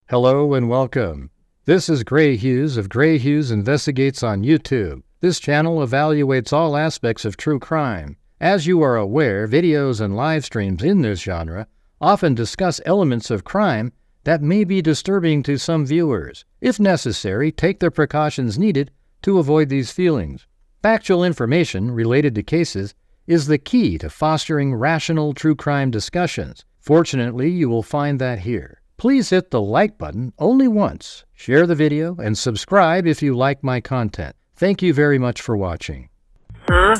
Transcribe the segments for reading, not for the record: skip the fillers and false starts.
Hello and welcome. This is Grant Hughes of Grant Hughes Investigates on YouTube. This channel evaluates all aspects of true crime. As you are aware, videos and live streams in this genre often discuss elements of crime that may be disturbing to some viewers. If necessary, take the precautions needed to avoid these feelings. Factual information related to cases is the key to fostering rational true crime discussions. Fortunately, you will find that here. Please hit the like button only once, share the video, and subscribe if you like my content. Thank you very much for watching. Huh?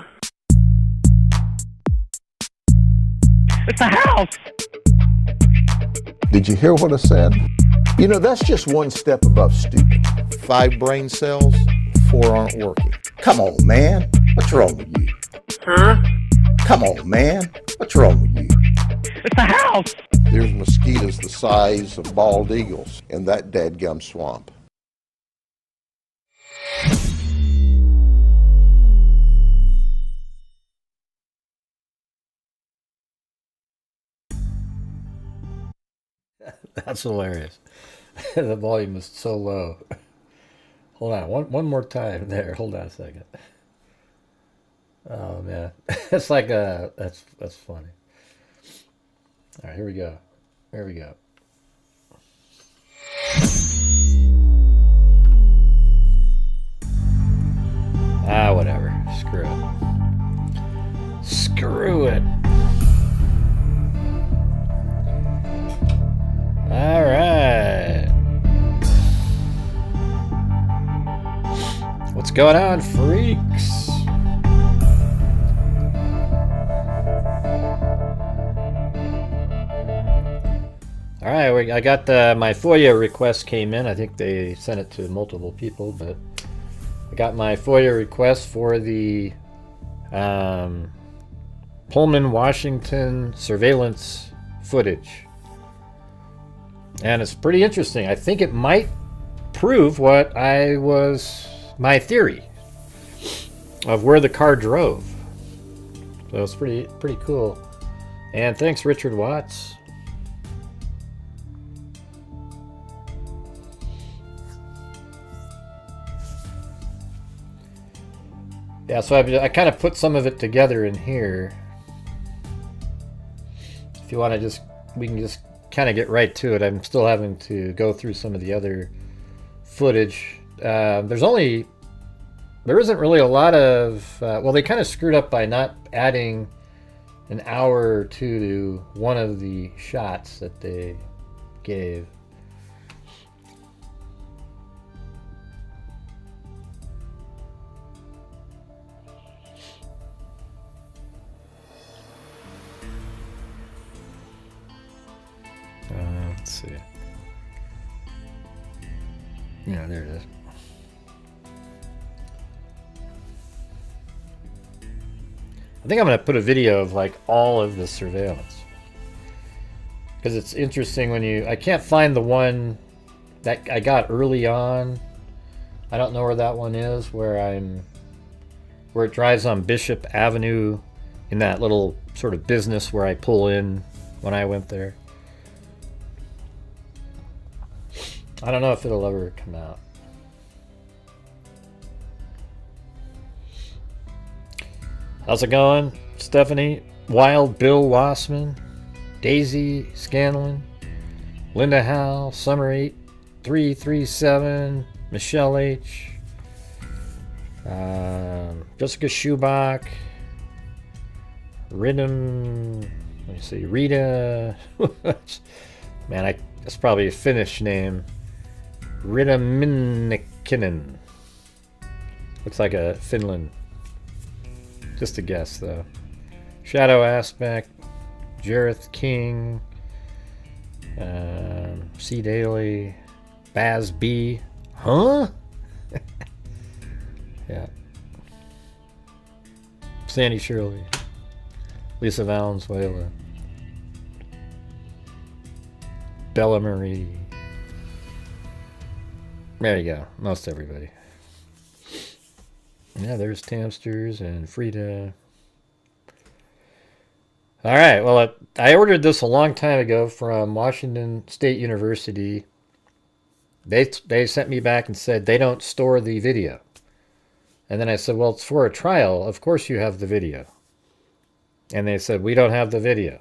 It's a house! Did you hear what I said? You know, that's just one step above stupid. 5 brain cells, 4 aren't working. Come on, man. What's wrong with you? Huh? Come on, man. What's wrong with you? It's a house! There's mosquitoes the size of bald eagles in that dadgum swamp. That's hilarious. The volume is so low. Hold on, one more time there. Hold on a second. Oh man, it's like that's funny. All right, here we go. Here we go. Ah, whatever. Screw it. Screw it. All right. What's going on, freaks? All right, I got my FOIA request came in. I think they sent it to multiple people, but I got my FOIA request for the Pullman, Washington surveillance footage. And it's pretty interesting. I think it might prove what my theory of where the car drove. So it's pretty cool. And thanks, Richard Watts. Yeah, so I kind of put some of it together in here. If you want to we can just kind of get right to it. I'm still having to go through some of the other footage. There isn't really a lot of, well, they kind of screwed up by not adding an hour or two to one of the shots that they gave. Let's see. Yeah, there it is. I think I'm going to put a video of like all of the surveillance, because it's interesting when I can't find the one that I got early on. I don't know where that one is, where it drives on Bishop Avenue in that little sort of business where I pull in when I went there. I don't know if it'll ever come out. How's it going, Stephanie? Wild Bill Wassman, Daisy Scanlon, Linda Howe, Summer 8337, Michelle H, Jessica Schubach, Rhythm. Let me see, Rita. Man, that's probably a Finnish name. Rita Minnikinen. Looks like a Finland. Just a guess, though. Shadow Aspect, Jareth King, C. Daly, Baz B. Huh? Yeah. Sandy Shirley, Lisa Valenzuela, Bella Marie. There you go. Most everybody. Yeah, there's Tamsters and Frida. All right. Well, I ordered this a long time ago from Washington State University. They sent me back and said they don't store the video. And then I said, well, it's for a trial. Of course you have the video. And they said, we don't have the video.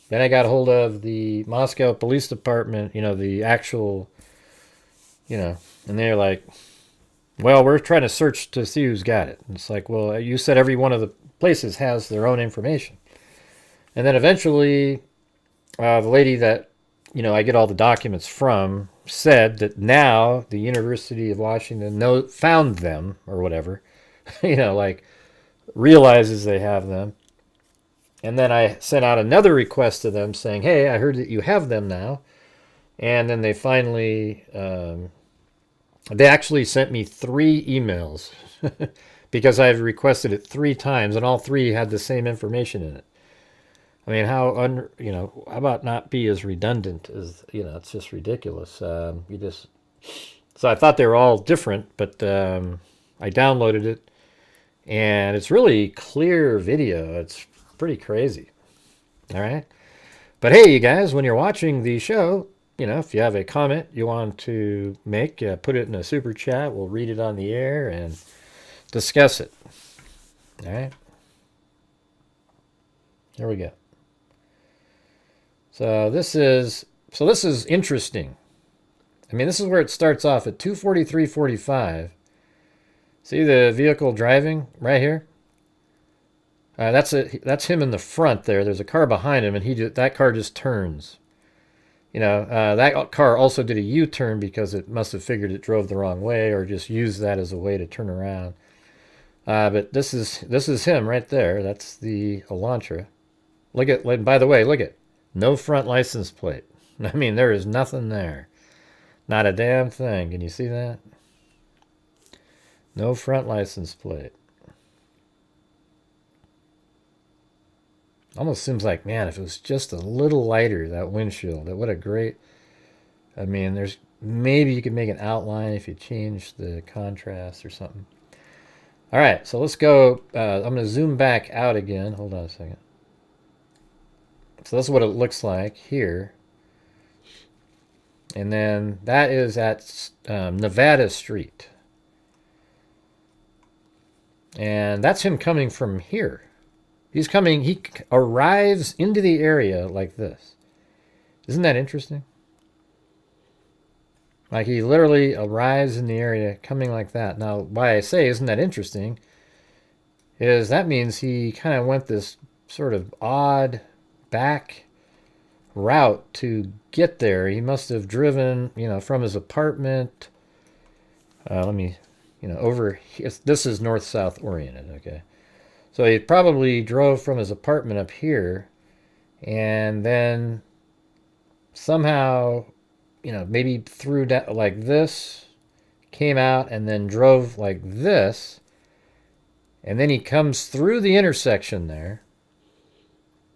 Then I got a hold of the Moscow Police Department, the actual, and they're like, well, we're trying to search to see who's got it. And it's like, well, you said every one of the places has their own information. And then eventually, the lady that, I get all the documents from said that now the University of Washington found them or whatever, like realizes they have them. And then I sent out another request to them saying, hey, I heard that you have them now. And then they finally, they actually sent me 3 emails because I've requested it 3 times and all 3 had the same information in it. I mean, how about not be as redundant as, it's just ridiculous. So I thought they were all different, but I downloaded it and it's really clear video. It's pretty crazy. All right. But hey, you guys, when you're watching the show, if you have a comment you want to make, put it in a super chat. We'll read it on the air and discuss it. All right. Here we go. So this is interesting. I mean, this is where it starts off at 2:43:45. See the vehicle driving right here? That's him in the front there. There's a car behind him, and that car just turns. That car also did a U-turn because it must have figured it drove the wrong way, or just used that as a way to turn around. But this is him right there. That's the Elantra. By the way, look at no front license plate. I mean, there is nothing there. Not a damn thing. Can you see that? No front license plate. Almost seems like, man, if it was just a little lighter, that windshield, what a great, I mean, maybe you could make an outline if you change the contrast or something. All right, so let's go. I'm going to zoom back out again. Hold on a second. So that's what it looks like here. And then that is at Nevada Street. And that's him coming from here. He arrives into the area like this. Isn't that interesting? Like he literally arrives in the area coming like that. Now, why I say isn't that interesting is that means he kind of went this sort of odd back route to get there. He must have driven, from his apartment. Let me, over here. This is north-south oriented, okay? So he probably drove from his apartment up here and then somehow, maybe through down like this, came out and then drove like this. And then he comes through the intersection there.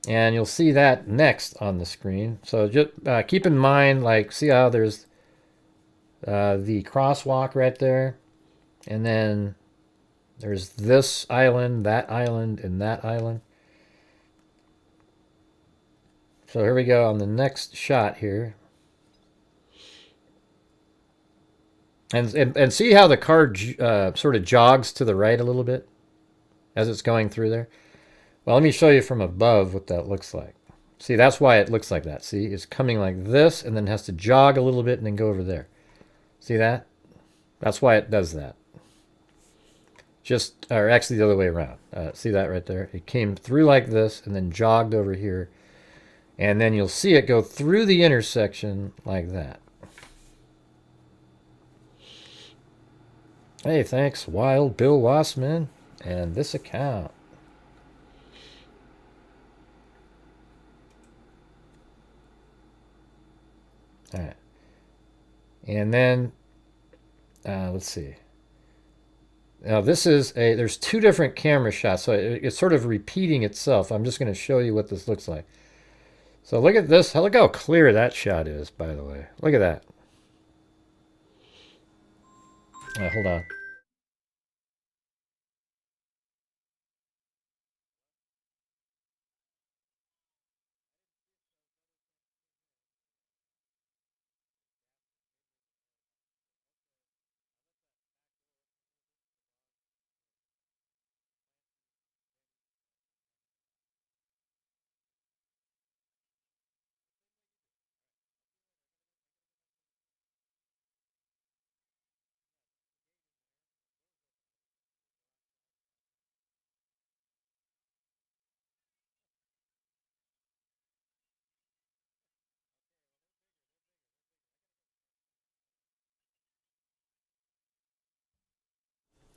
And you'll see that next on the screen. So just keep in mind, see how there's the crosswalk right there. And then there's this island, and that island. So here we go on the next shot here. And see how the car sort of jogs to the right a little bit as it's going through there? Well, let me show you from above what that looks like. See, that's why it looks like that. See, it's coming like this and then has to jog a little bit and then go over there. See that? That's why it does that. Or actually the other way around. See that right there? It came through like this and then jogged over here. And then you'll see it go through the intersection like that. Hey, thanks, Wild Bill Wassman, and this account. All right. And then, let's see. Now this is there's 2 different camera shots, so it's sort of repeating itself. I'm just going to show you what this looks like. So look at this. Look how clear that shot is, by the way. Look at that. Hold on.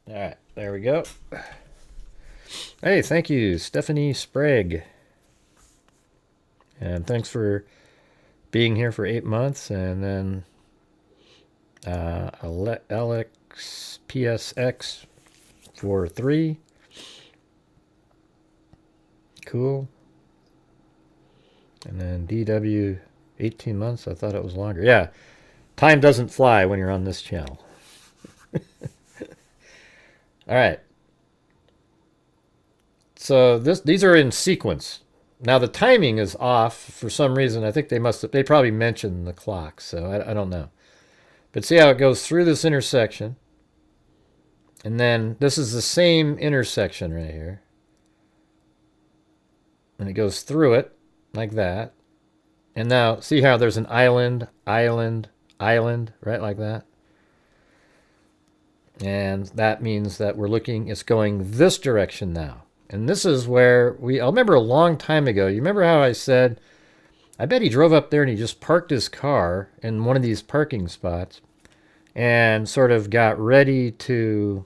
All right, there we go. Hey, thank you, Stephanie Sprague. And thanks for being here for 8 months. And then Alex PSX for 3. Cool. And then DW 18 months. I thought it was longer. Yeah, time doesn't fly when you're on this channel. All right. So these are in sequence. Now the timing is off for some reason. I think they probably mentioned the clock, so I don't know. But see how it goes through this intersection. And then this is the same intersection right here. And it goes through it like that. And now see how there's an island, right like that. And that means that it's going this direction now. And this is where I remember a long time ago, you remember how I said, I bet he drove up there and he just parked his car in one of these parking spots and sort of got ready to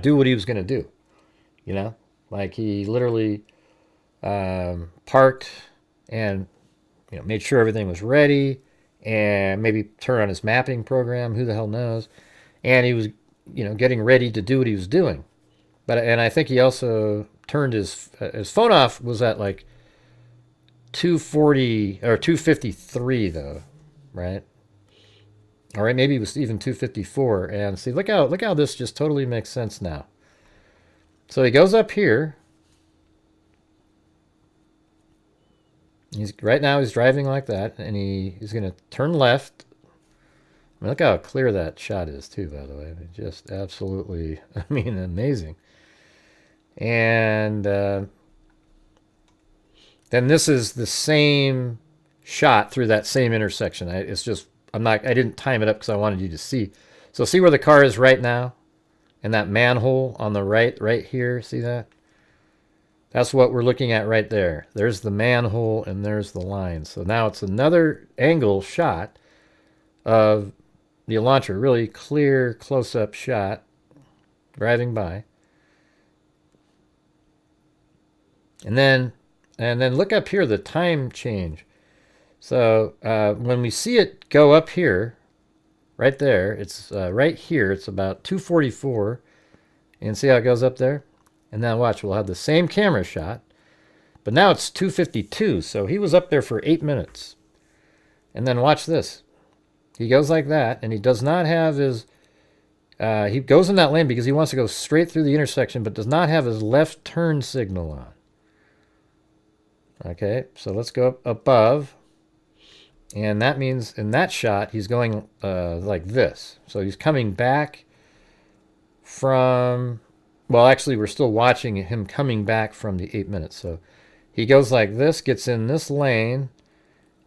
do what he was going to do. You know, like he literally parked and made sure everything was ready and maybe turn on his mapping program, who the hell knows. And he was, getting ready to do what he was doing. And I think he also turned his phone off was at like 2:40 or 2:53 though, right? All right, maybe it was even 2:54. And see, look how this just totally makes sense now. So he goes up here. Right now he's driving like that, and he's going to turn left. I mean, look how clear that shot is too, by the way. Just absolutely, amazing. And then this is the same shot through that same intersection. I didn't time it up because I wanted you to see. So see where the car is right now? And that manhole on the right here, see that? That's what we're looking at right there. There's the manhole and there's the line. So now it's another angle shot of the launcher, really clear close-up shot driving by. And then look up here, the time change. So when we see it go up here, right there, it's right here, it's about 2:44. And see how it goes up there? And now watch, we'll have the same camera shot, but now it's 2:52. So he was up there for 8 minutes. And then watch this. He goes like that, and he does not have his, he goes in that lane because he wants to go straight through the intersection, but does not have his left turn signal on. Okay, so let's go up above. And that means in that shot, he's going like this. So he's coming back from, well, actually, we're still watching him coming back from the 8 minutes. So he goes like this, gets in this lane,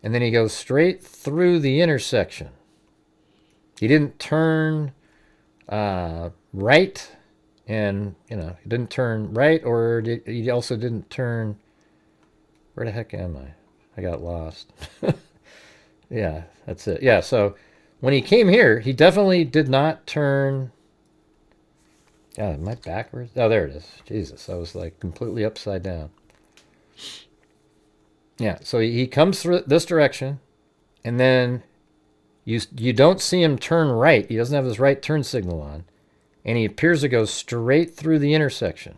and then he goes straight through the intersection. He didn't turn right, and, he didn't turn right, or he also didn't turn, where the heck am I? I got lost. Yeah, that's it. Yeah, so when he came here, he definitely did not turn. God, am I backwards? Oh, there it is. Jesus, I was like completely upside down. Yeah, so he comes through this direction, and then you don't see him turn right. He doesn't have his right turn signal on, and he appears to go straight through the intersection.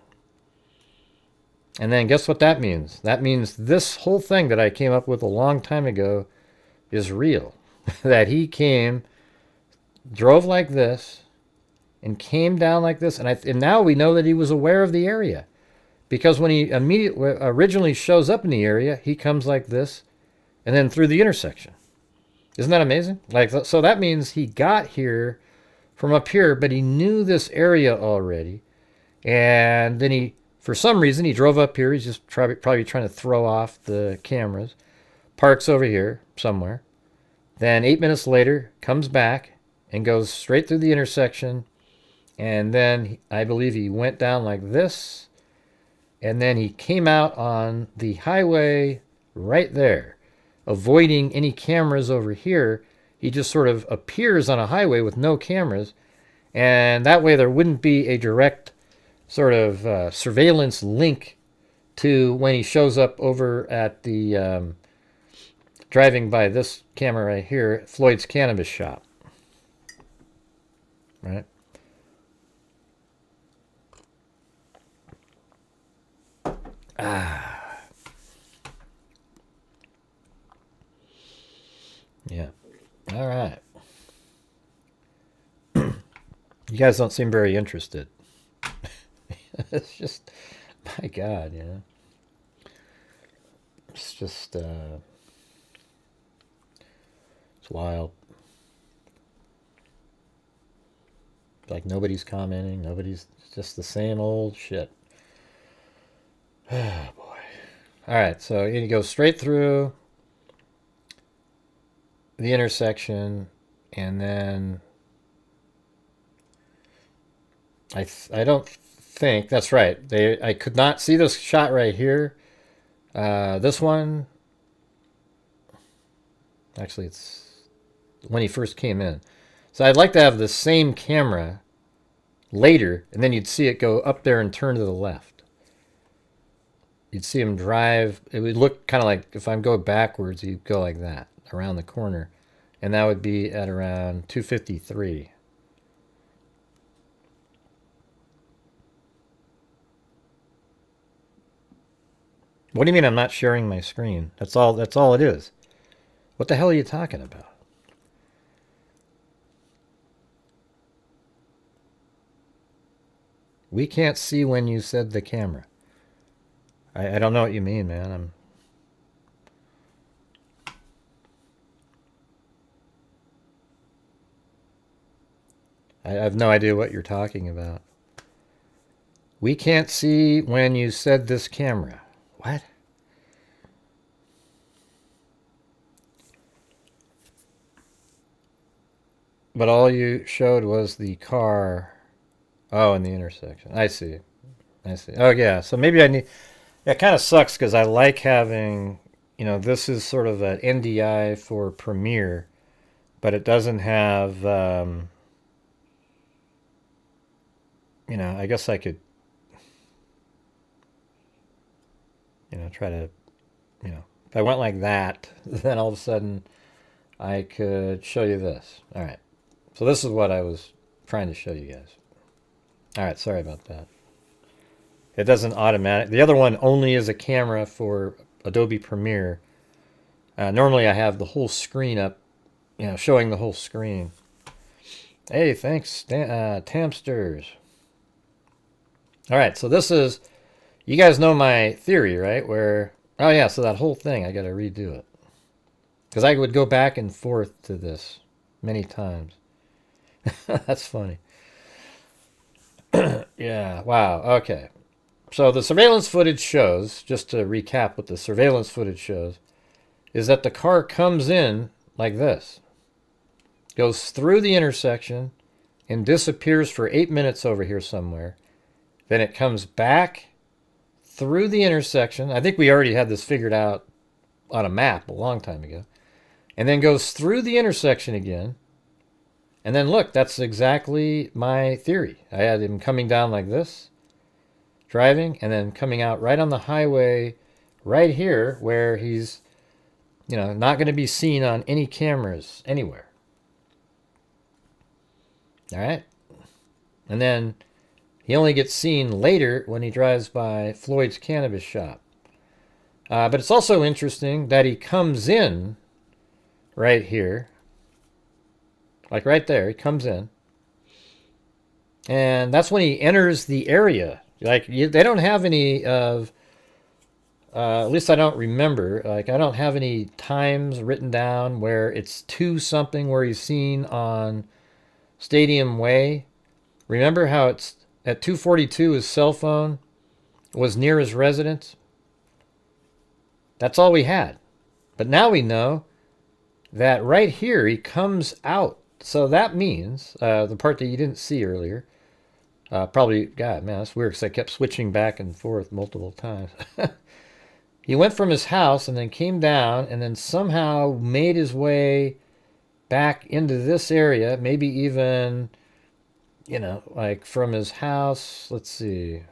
And then guess what that means? That means this whole thing that I came up with a long time ago is real. That he drove like this, and came down like this, and now we know that he was aware of the area, because when he originally shows up in the area, he comes like this, and then through the intersection. Isn't that amazing? So that means he got here from up here, but he knew this area already, and then for some reason, he drove up here. He's just probably trying to throw off the cameras. Parks over here somewhere. Then 8 minutes later, comes back and goes straight through the intersection. And then I believe he went down like this. And then he came out on the highway right there, avoiding any cameras over here. He just sort of appears on a highway with no cameras. And that way there wouldn't be a direct sort of surveillance link to when he shows up over at the driving by this camera right here, Floyd's cannabis shop. Right? Yeah. All right. You guys don't seem very interested. It's just, my God, you know. It's just, it's wild. Like nobody's commenting, nobody's, just the same old shit. Oh, boy. All right, so you go straight through the intersection, and then I don't think that's right. I could not see this shot right here. This one, actually, it's when he first came in. So I'd like to have the same camera later, and then you'd see it go up there and turn to the left. You'd see him drive. It would look kind of like if I'm going backwards, he'd go like that around the corner, and that would be at around 2:53. What do you mean I'm not sharing my screen? That's all it is. What the hell are you talking about? We can't see when you said the camera. I don't know what you mean, man. I have no idea what you're talking about. We can't see when you said this camera. What? But all you showed was the car. Oh, in the intersection. I see. Oh, yeah. So maybe I need... It kind of sucks because I like having... You know, this is sort of an NDI for Premiere, but it doesn't have... you know, I guess I could... You know, try to... You know, if I went like that, then all of a sudden I could show you this. All right. So this is what I was trying to show you guys. All right, sorry about that. It doesn't automatic. The other one only is a camera for Adobe Premiere. Normally I have the whole screen up, you know, showing the whole screen. Hey, thanks, Tamsters. All right, so this is, you guys know my theory, right? Where, oh yeah, so that whole thing, I got to redo it. Because I would go back and forth to this many times. That's funny. Yeah, wow, okay. So the surveillance footage shows, just to recap what the surveillance footage shows, is that the car comes in like this. Goes through the intersection and disappears for 8 minutes over here somewhere. Then it comes back through the intersection. I think we already had this figured out on a map a long time ago. And then goes through the intersection again. And then look, that's exactly my theory. I had him coming down like this, driving, and then coming out right on the highway right here where he's, you know, not going to be seen on any cameras anywhere. All right? And then he only gets seen later when he drives by Floyd's cannabis shop. But it's also interesting that he comes in right here. Like right there, he comes in. And that's when he enters the area. Like, they don't have any of, at least I don't remember, like, I don't have any times written down where it's 2 something where he's seen on Stadium Way. Remember how it's at 2:42 his cell phone was near his residence? That's all we had. But now we know that right here he comes out. So that means, the part that you didn't see earlier, probably, God, man, that's weird because I kept switching back and forth multiple times. He went from his house and then came down and then somehow made his way back into this area, maybe even you know, like from his house, let's see.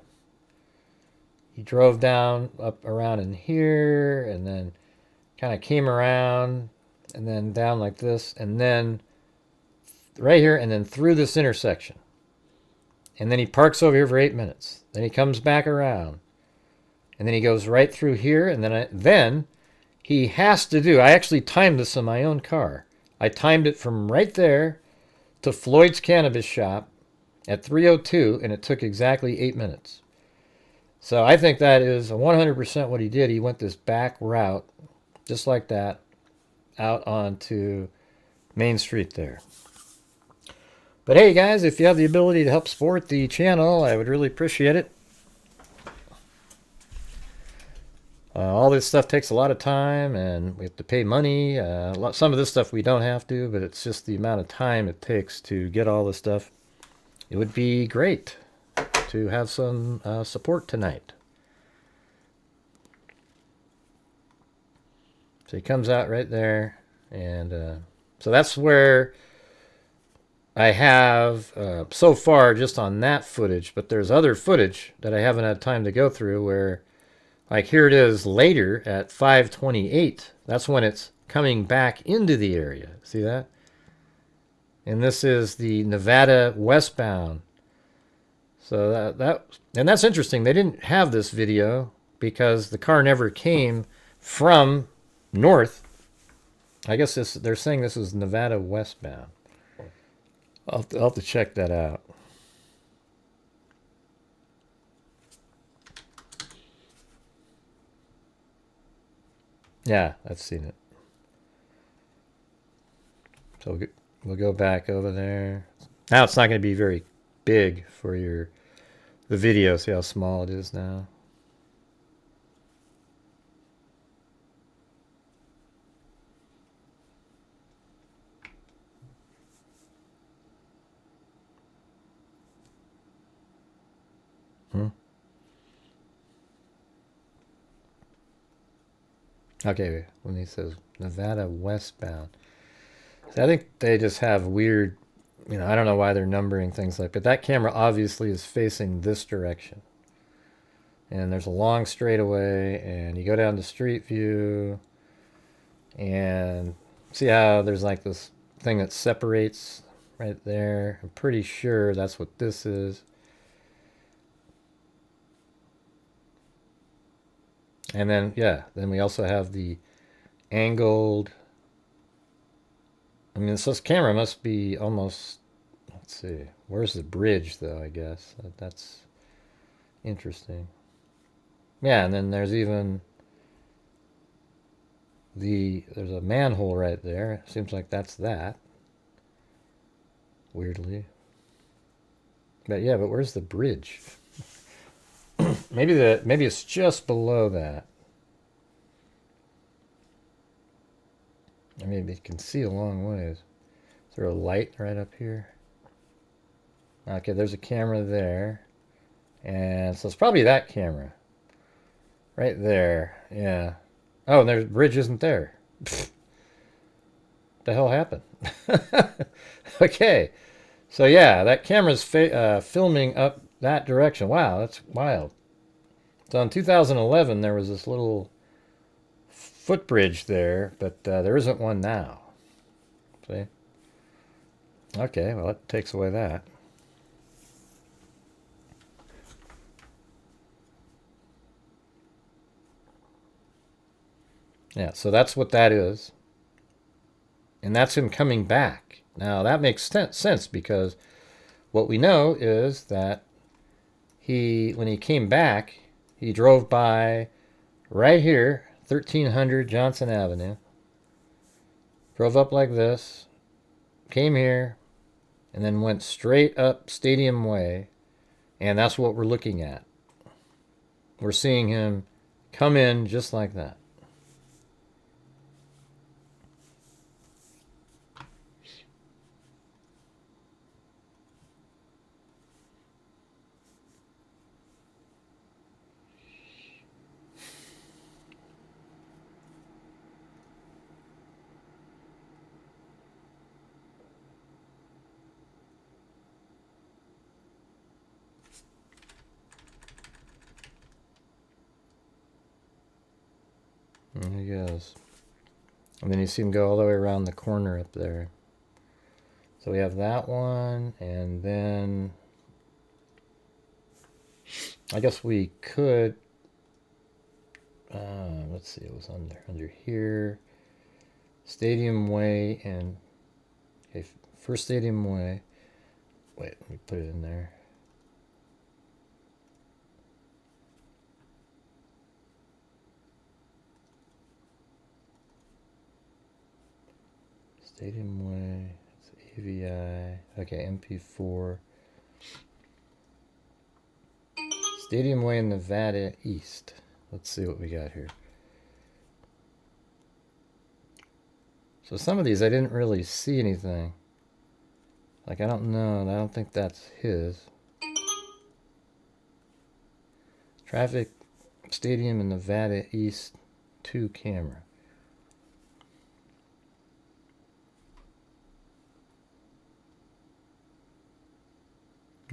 He drove down up around in here and then kind of came around and then down like this and then right here and then through this intersection. And then he parks over here for 8 minutes. Then he comes back around. And then he goes right through here. And then he has to do, I actually timed this in my own car. I timed it from right there to Floyd's Cannabis Shop at 3:02, and it took exactly 8 minutes. So I think that is 100% what he did. He went this back route, just like that, out onto Main Street there. But hey, guys, if you have the ability to help support the channel, I would really appreciate it. All this stuff takes a lot of time, and we have to pay money. Some of this stuff we don't have to, but it's just the amount of time it takes to get all this stuff. It would be great to have some support tonight. So he comes out right there, and so that's where I have so far just on that footage, but there's other footage that I haven't had time to go through where, like here it is later at 5:28. That's when it's coming back into the area. See that? And this is the Nevada westbound. So that's interesting. They didn't have this video because the car never came from north. I guess they're saying this is Nevada westbound. I'll have to check that out. Yeah, I've seen it. So we'll go back over there. Now it's not going to be very big for the video. See how small it is now? Okay, when he says Nevada westbound. So I think they just have weird, I don't know why they're numbering things like, but that camera obviously is facing this direction. And there's a long straightaway, and you go down to Street View, and see how there's like this thing that separates right there. I'm pretty sure that's what this is. And then, yeah, then we also have the angled. I mean, this camera must be almost, let's see, where's the bridge, though, I guess. That's interesting. Yeah, and then there's even there's a manhole right there. Seems like that's that. Weirdly. But yeah, but where's the bridge? Maybe it's just below that. I mean, you can see a long ways. Is there a light right up here? Okay, there's a camera there. And so it's probably that camera. Right there. Yeah. Oh, and the bridge isn't there. Pfft. What the hell happened? Okay. So yeah, that camera's filming up that direction. Wow, that's wild. So in 2011, there was this little footbridge there, but there isn't one now. See? Okay, well, that takes away that. Yeah, so that's what that is. And that's him coming back. Now, that makes sense because what we know is that when he came back, he drove by right here, 1300 Johnson Avenue, drove up like this, came here, and then went straight up Stadium Way, and that's what we're looking at. We're seeing him come in just like that. There he goes. And then you see him go all the way around the corner up there. So we have that one, and then I guess we could, let's see, it was under here, Stadium Way, and okay, first Stadium Way. Wait, let me put it in there. Stadium Way, it's AVI, okay, MP4. Stadium Way in Nevada East. Let's see what we got here. So some of these I didn't really see anything. Like, I don't know, I don't think that's his. Traffic Stadium in Nevada East 2 camera.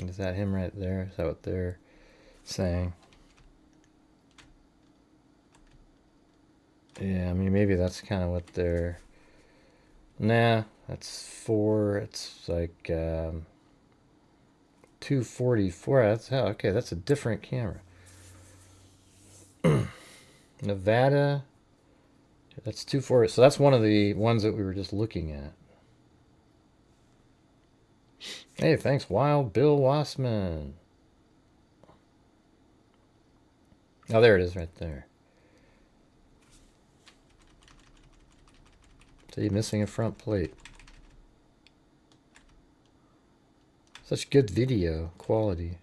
Is that him right there? Is that what they're saying? Yeah, I mean, maybe that's kind of what they're... Nah, that's 4. It's like 244. That's how. Okay, that's a different camera. Nevada. That's 240. So that's one of the ones that we were just looking at. Hey, thanks, Wild Bill Wassman. Oh, there it is right there. So you're missing a front plate. Such good video quality.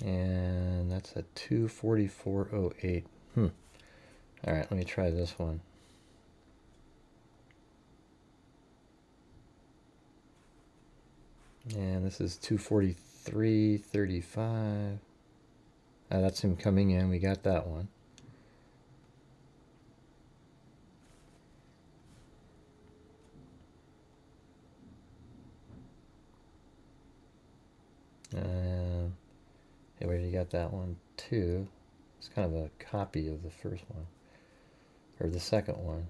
And that's a 24408. All right, let me try this one. And this is 24335. That's him coming in. We got that one. Yeah, we already got that one too. It's kind of a copy of the first one, or the second one.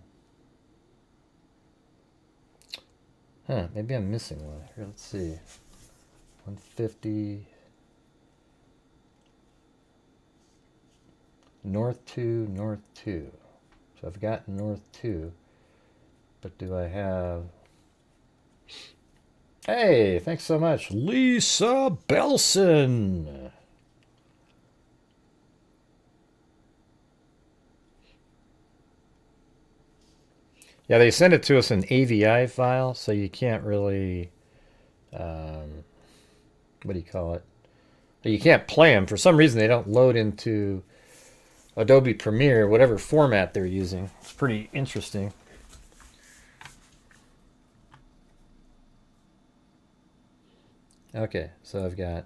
Huh, maybe I'm missing one. Here, let's see. 150. North 2, North 2. So I've got North 2, but do I have... Hey, thanks so much, Lisa Belson. Yeah, they send it to us in AVI file, so you can't really, what do you call it? You can't play them. For some reason, they don't load into Adobe Premiere, whatever format they're using. It's pretty interesting. Okay, so I've got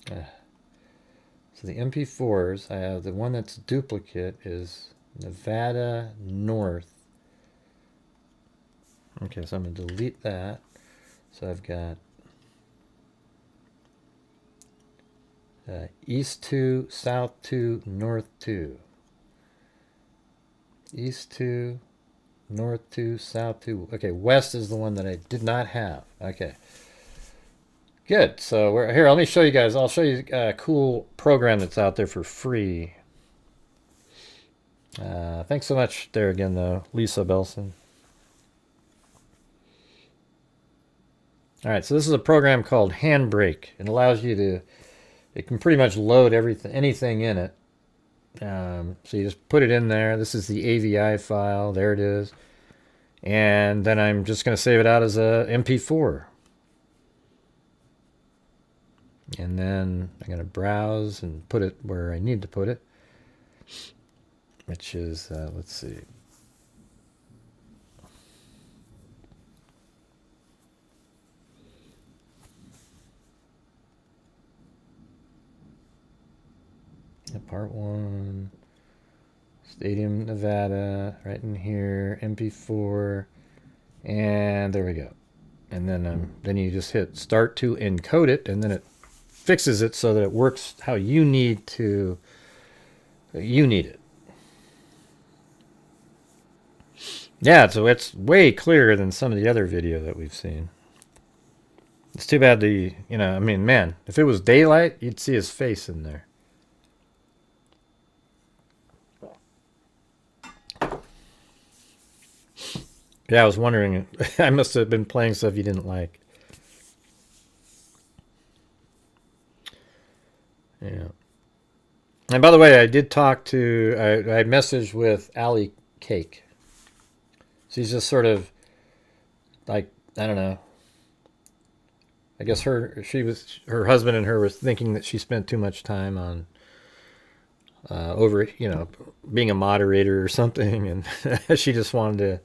so the MP4s, I have the one that's duplicate is Nevada North. Okay, so I'm going to delete that. So I've got East 2, South 2, North 2. East 2, North 2, South 2. Okay, West is the one that I did not have. Okay. Good. So we're here. Let me show you guys. I'll show you a cool program that's out there for free. Thanks so much there again, though, Lisa Belson. All right, so this is a program called Handbrake. It allows you to, it can pretty much load anything in it. So you just put it in there. This is the AVI file. There it is. And then I'm just going to save it out as a MP4. And then I'm going to browse and put it where I need to put it, which is, let's see. Part 1, Stadium, Nevada, right in here, MP4, and there we go. And then you just hit start to encode it, and then it fixes it so that it works how you need it. Yeah, so it's way clearer than some of the other video that we've seen. It's too bad I mean, man, if it was daylight, you'd see his face in there. Yeah, I was wondering, I must have been playing stuff you didn't like. Yeah. And by the way, I did talk to, I messaged with Allie Cake. She's just sort of like, I don't know. I guess her husband and her was thinking that she spent too much time on being a moderator or something, and she just wanted to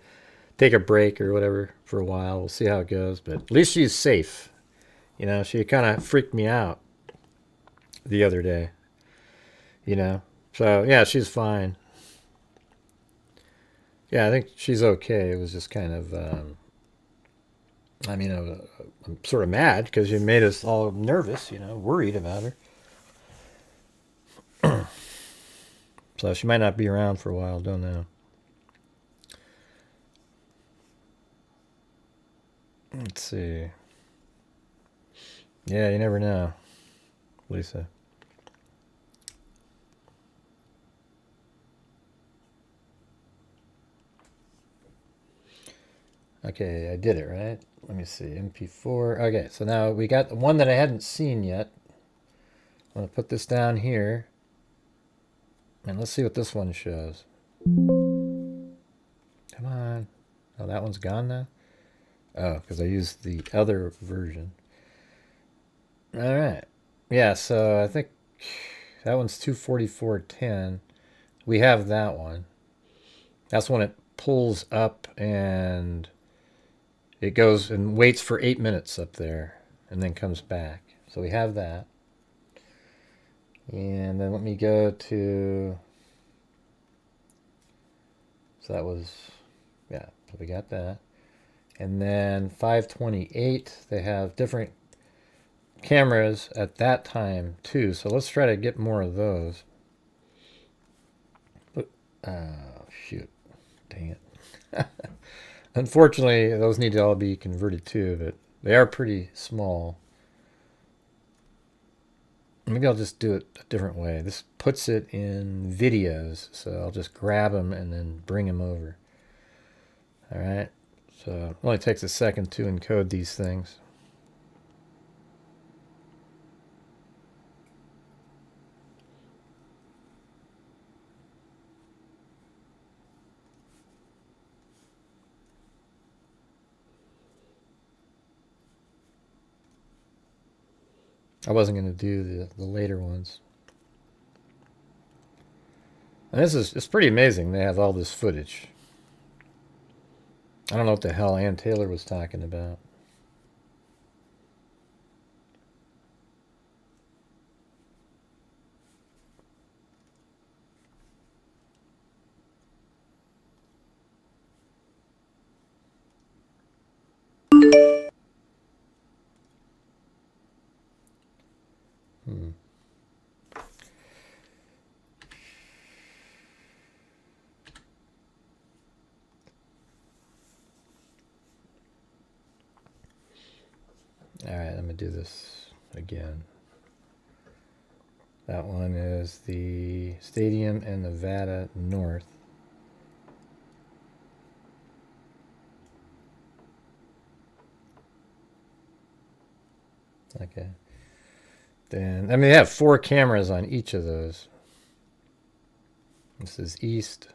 take a break or whatever for a while. We'll see how it goes, but at least she's safe. She kind of freaked me out the other day. So yeah, she's fine. Yeah, I think she's okay. It was just kind of, I'm sort of mad because you made us all nervous, worried about her. So she might not be around for a while, don't know. Let's see. Yeah, you never know, Lisa. Okay, I did it, right? Let me see, MP4. Okay, so now we got the one that I hadn't seen yet. I'm going to put this down here. And let's see what this one shows. Come on. Oh, that one's gone now? Oh, because I used the other version. All right. Yeah, so I think that one's 244.10. We have that one. That's when it pulls up and it goes and waits for 8 minutes up there and then comes back. So we have that. And then let me go to, so that was, yeah, so we got that. And then 528, they have different cameras at that time too. So let's try to get more of those. But, oh, shoot. Dang it. Unfortunately, those need to all be converted too, but they are pretty small. Maybe I'll just do it a different way. This puts it in videos, so I'll just grab them and then bring them over. All right, so it only takes a second to encode these things. I wasn't going to do the later ones. And it's pretty amazing. They have all this footage. I don't know what the hell Ann Taylor was talking about. All right, I'm going to do this again. That one is the stadium in Nevada North. Okay. Then, I mean, they have 4 cameras on each of those. This is east.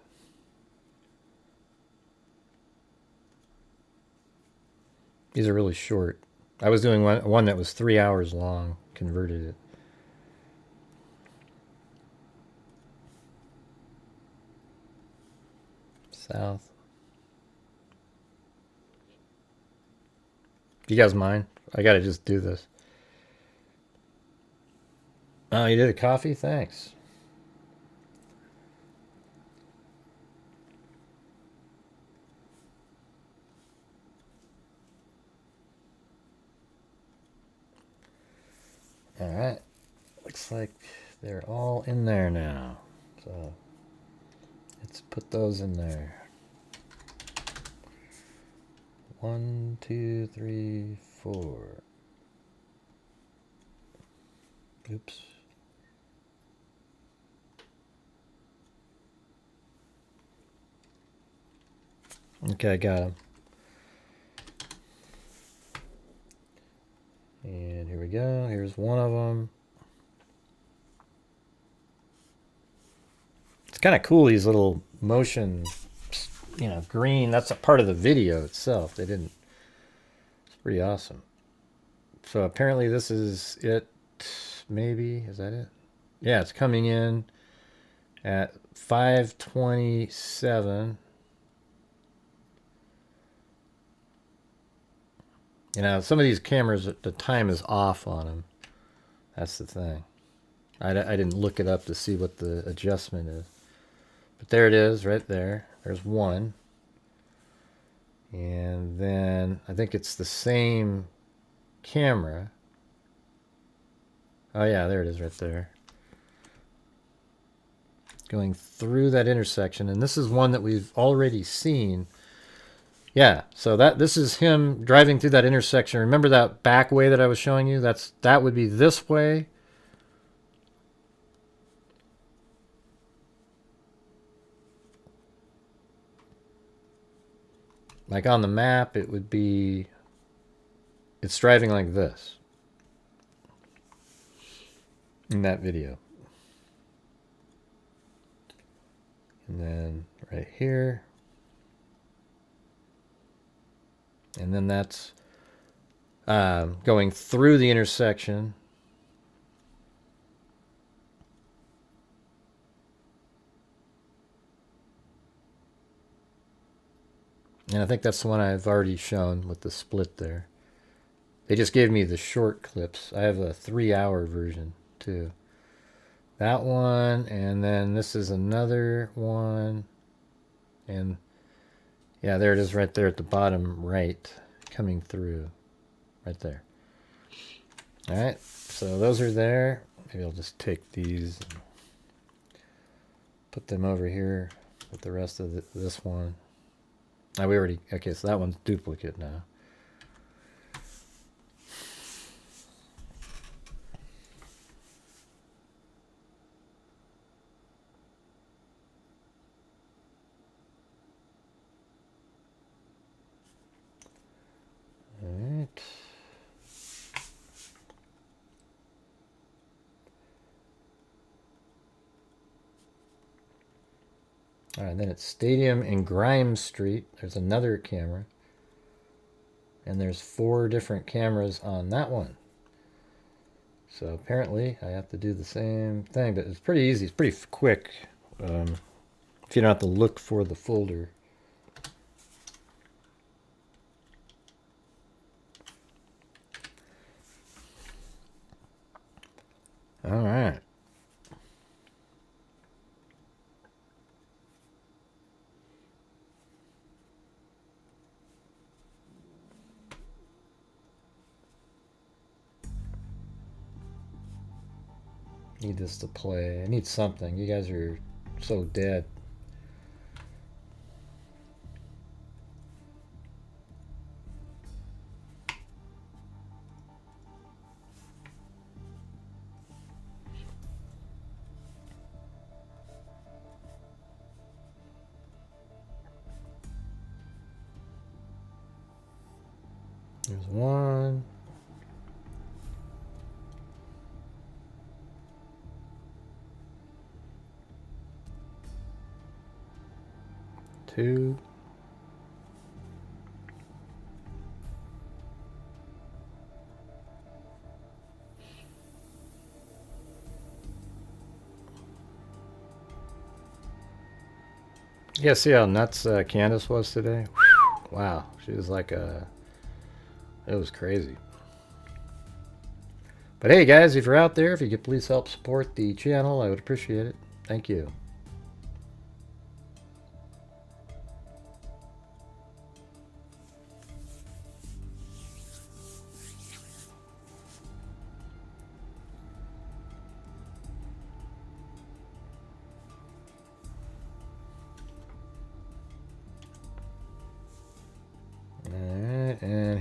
These are really short. I was doing one that was 3 hours long, converted it. South. You guys mind? I gotta just do this. Oh, you did a coffee? Thanks. Alright. Looks like they're all in there now. So let's put those in there. 1, 2, 3, 4. Oops. Okay, I got them. And here we go. Here's one of them. It's kind of cool, these little motion, you know, green. That's a part of the video itself. They didn't. It's pretty awesome. So apparently this is it. Maybe. Is that it? Yeah, it's coming in at 5:27. You know, some of these cameras, the time is off on them. That's the thing. I didn't look it up to see what the adjustment is. But there it is, right there. There's one. And then I think it's the same camera. Oh yeah, there it is right there. Going through that intersection. And this is one that we've already seen. Yeah, so this is him driving through that intersection. Remember that back way that I was showing you? That would be this way. Like on the map, it would be, it's driving like this in that video. And then right here. And then that's going through the intersection. And I think that's the one I've already shown with the split there. They just gave me the short clips. I have a 3-hour version too. That one, and then this is another one. And yeah, there it is right there at the bottom right, coming through. Right there. Alright, so those are there. Maybe I'll just take these and put them over here with the rest of this one. Oh, we already, okay, so that one's duplicate now. All right. All right, then it's Stadium and Grimes Street. There's another camera. And there's 4 different cameras on that one. So apparently I have to do the same thing, but it's pretty easy. It's pretty quick if you don't have to look for the folder. All right. Need this to play. I need something. You guys are so dead. There's one. Two. You guys see how nuts Candace was today? Whew, wow, she was like a... It was crazy. But hey guys, if you're out there, if you could please help support the channel, I would appreciate it. Thank you.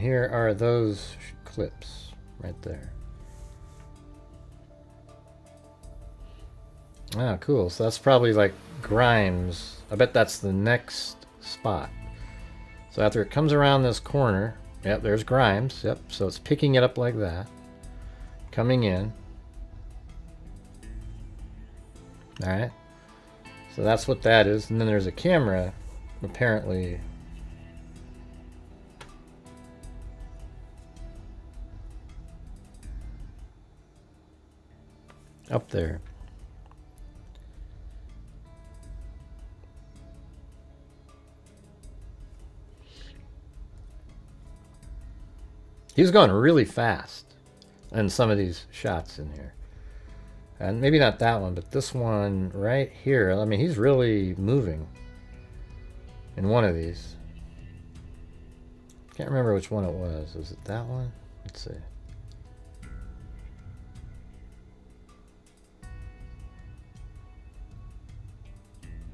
here are those clips right there. Ah, cool. So that's probably like Grimes. I bet that's the next spot. So after it comes around this corner, yep, there's Grimes. Yep, so it's picking it up like that. Coming in. Alright. So that's what that is. And then there's a camera, apparently. Up there. He's going really fast in some of these shots in here. And maybe not that one, but this one right here. I mean, he's really moving in one of these. Can't remember which one it was. Was it that one? Let's see.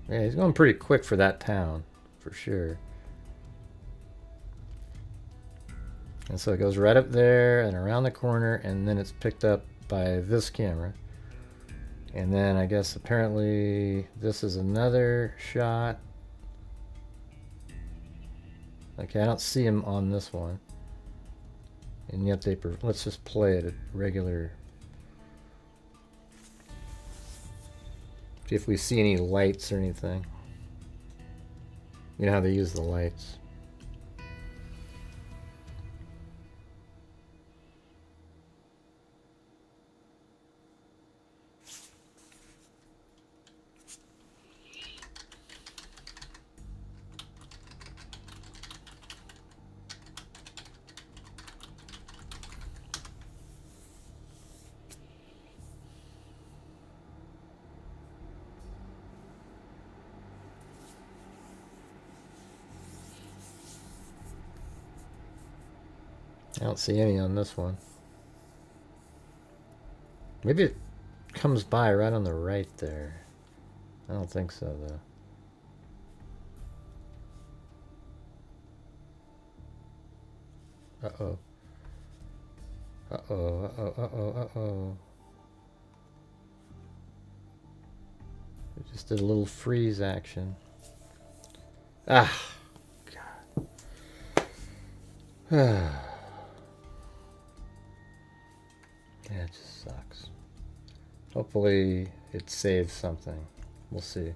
Yeah, he's going pretty quick for that town, for sure. And so it goes right up there and around the corner, and then it's picked up by this camera. And then I guess apparently this is another shot. Okay, I don't see him on this one. And yet they, let's just play it at regular. See if we see any lights or anything. You know how they use the lights. I don't see any on this one. Maybe it comes by right on the right there. I don't think so, though. Uh-oh. Uh-oh, uh-oh, uh-oh, uh-oh. We just did a little freeze action. Ah! God. Yeah, it just sucks. Hopefully it saves something. We'll see.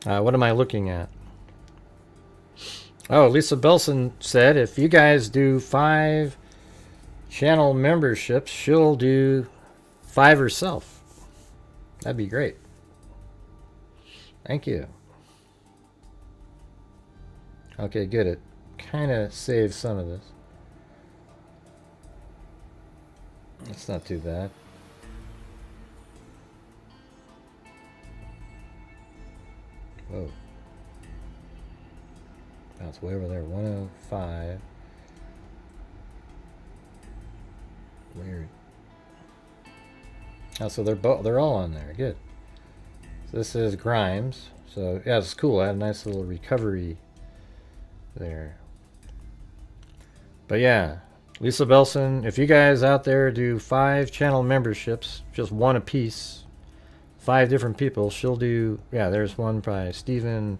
What am I looking at? Oh, Lisa Belson said if you guys do 5 channel memberships, she'll do 5 herself. That'd be great. Thank you. Okay, good. It kind of saves some of this. That's not too bad. Whoa. That's way over there. 105. Weird. Oh, so they're all on there. Good. So this is Grimes. So yeah, it's cool. I had a nice little recovery there. But yeah, Lisa Belson, if you guys out there do 5 channel memberships, just one a piece, 5 different people, she'll do. Yeah, there's one by Stephen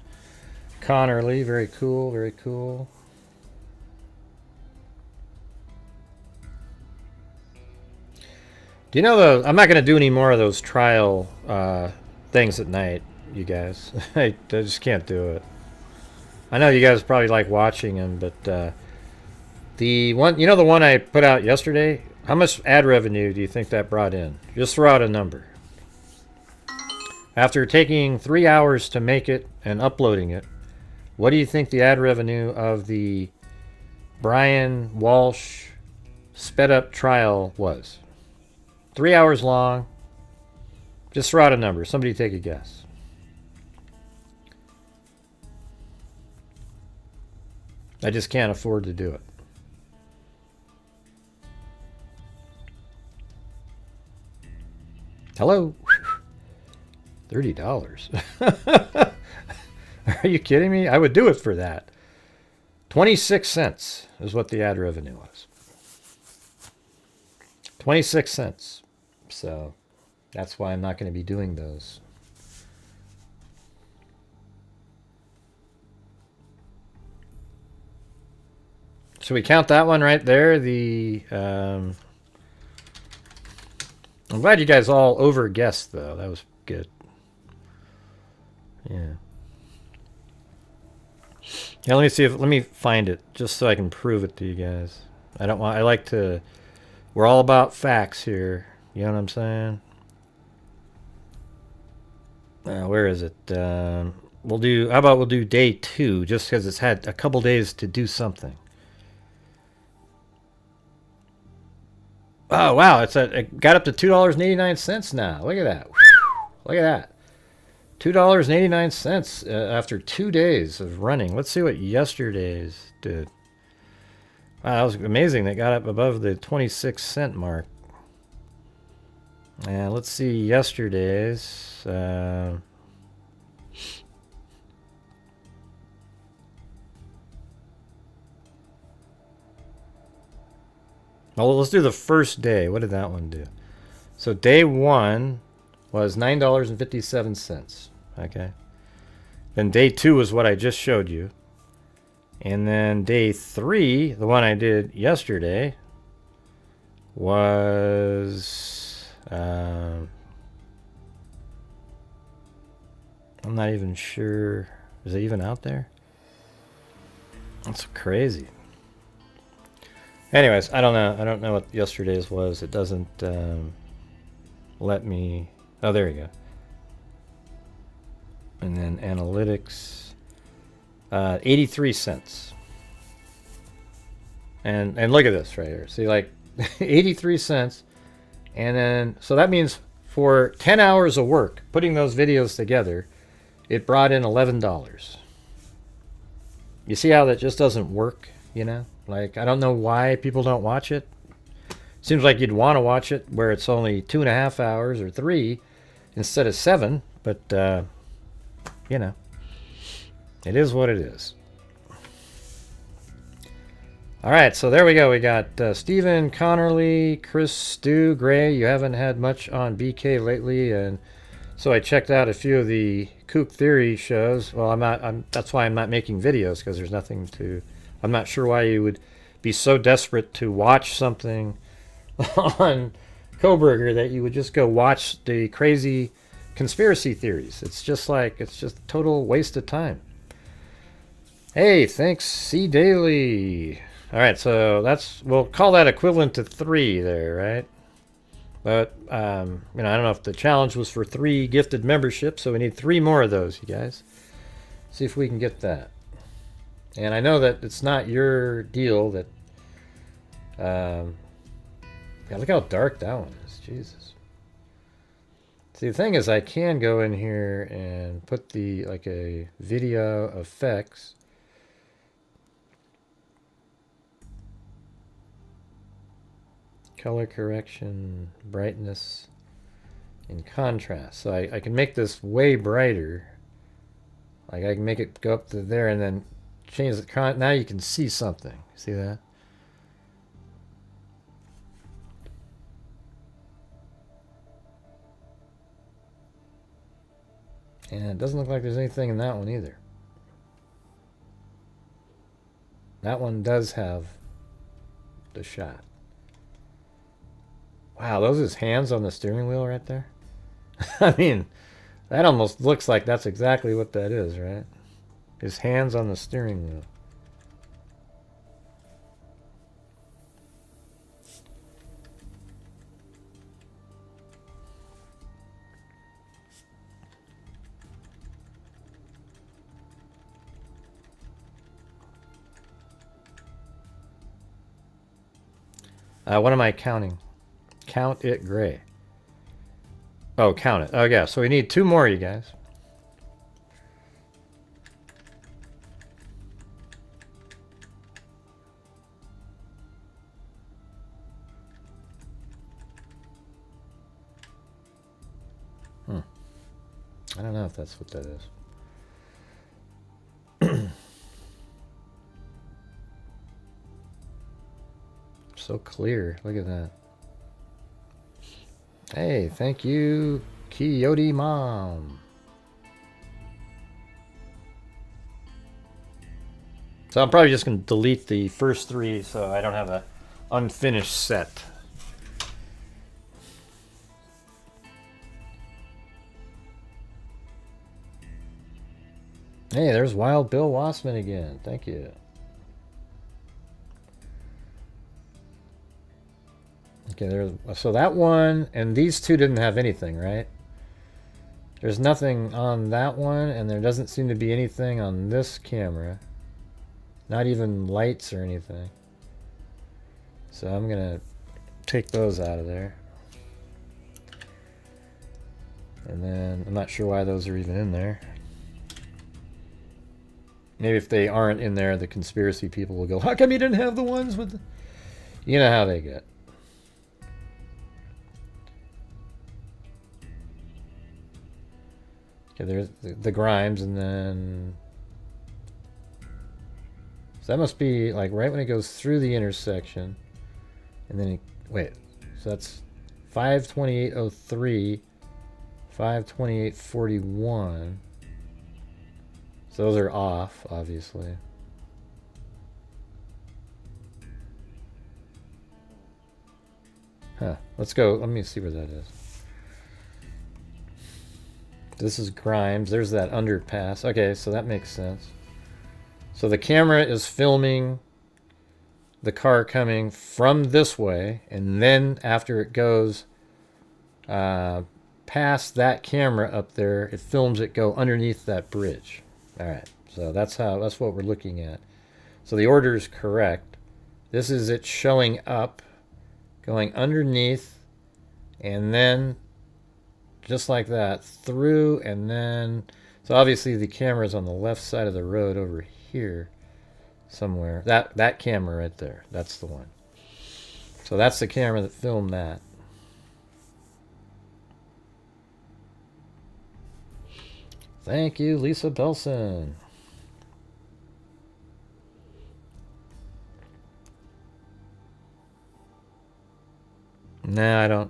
Connerly. Very cool. Very cool. Do you know I'm not going to do any more of those trial things at night, you guys. I just can't do it. I know you guys probably like watching them, but the one, you know, the one I put out yesterday, how much ad revenue do you think that brought in? Just throw out a number. After taking 3 hours to make it and uploading it, what do you think the ad revenue of the Brian Walsh sped up trial was? 3 hours long. Just throw out a number. Somebody take a guess. I just can't afford to do it. Hello? $30. Are you kidding me? I would do it for that. 26 cents is what the ad revenue was. 26 cents. So that's why I'm not going to be doing those. Should we count that one right there? I'm glad you guys all over-guessed, though. That was good. Yeah. Yeah, let me find it, just so I can prove it to you guys. I like to, we're all about facts here. You know what I'm saying? Where is it? How about we'll do day 2, just because it's had a couple days to do something. Oh, wow, it got up to $2.89 now. Look at that. Look at that. $2.89 after 2 days of running. Let's see what yesterday's did. Wow, that was amazing. They got up above the 26-cent mark. And let's see yesterday's. Well, let's do the first day. What did that one do? So day 1 was $9.57. Okay. Then day 2 was what I just showed you. And then day 3, the one I did yesterday, was... I'm not even sure. Is it even out there? That's crazy. Anyways, I don't know. I don't know what yesterday's was. It doesn't let me... Oh, there you go. And then analytics, 83 cents. And look at this right here. See, like 83 cents. And then, so that means for 10 hours of work, putting those videos together, it brought in $11. You see how that just doesn't work, you know? Like, I don't know why people don't watch it. Seems like you'd want to watch it where it's only 2.5 hours or 3 instead of 7, but, you know, it is what it is. All right, so there we go. We got Stephen, Connerly, Chris, Stu, Gray. You haven't had much on BK lately, and so I checked out a few of the Kook Theory shows. Well, that's why I'm not making videos, because there's nothing to... I'm not sure why you would be so desperate to watch something on Kohberger that you would just go watch the crazy conspiracy theories. It's just a total waste of time. Hey, thanks, C. Daily. All right, so we'll call that equivalent to 3 there, right? But, I don't know if the challenge was for 3 gifted memberships, so we need 3 more of those, you guys. See if we can get that. And I know that it's not your deal that... yeah, look how dark that one is. Jesus. See, the thing is, I can go in here and put like a video effects. Color correction, brightness, and contrast. So I can make this way brighter. Like I can make it go up to there and then change the now you can see something. See that? And it doesn't look like there's anything in that one either. That one does have the shot. Wow, those are his hands on the steering wheel right there. I mean, that almost looks like that's exactly what that is, right? His hands on the steering wheel. What am I counting? Count it gray. Oh, count it. Oh, yeah. So we need 2 more, you guys. I don't know if that's what that is. So clear. Look at that. Hey, thank you, Coyote Mom. So I'm probably just going to delete the first three so I don't have a unfinished set. Hey, there's Wild Bill Wassman again. Thank you. Okay, there's so that one and these two didn't have anything, right? There's nothing on that one, and there doesn't seem to be anything on this camera. Not even lights or anything. So I'm gonna take those out of there. And then I'm not sure why those are even in there. Maybe if they aren't in there, the conspiracy people will go, how come you didn't have the ones with the... You know how they get. Okay, there's the Grimes, and then... So that must be like right when it goes through the intersection. And then, wait, so that's 528.03, 528.41. So those are off, obviously. Huh, let's go, let me see where that is. This is Grimes, there's that underpass. Okay, so that makes sense. So the camera is filming the car coming from this way, and then after it goes past that camera up there, it films it go underneath that bridge. All right, so that's what we're looking at. So the order is correct. This is it showing up, going underneath, and then just like that through, and then so obviously the camera's on the left side of the road over here somewhere. That camera right there, that's the one. So that's the camera that filmed that. Thank you, Lisa Belson. Nah, I don't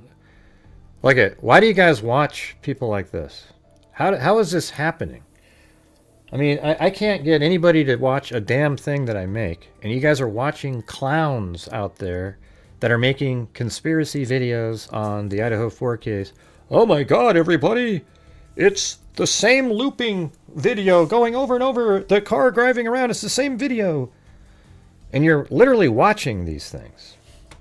like it. Why do you guys watch people like this? How is this happening? I mean, I can't get anybody to watch a damn thing that I make, and you guys are watching clowns out there that are making conspiracy videos on the Idaho 4 case. Oh my God, everybody! It's the same looping video going over and over. The car driving around, it's the same video. And you're literally watching these things,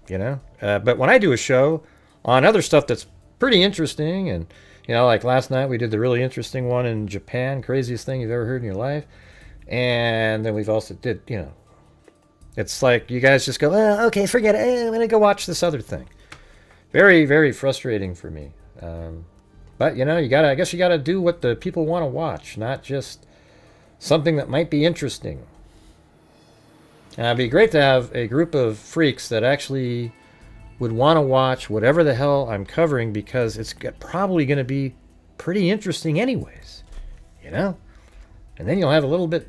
you know? But when I do a show on other stuff that's pretty interesting, and you know, like last night we did the really interesting one in Japan, craziest thing you've ever heard in your life. And then we've also did, you know, it's like you guys just go, oh, okay, forget it. I'm going to go watch this other thing. Very, very frustrating for me. But, you know, I guess you got to do what the people want to watch, not just something that might be interesting. It'd be great to have a group of freaks that actually would want to watch whatever the hell I'm covering, because it's probably going to be pretty interesting anyways, you know? And then you'll have a little bit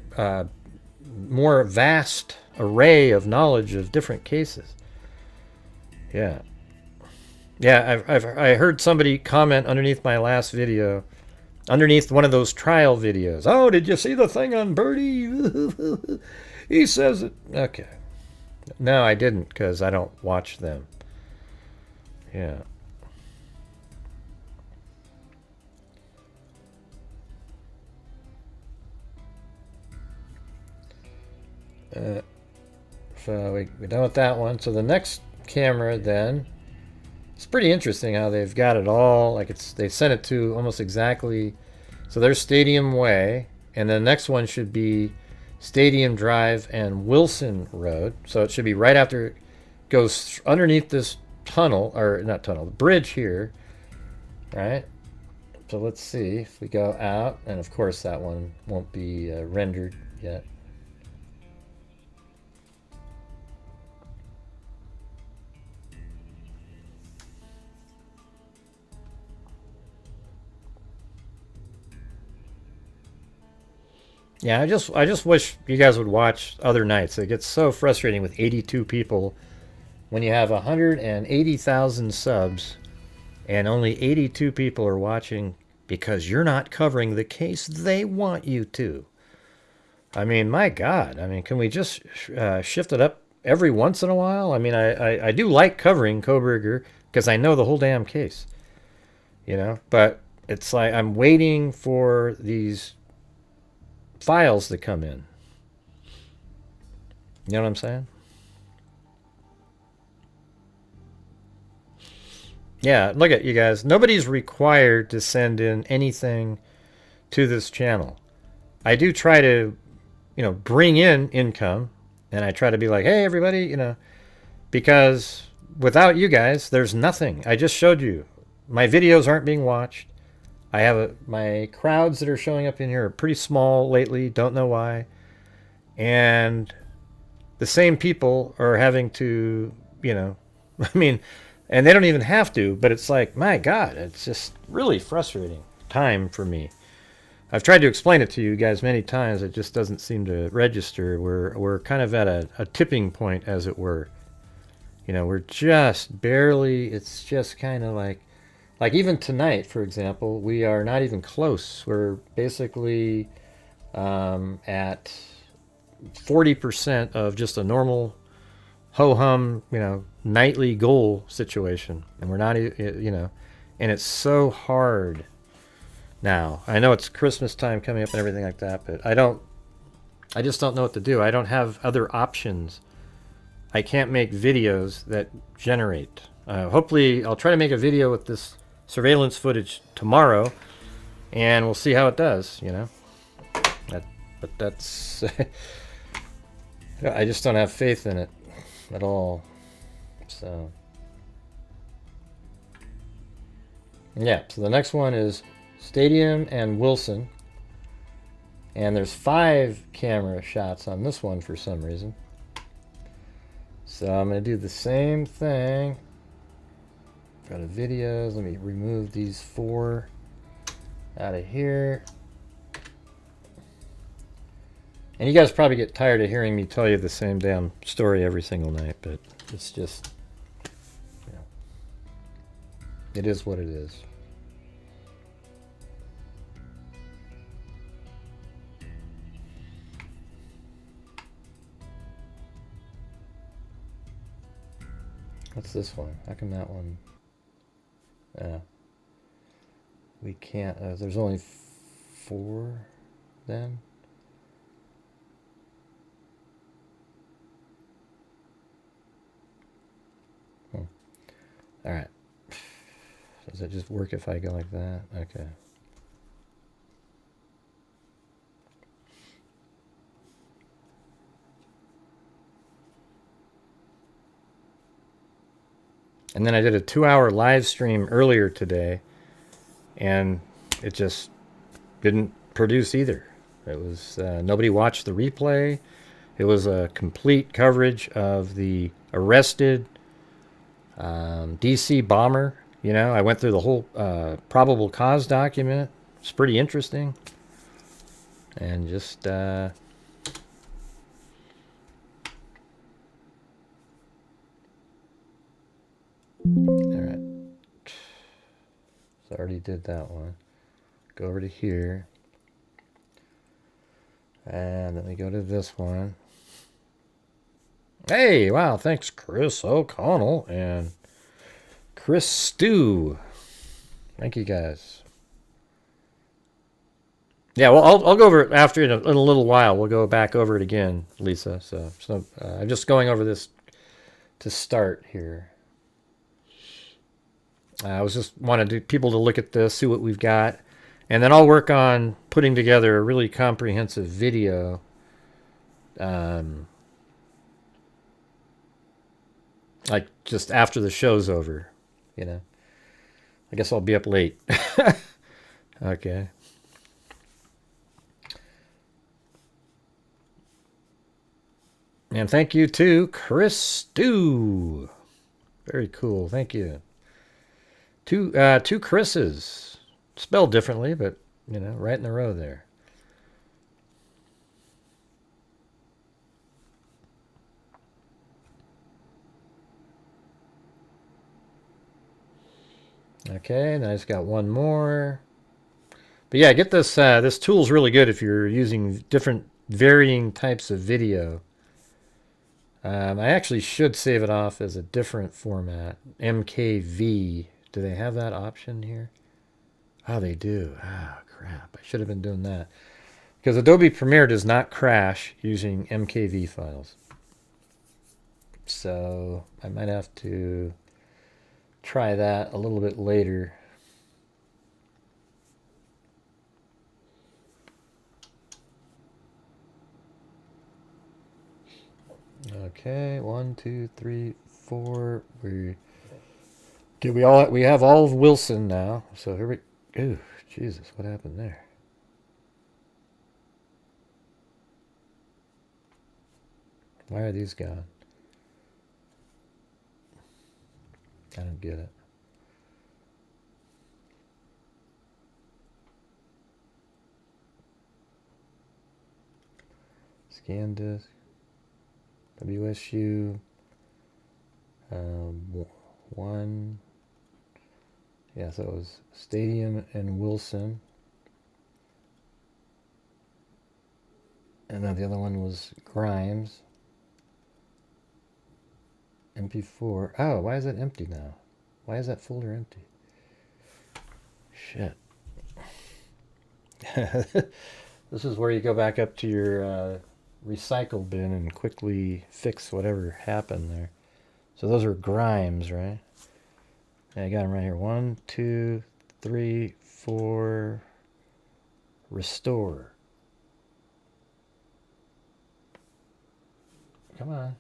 more vast array of knowledge of different cases. Yeah. Yeah, I heard somebody comment underneath my last video, underneath one of those trial videos. Oh, did you see the thing on Birdie? He says it. Okay. No, I didn't, because I don't watch them. Yeah. So we're done with that one. So the next camera then, it's pretty interesting how they've got it all, like they sent it to almost exactly, so there's Stadium Way, and the next one should be Stadium Drive and Wilson Road. So it should be right after it goes underneath this tunnel, or not tunnel, the bridge here, right? So let's see if we go out, and of course that one won't be rendered yet. Yeah, I just wish you guys would watch other nights. It gets so frustrating with 82 people when you have 180,000 subs and only 82 people are watching because you're not covering the case they want you to. I mean, my God. I mean, can we just shift it up every once in a while? I mean, I do like covering Kohberger because I know the whole damn case, you know, but it's like I'm waiting for these files to come in. You know what I'm saying? Yeah, look at you guys. Nobody's required to send in anything to this channel. I do try to, you know, bring in income, and I try to be like, hey, everybody, you know, because without you guys, there's nothing. I just showed you. My videos aren't being watched. I have my crowds that are showing up in here are pretty small lately. Don't know why. And the same people are having to, you know, I mean, and they don't even have to, but it's like, my God, it's just really frustrating time for me. I've tried to explain it to you guys many times. It just doesn't seem to register. We're kind of at a tipping point, as it were. You know, we're just barely, it's just kind of like even tonight, for example, we are not even close. We're basically at 40% of just a normal ho-hum, you know, nightly goal situation. And we're not, you know, and it's so hard now. I know it's Christmas time coming up and everything like that, but I just don't know what to do. I don't have other options. I can't make videos that generate. Hopefully, I'll try to make a video with this surveillance footage tomorrow, and we'll see how it does, you know. But that's... I just don't have faith in it at all. So... yeah, so the next one is Stadium and Wilson. And there's 5 camera shots on this one for some reason. So I'm going to do the same thing. Go to videos. Let me remove these 4 out of here. And you guys probably get tired of hearing me tell you the same damn story every single night, but it's just, you know, it is what it is. What's this one? How come that one? We can't. There's only 4 then? Alright. Does it just work if I go like that? Okay. And then I did a 2-hour live stream earlier today, and it just didn't produce either. It was nobody watched the replay. It was a complete coverage of the arrested DC bomber. You know, I went through the whole probable cause document. It's pretty interesting. And just... all right. So I already did that one. Go over to here. And then we go to this one. Hey, wow, thanks Chris O'Connell and Chris Stew. Thank you guys. Yeah, well, I'll go over it after in a little while. We'll go back over it again, Lisa. So I'm just going over this to start here. I was just wanted people to look at this, see what we've got, and then I'll work on putting together a really comprehensive video. Like just after the show's over, you know. I guess I'll be up late. Okay. And thank you to Chris Stew. Very cool. Thank you. Two Chris's. Spelled differently, but, you know, right in a row there. Okay, and I just got one more. But yeah, get this. This tool's really good if you're using different varying types of video. I actually should save it off as a different format. MKV. Do they have that option here? Oh, they do. Ah, crap. I should have been doing that. Because Adobe Premiere does not crash using MKV files. So I might have to try that a little bit later. Okay, 1, 2, 3, 4. We have all of Wilson now. So here we. Ooh, Jesus, what happened there? Why are these gone? I don't get it. Scan disk. WSU. 1. Yeah, so it was Stadium and Wilson. And then the other one was Grimes. MP4. Oh, why is it empty now? Why is that folder empty? Shit. This is where you go back up to your recycle bin and quickly fix whatever happened there. So those are Grimes, right? Yeah, I got them right here. 1, 2, 3, 4. Restore. Come on.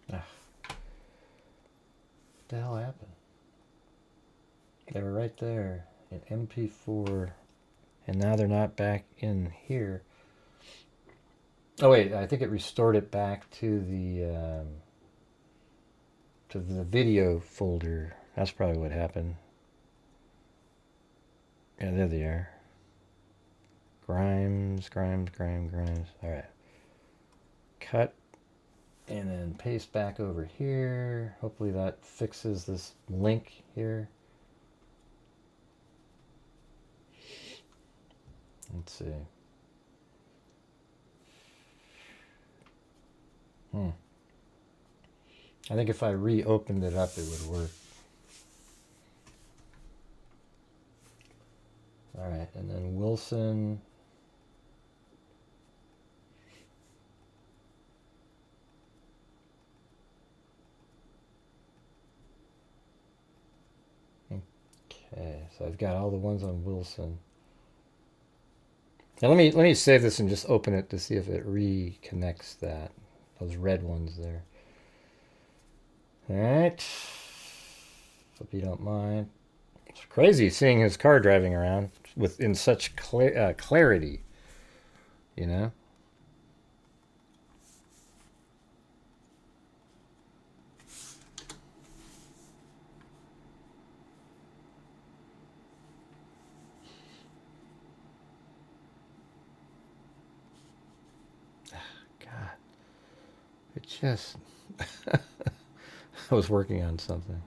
What the hell happened? They were right there in MP4, and now they're not back in here. Oh wait, I think it restored it back to the video folder. That's probably what happened. Yeah, there they are. Grimes. All right. Cut. And then paste back over here. Hopefully that fixes this link here. Let's see. I think if I reopened it up, it would work. All right, and then Wilson. Okay, so I've got all the ones on Wilson. Now let me save this and just open it to see if it reconnects those red ones there. All right. Hope you don't mind. It's crazy seeing his car driving around in such clarity, you know. It just, I was working on something.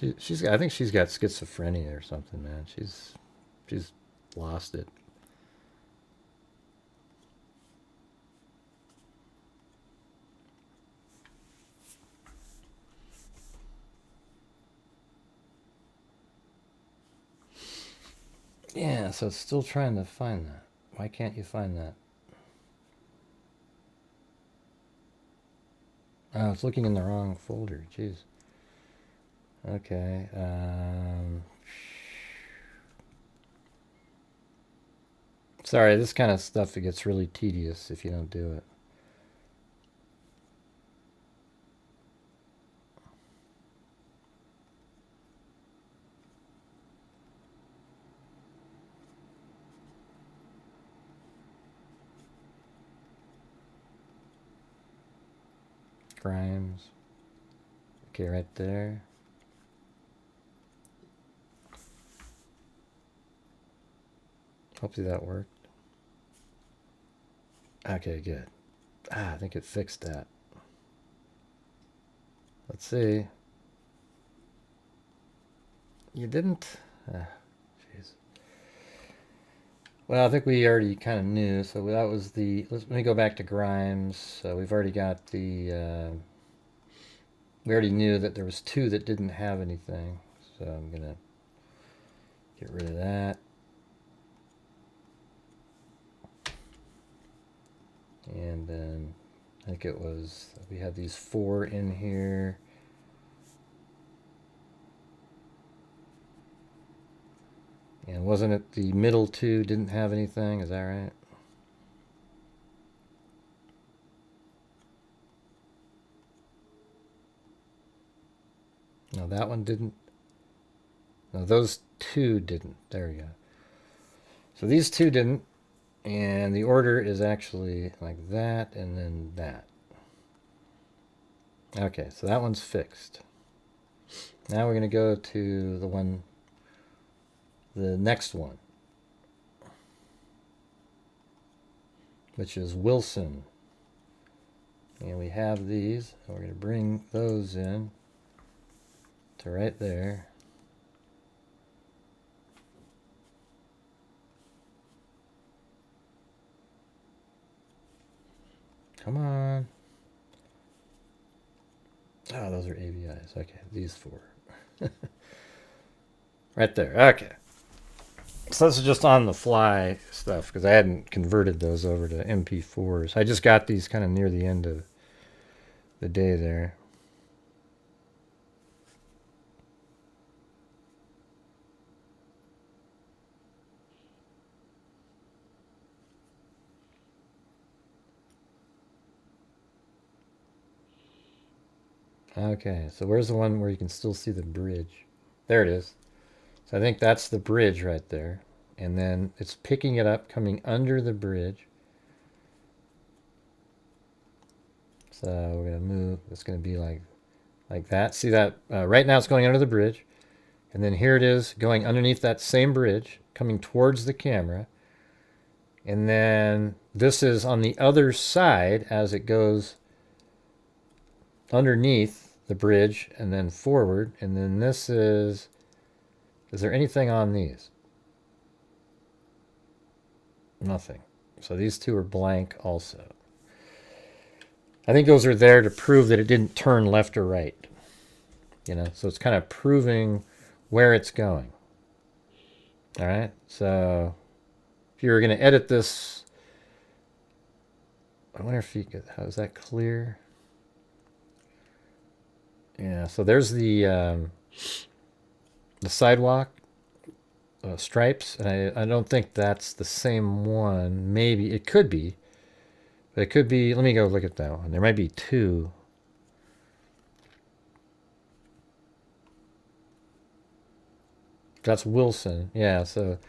I think she's got schizophrenia or something, man. She's lost it. Yeah, so it's still trying to find that. Why can't you find that? Oh, it's looking in the wrong folder. Jeez. Okay. Sorry, this kind of stuff, it gets really tedious if you don't do it. Grimes. Okay, right there. Hopefully that worked. Okay, good. I think it fixed that. Let's see. You didn't? Jeez. Well, I think we already kind of knew. So that was the... Let me go back to Grimes. So we've already got the... we already knew that there was 2 that didn't have anything. So I'm going to get rid of that. And then I think it was... We had these 4 in here. And wasn't it the middle 2 didn't have anything? Is that right? No, that one didn't. No, those 2 didn't. There we go. So these 2 didn't. And the order is actually like that and then that. Okay, so that one's fixed. Now we're going to go to the next one, which is Wilson. And we have these, and we're going to bring those in to right there. Come on. Oh, those are ABIs. Okay, these 4. Right there. Okay. So this is just on the fly stuff because I hadn't converted those over to MP4s. I just got these kind of near the end of the day there. Okay, so where's the one where you can still see the bridge? There it is. So I think that's the bridge right there. And then it's picking it up, coming under the bridge. So we're going to move. It's going to be like that. See that? Right now it's going under the bridge. And then here it is going underneath that same bridge, coming towards the camera. And then this is on the other side as it goes underneath the bridge and then forward. And then this is there anything on these? Nothing. So these 2 are blank also. I think those are there to prove that it didn't turn left or right. You know, so it's kind of proving where it's going. All right. So if you were going to edit this, I wonder if you could, how is that clear? Yeah. So there's the sidewalk stripes, and I don't think that's the same one. Maybe it could be, but it could be. Let me go look at that one. There might be 2. That's Wilson. Yeah, so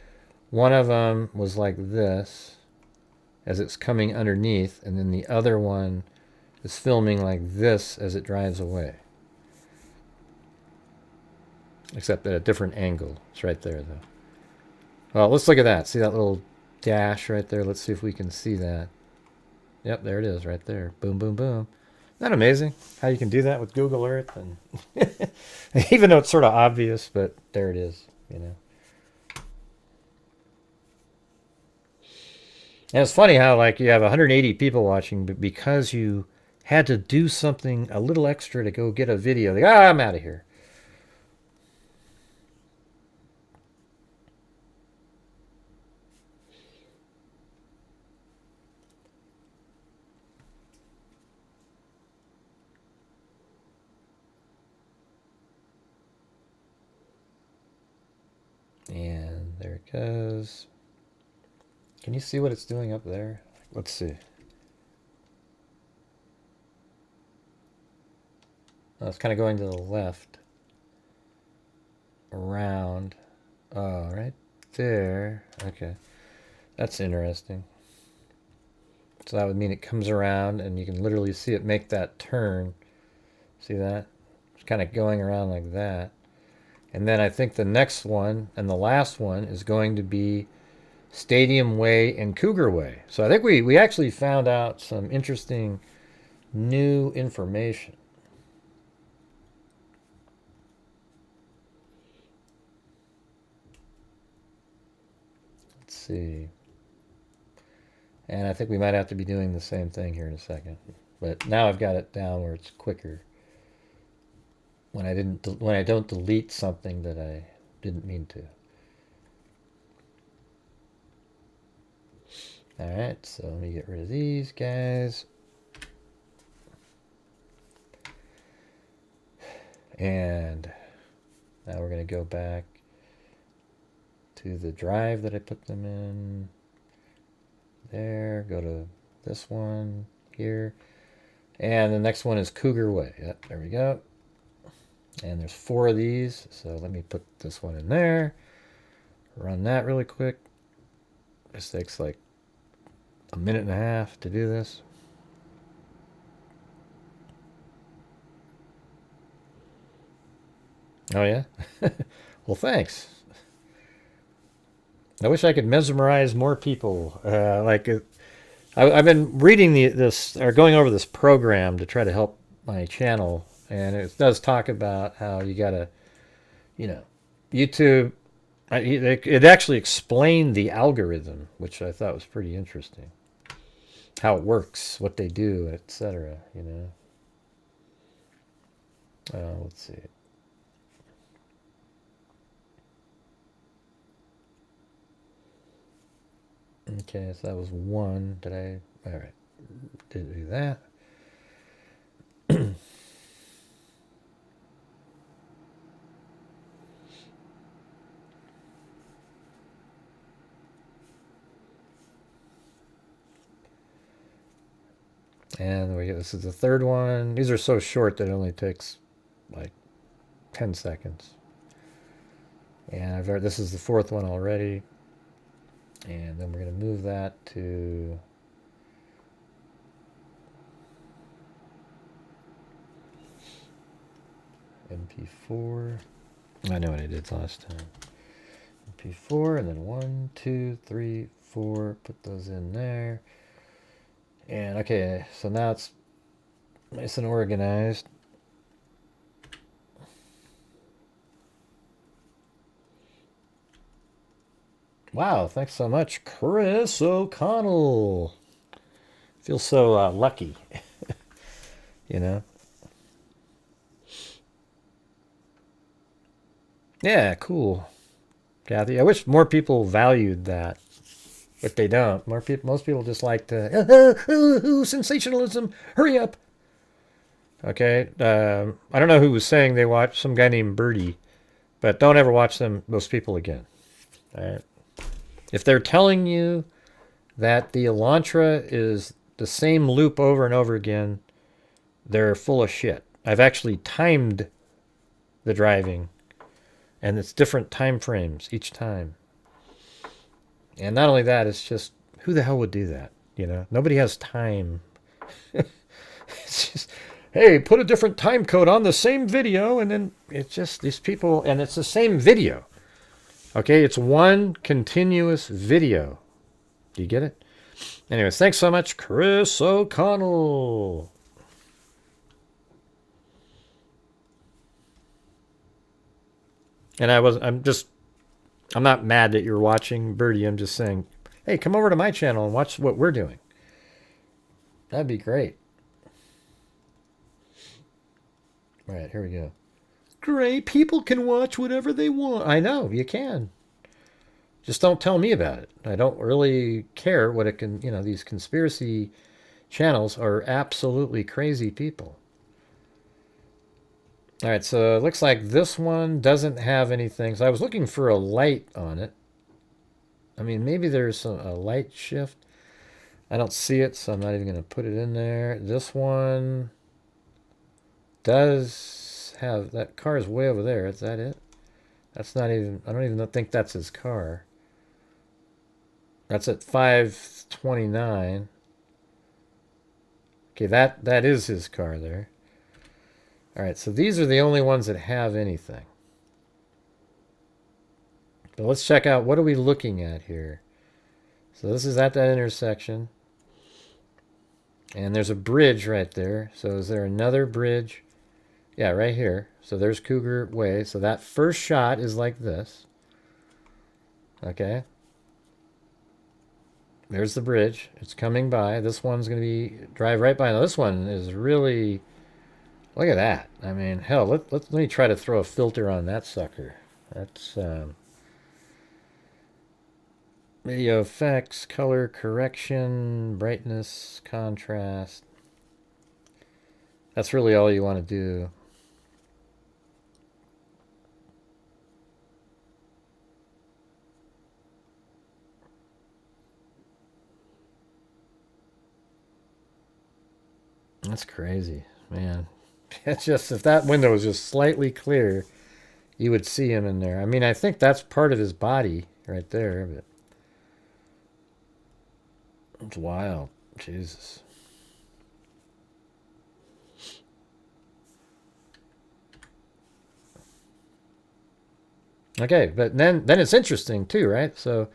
one of them was like this as it's coming underneath, and then the other one is filming like this as it drives away. Except at a different angle. It's right there, though. Well, let's look at that. See that little dash right there? Let's see if we can see that. Yep, there it is right there. Boom, boom, boom. Isn't that amazing how you can do that with Google Earth? And even though it's sort of obvious, but there it is, you know. And it's funny how, like, you have 180 people watching, but because you had to do something a little extra to go get a video, they go, I'm out of here. And there it goes. Can you see what it's doing up there? Let's see. Oh, it's kind of going to the left. Around. Oh, right there. Okay. That's interesting. So that would mean it comes around and you can literally see it make that turn. See that? It's kind of going around like that. And then I think the next one and the last one is going to be Stadium Way, and Cougar Way. So I think we actually found out some interesting new information. Let's see. And I think we might have to be doing the same thing here in a second. But now I've got it down where it's quicker. When I don't delete something that I didn't mean to. Alright, so let me get rid of these guys. And now we're going to go back to the drive that I put them in. There, go to this one here. And the next one is Cougar Way. Yep, there we go. And there's 4 of these, so let me put this one in there. Run that really quick. This takes like a minute and a half to do this. Oh yeah? Well, thanks. I wish I could mesmerize more people. I've been reading going over this program to try to help my channel, and it does talk about how you gotta, YouTube. It actually explained the algorithm, which I thought was pretty interesting. How it works, what they do, etc. Let's see. Okay, so that was 1. All right, did do that. And this is the 3rd one. These are so short that it only takes like 10 seconds. And this is the 4th one already. And then we're going to move that to MP4. I know what I did last time. MP4, and then 1, 2, 3, 4. Put those in there. And okay, so now it's nice and organized. Wow, thanks so much, Chris O'Connell. Feel so lucky, Yeah, cool, Kathy. I wish more people valued that, but they don't. Most people just like to sensationalism. Hurry up. Okay, I don't know who was saying they watched some guy named Birdie, but don't ever watch those people again. All right. If they're telling you that the Elantra is the same loop over and over again, they're full of shit. I've actually timed the driving, and it's different time frames each time. And not only that, it's just, who the hell would do that? Nobody has time. It's just, hey, put a different time code on the same video, and then it's just these people, and it's the same video. Okay, it's one continuous video. Do you get it? Anyways, thanks so much, Chris O'Connell. And I'm not mad that you're watching, Birdie. I'm just saying, hey, come over to my channel and watch what we're doing. That'd be great. All right, here we go. Great, people can watch whatever they want. I know, you can. Just don't tell me about it. I don't really care what it can, these conspiracy channels are absolutely crazy people. All right, so it looks like this one doesn't have anything. So I was looking for a light on it. I mean, maybe there's a light shift. I don't see it, so I'm not even going to put it in there. This one does have, that car is way over there. Is that it? That's not even, I don't even think that's his car. That's at 529. Okay, that is his car there. All right, so these are the only ones that have anything. But let's check out, what are we looking at here? So this is at that intersection. And there's a bridge right there. So is there another bridge? Yeah, right here. So there's Cougar Way. So that first shot is like this. Okay. There's the bridge. It's coming by. This one's going to be drive right by. Now this one is really, look at that. I mean, hell, let me try to throw a filter on that sucker. That's video effects, color correction, brightness, contrast. That's really all you want to do. That's crazy, man. It's just, if that window was just slightly clear, you would see him in there. I mean, I think that's part of his body right there, but it's wild. Jesus. Okay, but then it's interesting too, right? So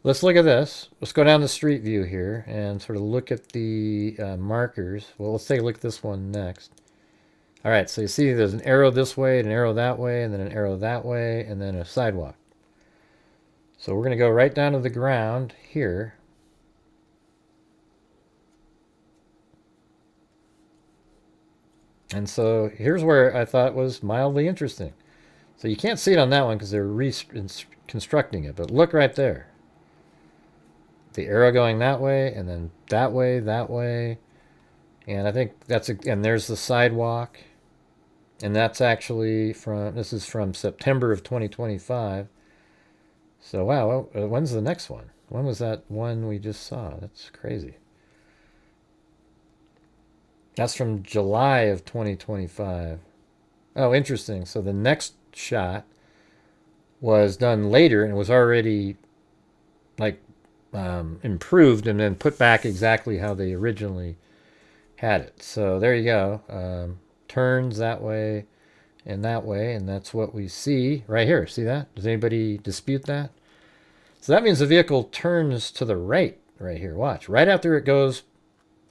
let's look at this. Let's go down the street view here and sort of look at the markers. Well, let's take a look at this one next. All right, so you see there's an arrow this way, an arrow that way, and then an arrow that way, and then a sidewalk. So we're going to go right down to the ground here. And so here's where I thought was mildly interesting. So you can't see it on that one because they're reconstructing it, but look right there. The arrow going that way, and then that way, and I think that's and there's the sidewalk, and that's actually this is from September of 2025. So wow, when's the next one? When was that one we just saw? That's crazy. That's from July of 2025. Oh, interesting. So the next shot was done later and it was already like improved and then put back exactly how they originally had it. So there you go. Turns that way, and that's what we see right here. See that? Does anybody dispute that? So that means the vehicle turns to the right here. Watch. Right after it goes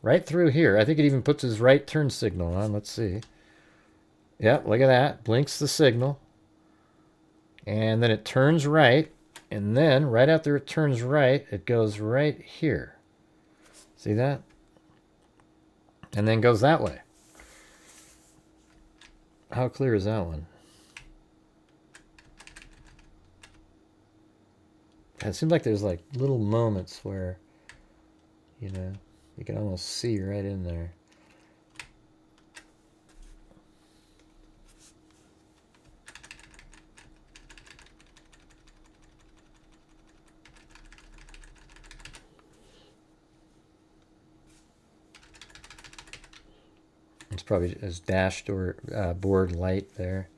right through here. I think it even puts his right turn signal on. Let's see. Yep, look at that. Blinks the signal. And then it turns right. And then right after it turns right, it goes right here. See that? And then goes that way. How clear is that one? It seems like there's like little moments where, you know, you can almost see right in there. It's probably his dash door board light there.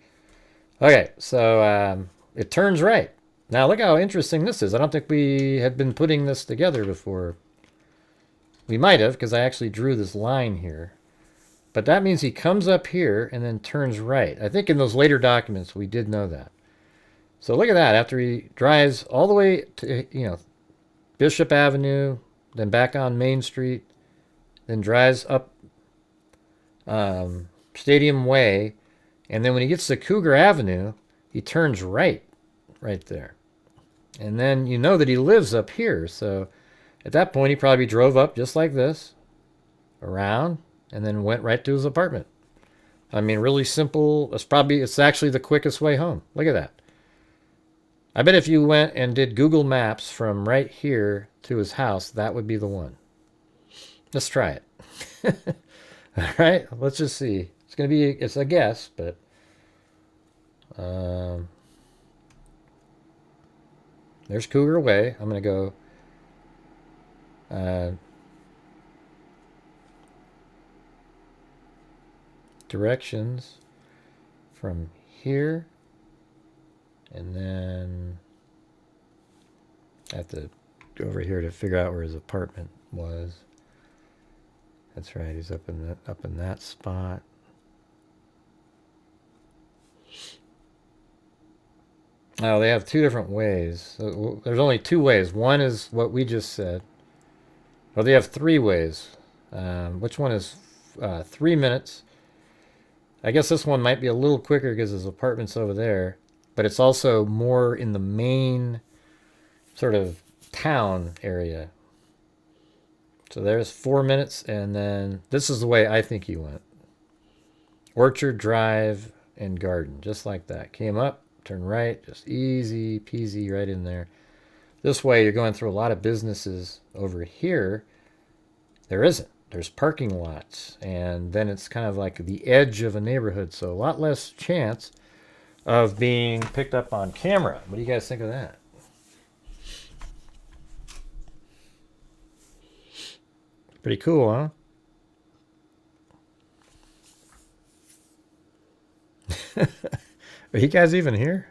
Okay, so it turns right. Now look how interesting this is. I don't think we had been putting this together before. We might have, because I actually drew this line here. But that means he comes up here and then turns right. I think in those later documents we did know that. So look at that. After he drives all the way to, you know, Bishop Avenue, then back on Main Street, then drives up Stadium Way, and then when he gets to Cougar Avenue, he turns right there. And then you know that he lives up here, so at that point he probably drove up just like this, around, and then went right to his apartment. I mean, really simple. It's actually the quickest way home. Look at that. I bet if you went and did Google Maps from right here to his house, that would be the one. Let's try it. All right, let's just see. It's a guess, but there's Cougar Way. I'm going to go directions from here, and then I have to go over here to figure out where his apartment was. That's right, he's up in that spot. Oh, they have two different ways. There's only two ways. One is what we just said. Well, they have three ways. Which one is 3 minutes? I guess this one might be a little quicker because his apartment's over there, but it's also more in the main sort of town area. So there's 4 minutes, and then this is the way I think he went. Orchard Drive and Garden, just like that. Came up, turned right, just easy peasy right in there. This way you're going through a lot of businesses. Over here, there isn't. There's parking lots, and then it's kind of like the edge of a neighborhood, so a lot less chance of being picked up on camera. What do you guys think of that? Pretty cool, huh? Are you guys even here?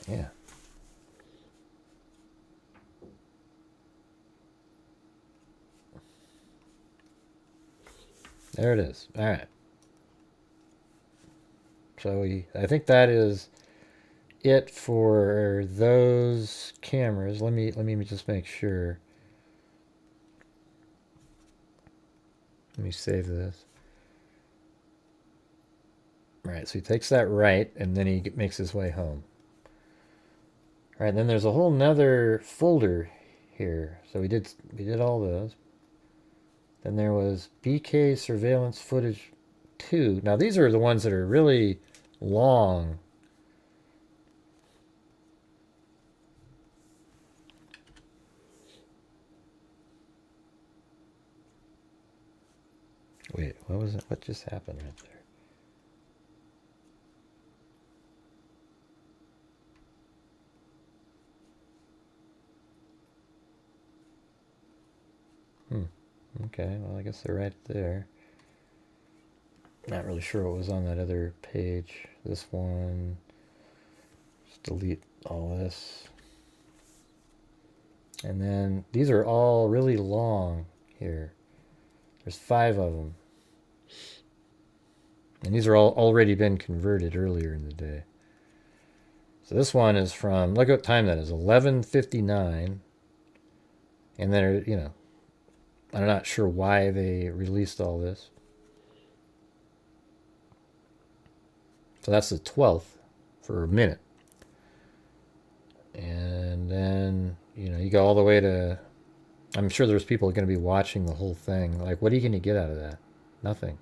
Yeah. There it is. All right. So I think that is it for those cameras. Let me just make sure. Let me save this. All right, so he takes that right, and then he makes his way home. All right, then there's a whole nother folder here. So we did all those. Then there was BK surveillance footage 2. Now these are the ones that are really long. Wait, what was it? What just happened right there? Okay, well, I guess they're right there. Not really sure what was on that other page. This one. Just delete all this. And then these are all really long here. There's 5 of them. And these are all already been converted earlier in the day. So this one is from, look what time that is, 11:59. And then, you know, I'm not sure why they released all this. So that's the 12th for a minute. And then, you know, you go all the way to, I'm sure there's people going to be watching the whole thing. Like, what are you going to get out of that? Nothing.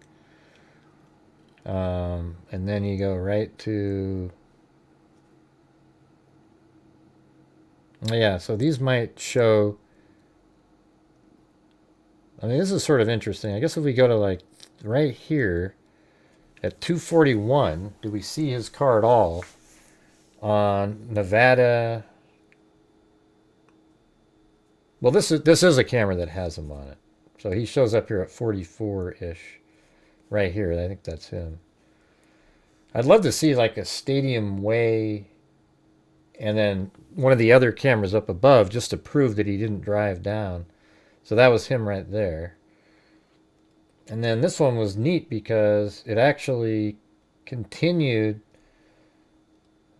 And then you go right to, yeah, so these might show, I mean, this is sort of interesting. I guess if we go to like right here at 2:41, do we see his car at all on Nevada? Well, this is a camera that has him on it. So he shows up here at 44-ish. Right here. I think that's him. I'd love to see like a Stadium Way and then one of the other cameras up above just to prove that he didn't drive down. So that was him right there. And then this one was neat because it actually continued.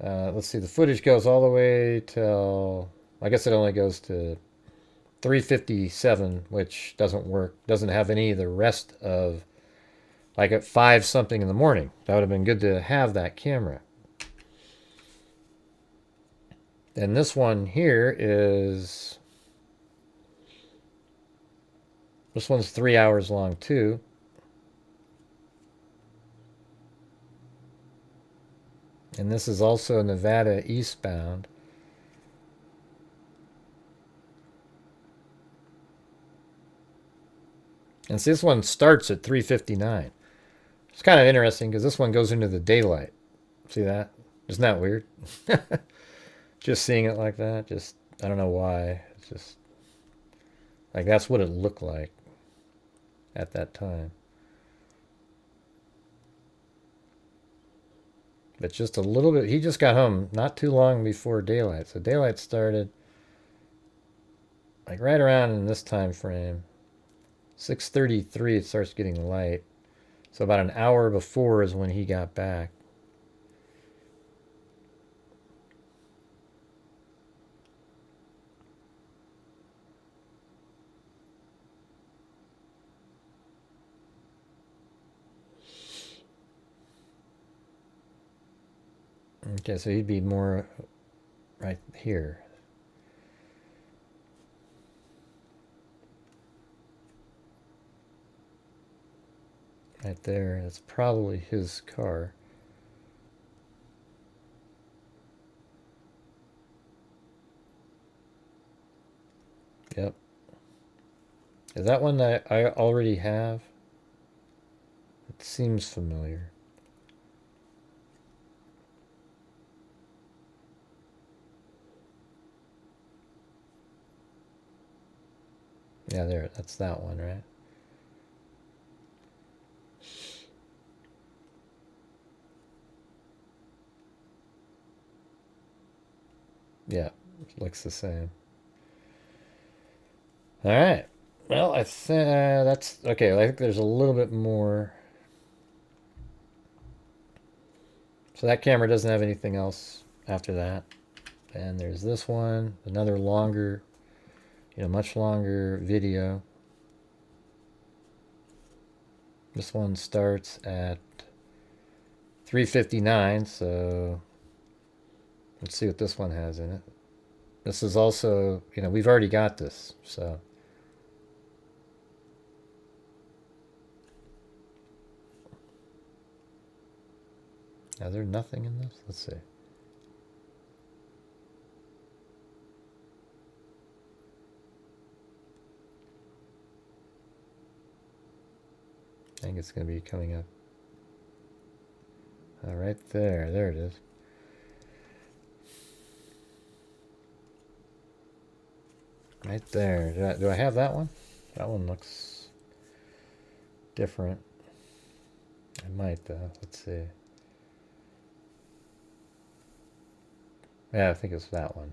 Let's see, the footage goes all the way till, I guess it only goes to 3:57, which doesn't work. Doesn't have any of the rest of, like at 5 something in the morning. That would have been good to have that camera. And this one here is, this one's 3 hours long too. And this is also Nevada eastbound. And so this one starts at 3:59. It's kind of interesting because this one goes into the daylight. See that? Isn't that weird? Just seeing it like that, just, I don't know why. It's just, like, that's what it looked like at that time. But just a little bit, he just got home not too long before daylight. So daylight started like right around in this time frame. 6:33 it starts getting light. So about an hour before is when he got back. Okay, so he'd be more right here. Right there. That's probably his car. Yep. Is that one that I already have? It seems familiar. Yeah, there. That's that one, right? Yeah, looks the same. All right. Well, I think that's okay. I think there's a little bit more. So that camera doesn't have anything else after that. And there's this one, another longer, much longer video. This one starts at 3:59, so let's see what this one has in it. This is also, we've already got this, so. Is there nothing in this? Let's see. I think it's going to be coming up. Right there. There it is. Right there. Do I have that one? That one looks different. I might, though. Let's see. Yeah, I think it's that one.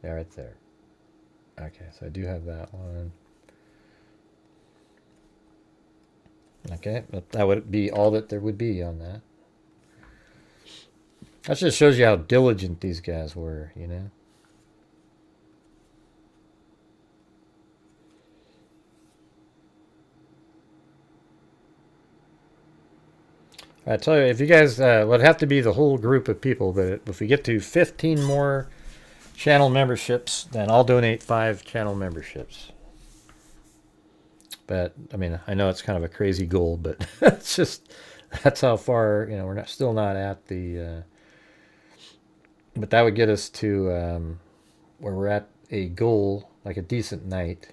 Yeah, right there. Okay, so I do have that one. Okay, but that would be all that there would be on that. That just shows you how diligent these guys were, I tell you, if you guys would have to be the whole group of people, but if we get to 15 more channel memberships, then I'll donate 5 channel memberships. But I mean, I know it's kind of a crazy goal, but it's just that's how far we're still not at the. But that would get us to where we're at a goal, like a decent night,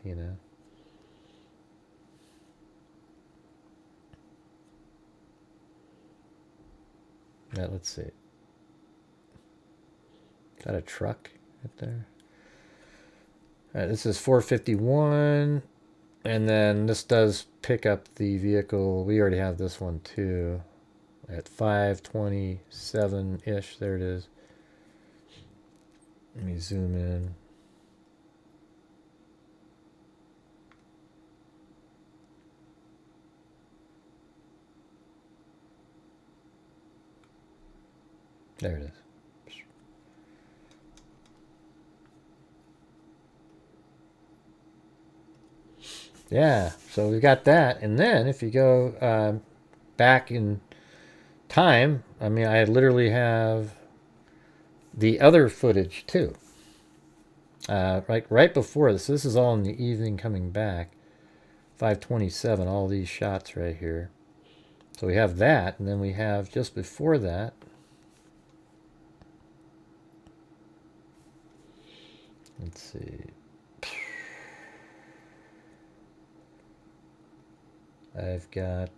Yeah, let's see. Is that a truck right there? All right, this is 451, and then this does pick up the vehicle. We already have this one too at 527-ish. There it is. Let me zoom in. There it is. Yeah, so we've got that. And then if you go back in time, I mean, I literally have the other footage too. Right before this. This is all in the evening coming back. 527, all these shots right here. So we have that, and then we have just before that. Let's see. I've got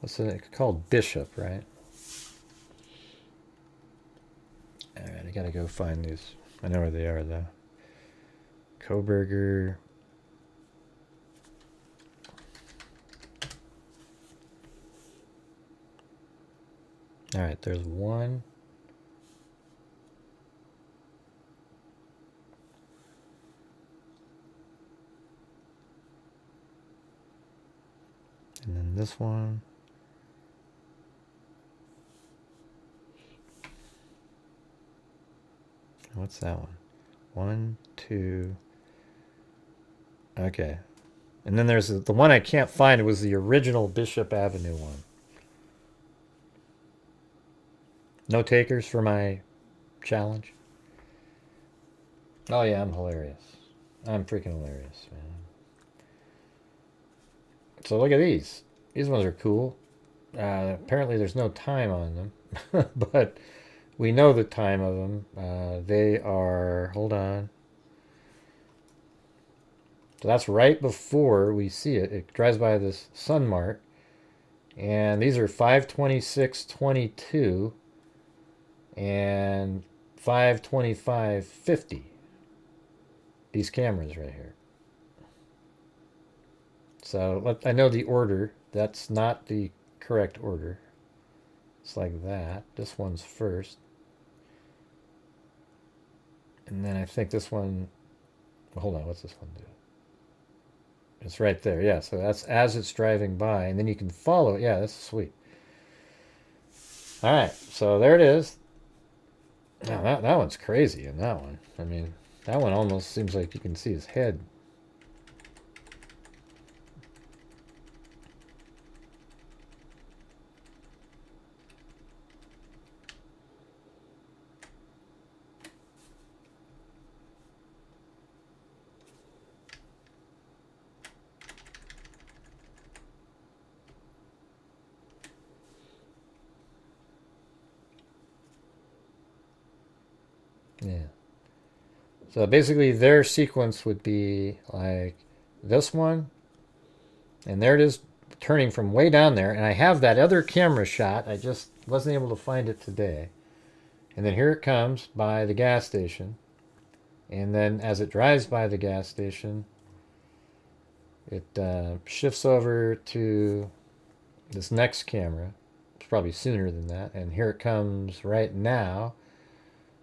what's it called? Bishop, right? All right, I gotta go find these. I know where they are though. Kohberger. All right, there's one. And then this one. What's that one? 1, 2. Okay. And then there's the one I can't find. It was the original Bishop Avenue one. No takers for my challenge? Oh yeah, I'm hilarious. I'm freaking hilarious, man. So look at these. These ones are cool. Apparently there's no time on them, but we know the time of them. They are, hold on. So that's right before we see it. It drives by this sun mark. And these are 5:26:22 and 5:25:50. These cameras right here. So I know the order. That's not the correct order. It's like that. This one's first. And then I think this one, well, hold on, what's this one do? It's right there. Yeah, so that's as it's driving by, and then you can follow it. Yeah, that's sweet. All right, so there it is. Now that one's crazy in that one. I mean, that one almost seems like you can see his head. Yeah. So basically their sequence would be like this one, and there it is turning from way down there, and I have that other camera shot. I just wasn't able to find it today. And then here it comes by the gas station, and then as it drives by the gas station, it shifts over to this next camera. It's probably sooner than that, and here it comes right now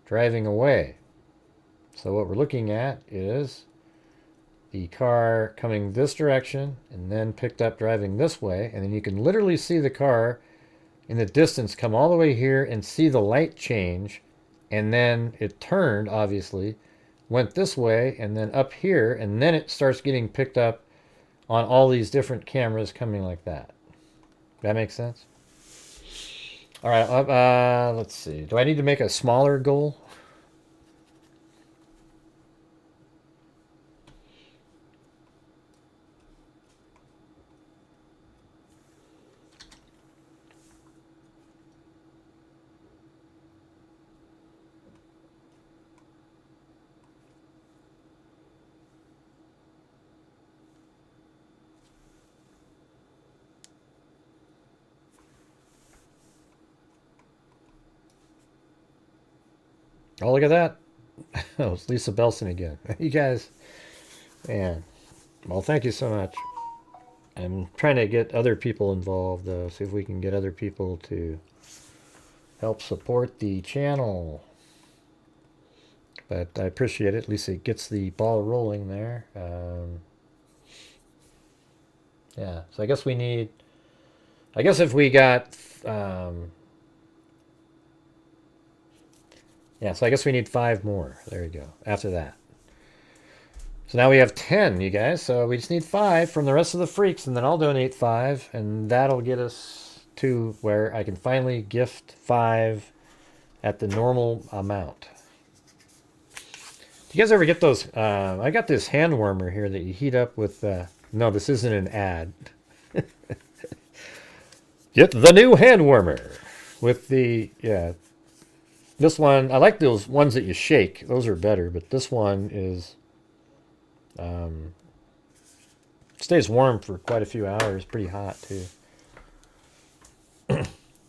driving away. So what we're looking at is the car coming this direction and then picked up driving this way, and then you can literally see the car in the distance come all the way here and see the light change, and then it turned, obviously, went this way and then up here, and then it starts getting picked up on all these different cameras coming like that. That makes sense? All right, let's see. Do I need to make a smaller goal? Oh, look at that. Oh, it's Lisa Belson again. You guys, man. Well, thank you so much. I'm trying to get other people involved, though. See if we can get other people to help support the channel. But I appreciate it. At least it gets the ball rolling there. Yeah, so I guess we need... I guess if we got... yeah, so I guess we need 5 more. There you go. After that. So now we have 10, you guys. So we just need 5 from the rest of the freaks, and then I'll donate 5, and that'll get us to where I can finally gift 5 at the normal amount. Do you guys ever get those? I got this hand warmer here that you heat up with... no, this isn't an ad. Get the new hand warmer with the... yeah. This one, I like those ones that you shake. Those are better, but this one is... stays warm for quite a few hours. Pretty hot, too.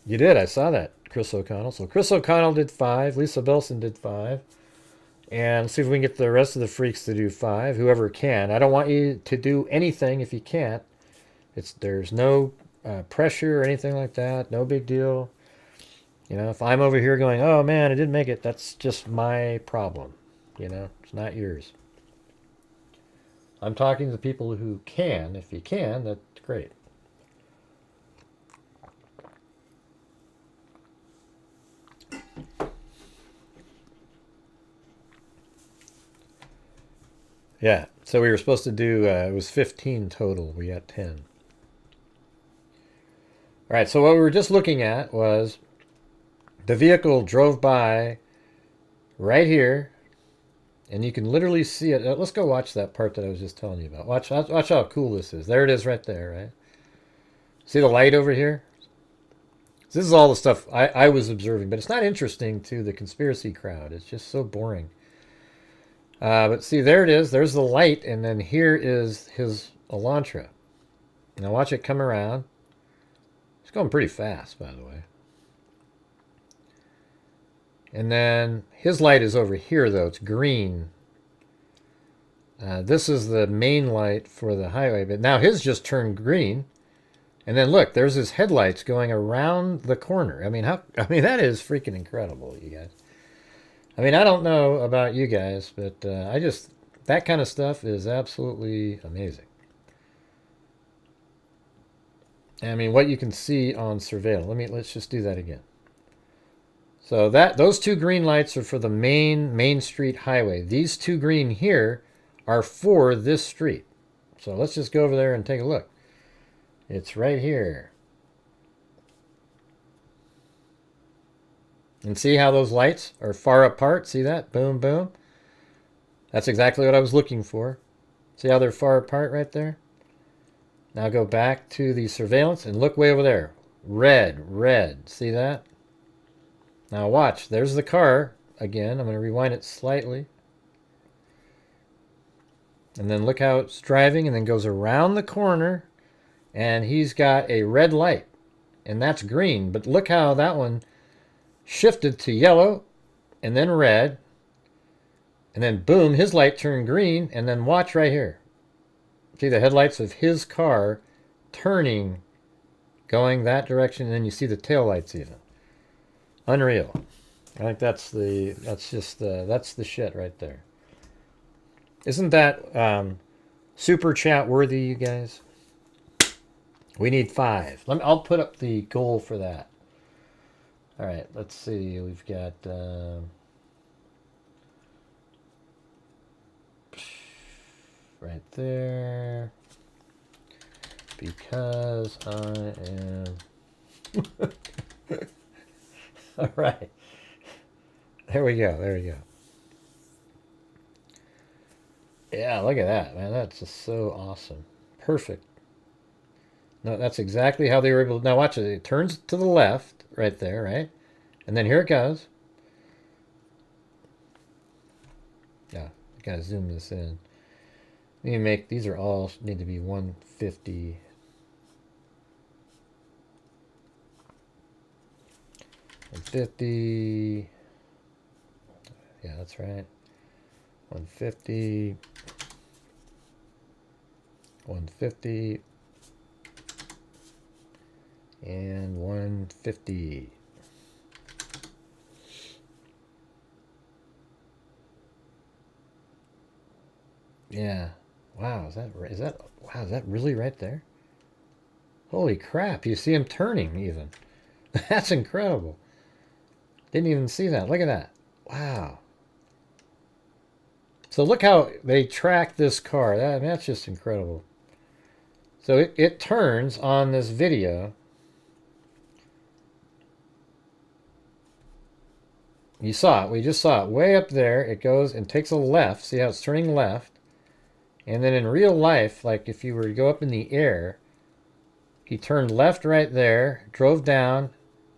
You did. I saw that, Chris O'Connell. So Chris O'Connell did 5. Lisa Belson did 5. And let's see if we can get the rest of the freaks to do 5. Whoever can. I don't want you to do anything if you can't. There's no pressure or anything like that. No big deal. You know, if I'm over here going, oh man, I didn't make it, that's just my problem. You know, it's not yours. I'm talking to the people who can. If you can, that's great. Yeah. So we were supposed to do, it was 15 total. We got 10. All right. So what we were just looking at was the vehicle drove by right here, and you can literally see it. Let's go watch that part that I was just telling you about. Watch how cool this is. There it is right there, right? See the light over here? This is all the stuff I was observing, but it's not interesting to the conspiracy crowd. It's just so boring. But see, there it is. There's the light, and then here is his Elantra. Now watch it come around. It's going pretty fast, by the way. And then his light is over here, though. It's green. This is the main light for the highway, but now his just turned green. And then look, there's his headlights going around the corner. I mean, that is freaking incredible, you guys. I mean, I don't know about you guys, but that kind of stuff is absolutely amazing. I mean, what you can see on surveillance. Let's just do that again. So those two green lights are for the main street highway. These two green here are for this street. So let's just go over there and take a look. It's right here. And see how those lights are far apart? See that? Boom, boom. That's exactly what I was looking for. See how they're far apart right there? Now go back to the surveillance and look way over there. Red, red. See that? Now watch. There's the car. Again, I'm going to rewind it slightly. And then look how it's driving and then goes around the corner. And he's got a red light. And that's green. But look how that one shifted to yellow and then red. And then boom, his light turned green. And then watch right here. See the headlights of his car turning, going that direction. And then you see the taillights even. Unreal. I think that's the shit right there. Isn't that super chat worthy, you guys? We need 5. I'll put up the goal for that. All right, let's see. We've got right there. Because I am. All right. There we go. There we go. Yeah, look at that, man. That's just so awesome. Perfect. No, that's exactly how they were able to... Now watch it. It turns to the left right there, right? And then here it goes. Yeah, gotta zoom this in. You make... These are all... need to be 150... 150. Yeah, that's right. 150. 150. And 150. Yeah. Wow, is that wow, is that really right there? Holy crap, you see him turning even. That's incredible. Didn't even see that. Look at that. Wow. So look how they track this car. That's just incredible. So it turns on this video. You saw it. We just saw it way up there. It goes and takes a left. See how it's turning left? And then in real life, like if you were to go up in the air, he turned left right there, drove down,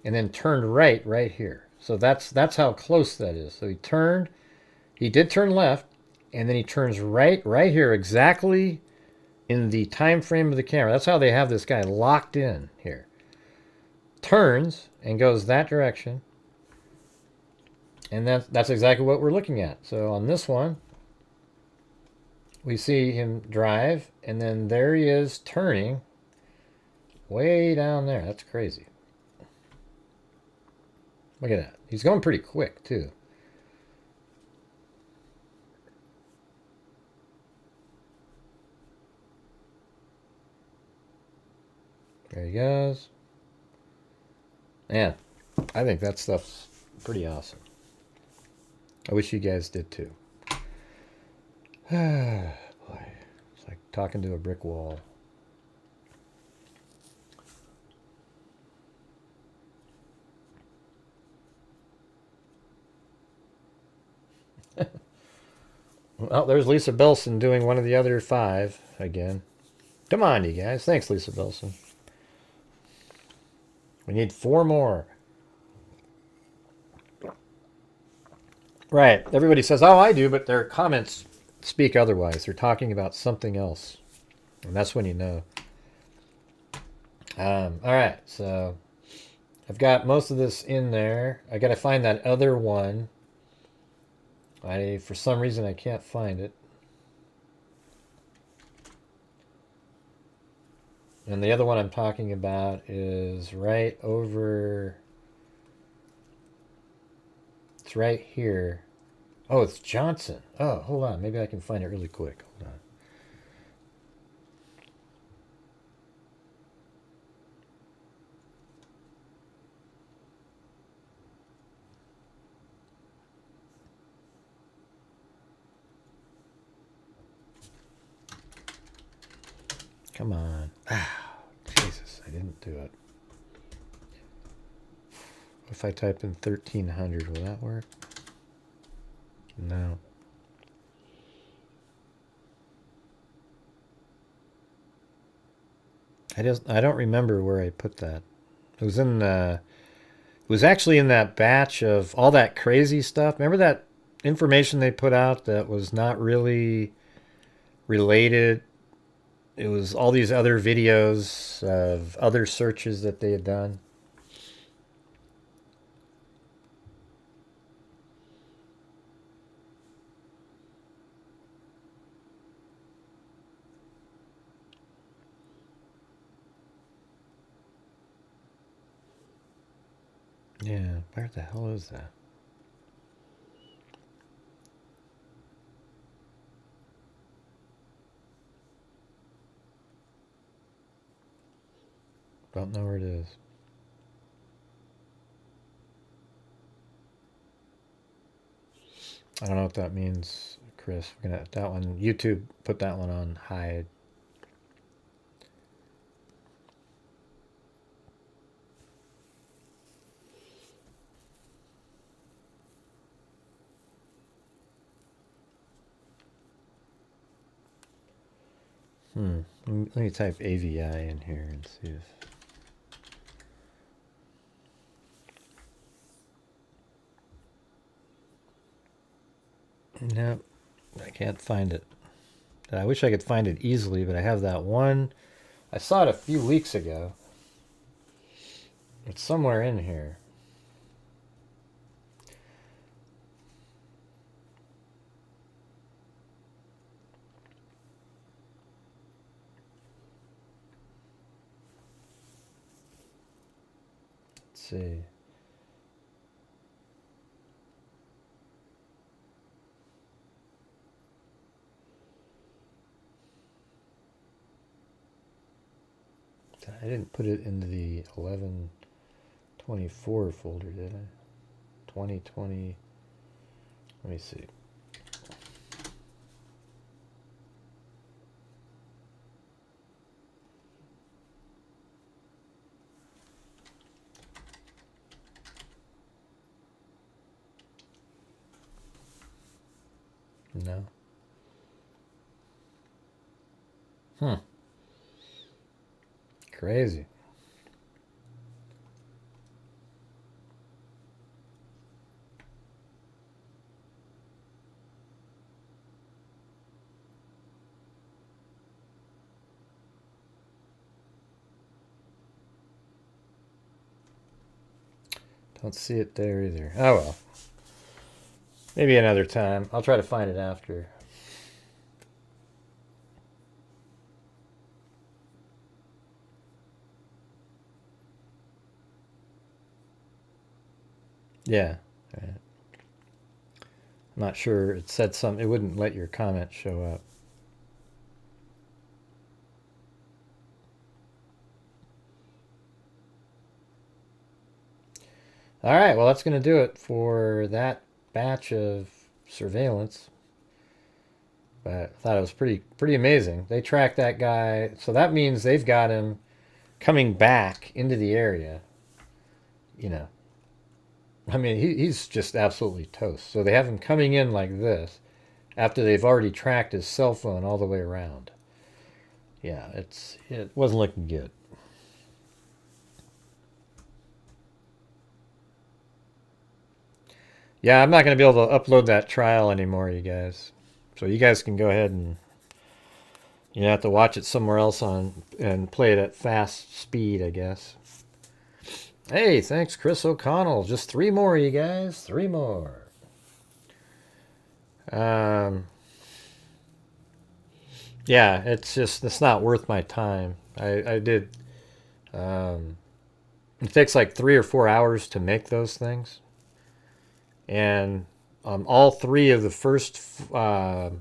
and then turned right here. So that's how close that is. So he did turn left, and then he turns right here, exactly in the time frame of the camera. That's how they have this guy locked in here. Turns and goes that direction. And that's exactly what we're looking at. So on this one, we see him drive, and then there he is turning way down there. That's crazy. Look at that. He's going pretty quick, too. There he goes. Man, I think that stuff's pretty awesome. I wish you guys did too. Boy, it's like talking to a brick wall. Well, there's Lisa Belson doing one of the other 5 again. Come on, you guys. Thanks, Lisa Belson. We need 4 more. Right. Everybody says, oh, I do, but their comments speak otherwise. They're talking about something else. And that's when you know. All right. So I've got most of this in there. I got to find that other one. For some reason, I can't find it. And the other one I'm talking about is right over... It's right here. Oh, it's Johnson. Oh, hold on. Maybe I can find it really quick. Hold on. Come on. Ah, Jesus, I didn't do it. If I type in 1300, will that work? No. I don't remember where I put that. It was in it was actually in that batch of all that crazy stuff. Remember that information they put out that was not really related? It was all these other videos of other searches that they had done. Yeah, where the hell is that? Don't know where it is. I don't know what that means, Chris. We're gonna that one. YouTube put that one on hide. Let me type AVI in here and see if... Nope, I can't find it. I wish I could find it easily, but I have that one. I saw it a few weeks ago. It's somewhere in here. Let's see. I didn't put it into the 1124 folder, did I? 2020. Let me see. No. Crazy. Don't see it there either. Oh well. Maybe another time. I'll try to find it after. Yeah. Right. I'm not sure. It said something. It wouldn't let your comment show up. All right. Well, that's going to do it for that batch of surveillance. But I thought it was pretty amazing. They tracked that guy, so that means they've got him coming back into the area. You know, I mean, he's just absolutely toast. So they have him coming in like this after they've already tracked his cell phone all the way around. Yeah, it wasn't looking good. Yeah, I'm not going to be able to upload that trial anymore, you guys. So you guys can go ahead and have to watch it somewhere else and play it at fast speed, I guess. Hey, thanks, Chris O'Connell. Just 3 more, you guys. 3 more. Yeah, it's not worth my time. I did. It takes like 3 or 4 hours to make those things. And all 3 of the first day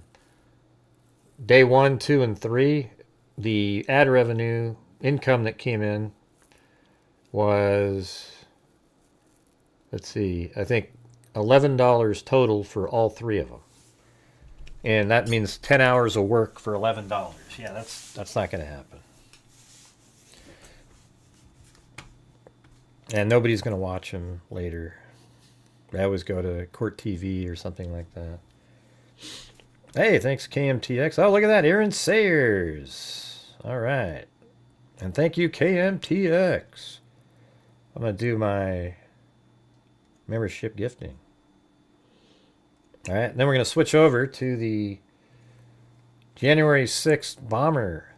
1, 2, and 3, the ad revenue income that came in was, let's see, I think $11 total for all 3 of them. And that means 10 hours of work for $11. Yeah, that's not going to happen. And nobody's going to watch them later. I always go to Court TV or something like that. Hey, thanks, KMTX. Oh, look at that, Aaron Sayers. All right. And thank you, KMTX. I'm going to do my membership gifting. All right, then we're going to switch over to the January 6th bomber.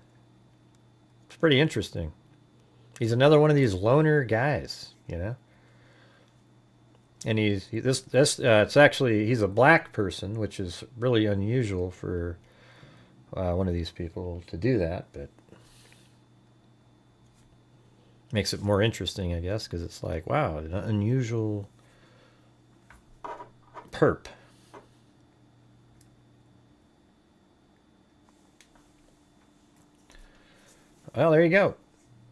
It's pretty interesting. He's another one of these loner guys, you know. And it's actually, he's a black person, which is really unusual for one of these people to do that, but makes it more interesting, I guess, because it's like, wow, an unusual perp. Well, there you go.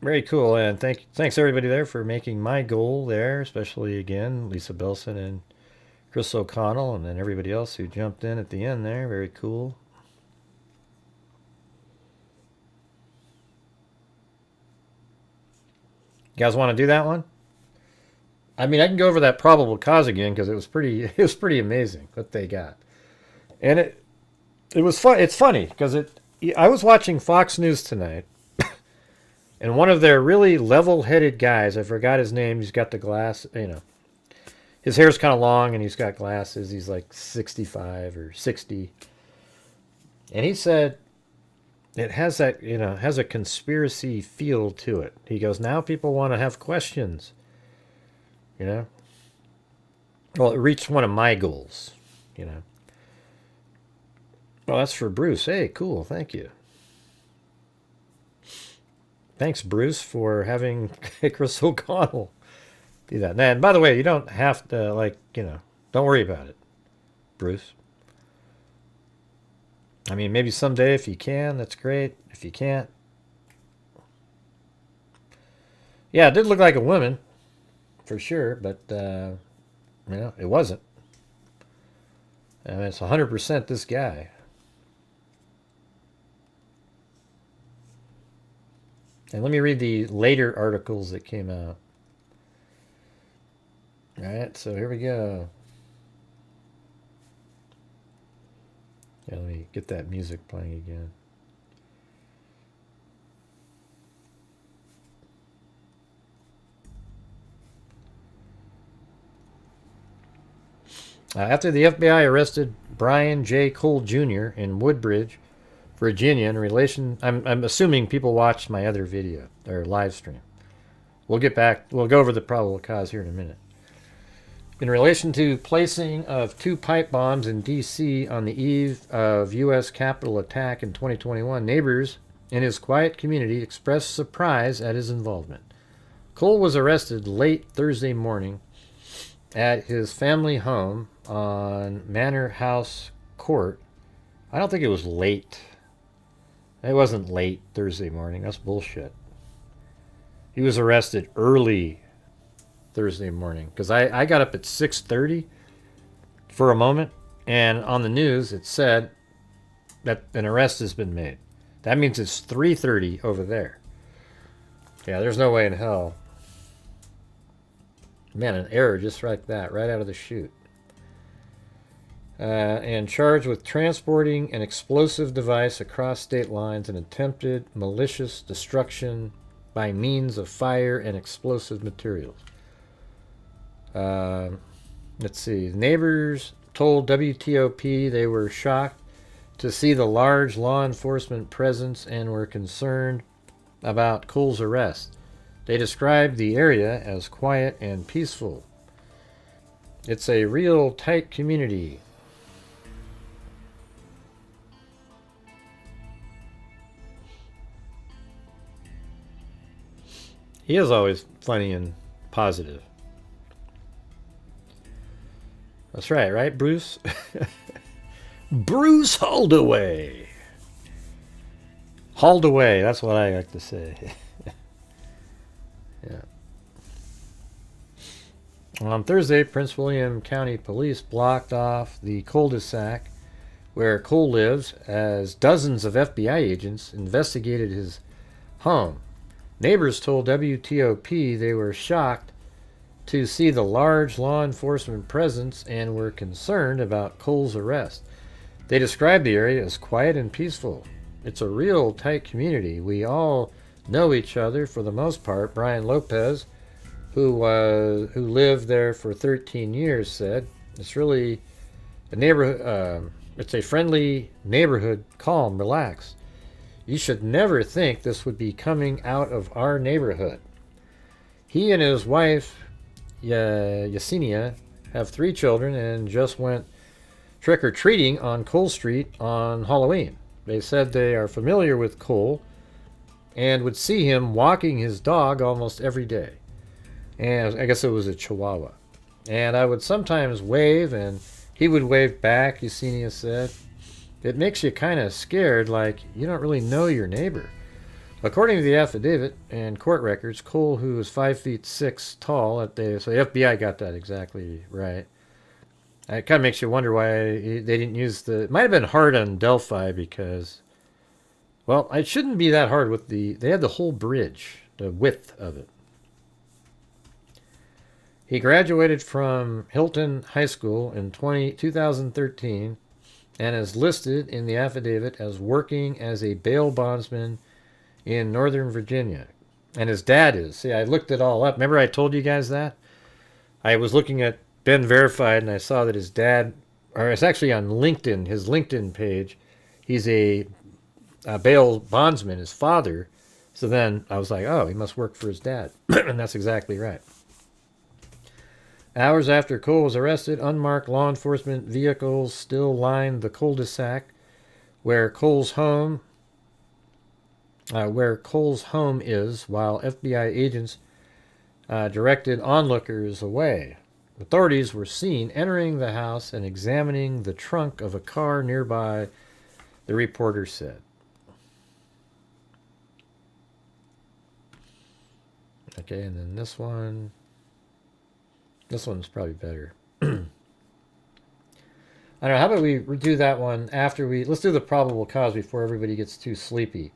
Very cool, and thanks everybody there for making my goal there, especially again Lisa Belson and Chris O'Connell, and then everybody else who jumped in at the end there. Very cool. You guys want to do that one? I mean, I can go over that probable cause again because it was pretty amazing what they got, and it was fun. It's funny because I was watching Fox News tonight. And one of their really level-headed guys, I forgot his name, he's got the glass, you know. His hair's kind of long and he's got glasses. He's like 65 or 60. And he said it has that, you know, has a conspiracy feel to it. He goes, now people want to have questions, you know. Well, it reached one of my goals, you know. Well, that's for Bruce. Hey, cool, thank you. Thanks, Bruce, for having Chris O'Connell do that. And by the way, you don't have to, like, you know, don't worry about it, Bruce. I mean, maybe someday if you can, that's great. If you can't. Yeah, it did look like a woman, for sure, but, you know, it wasn't. I mean, it's 100% this guy. And let me read the later articles that came out. All right, so here we go. Yeah, let me get that music playing again. After the FBI arrested Brian J. Cole Jr. in Woodbridge, Virginia, in relation, I'm assuming people watched my other video or live stream. We'll go over the probable cause here in a minute. In relation to placing of 2 pipe bombs in D.C. on the eve of U.S. Capitol attack in 2021, neighbors in his quiet community expressed surprise at his involvement. Cole was arrested late Thursday morning at his family home on Manor House Court. I don't think it was late. It wasn't late Thursday morning. That's bullshit. He was arrested early Thursday morning because I got up at 6:30 for a moment, and on the news it said that an arrest has been made. That means it's 3:30 over there. Yeah, there's no way in hell. Man, an error just like that, right out of the chute. And charged with transporting an explosive device across state lines and attempted malicious destruction by means of fire and explosive materials. Let's see. Neighbors told WTOP they were shocked to see the large law enforcement presence and were concerned about Cole's arrest. They described the area as quiet and peaceful. It's a real tight community. He is always funny and positive. That's right, Bruce? Bruce Holdaway. Holdaway, that's what I like to say. Yeah. On Thursday, Prince William County Police blocked off the cul-de-sac where Cole lives as dozens of FBI agents investigated his home. Neighbors told WTOP they were shocked to see the large law enforcement presence and were concerned about Cole's arrest. They described the area as quiet and peaceful. It's a real tight community. We all know each other for the most part, Brian Lopez, who lived there for 13 years, said. It's really a neighborhood. It's a friendly neighborhood, calm, relaxed. You should never think this would be coming out of our neighborhood. He and his wife, Yesenia, have 3 children and just went trick-or-treating on Cole Street on Halloween. They said they are familiar with Cole and would see him walking his dog almost every day. And I guess it was a Chihuahua. And I would sometimes wave and he would wave back, Yesenia said. It makes you kind of scared, like you don't really know your neighbor. According to the affidavit and court records, Cole, who was 5'6" tall, so the FBI got that exactly right. It kind of makes you wonder why they didn't use it might have been hard on Delphi because, well, it shouldn't be that hard with they had the whole bridge, the width of it. He graduated from Hilton High School in 2013 and is listed in the affidavit as working as a bail bondsman in Northern Virginia. And his dad is. See, I looked it all up. Remember I told you guys that? I was looking at Ben Verified and I saw that his dad, or it's actually on LinkedIn, his LinkedIn page, he's a bail bondsman, his father. So then I was like, oh, he must work for his dad. And that's exactly right. Hours after Cole was arrested, unmarked law enforcement vehicles still lined the cul-de-sac where Cole's home is, while FBI agents directed onlookers away. Authorities were seen entering the house and examining the trunk of a car nearby, the reporter said. Okay, and then this one. This one's probably better. I don't know. How about we do that one after let's do the probable cause before everybody gets too sleepy.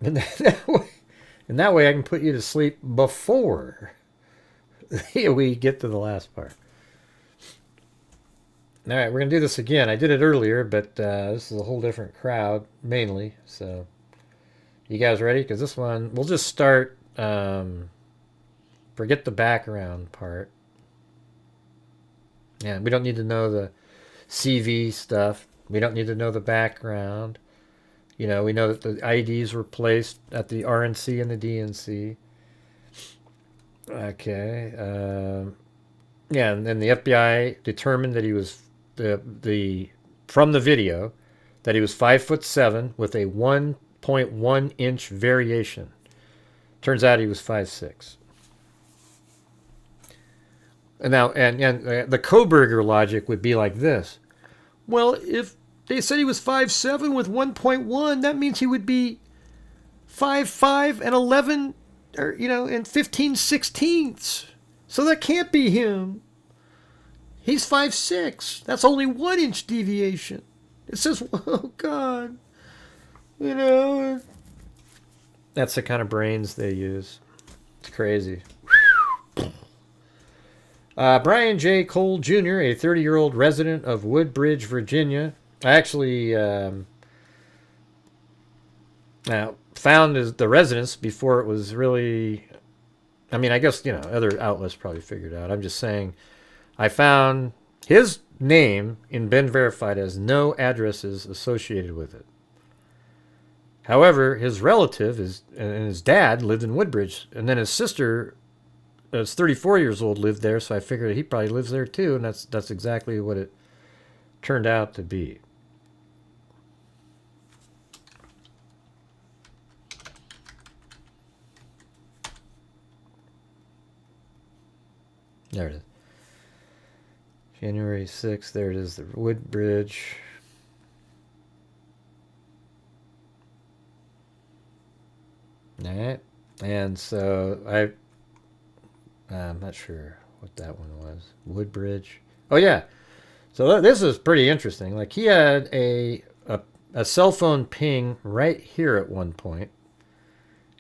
And that way I can put you to sleep before we get to the last part. All right, we're going to do this again. I did it earlier, but this is a whole different crowd, mainly. So, you guys ready? Because this one, we'll just start... forget the background part. Yeah, we don't need to know the CV stuff. We don't need to know the background. You know, we know that the IDs were placed at the RNC and the DNC. Okay. Yeah, and then the FBI determined that he was from the video that he was 5'7" with a 1.1 inch variation. Turns out he was 5'6". Now, and the Kohberger logic would be like this. Well, if they said he was 5'7" with 1.1, that means he would be 5'5" and 11, or, and 15/16. So that can't be him. He's 5'6". That's only 1 inch deviation. It's just, oh God, you know. That's the kind of brains they use. It's crazy. Brian J. Cole Jr., a 30-year-old resident of Woodbridge, Virginia. I actually found the residence before it was really... I mean, I guess, other outlets probably figured out. I'm just saying, I found his name in been verified as no addresses associated with it. However, his relative and his dad lived in Woodbridge, and then his sister, was 34 years old, lived there, so I figured he probably lives there too, and that's exactly what it turned out to be. There it is. January 6th, there it is, the Woodbridge. All right. And so I'm not sure what that one was. Woodbridge. Oh, yeah. So this is pretty interesting. Like, he had a cell phone ping right here at one point.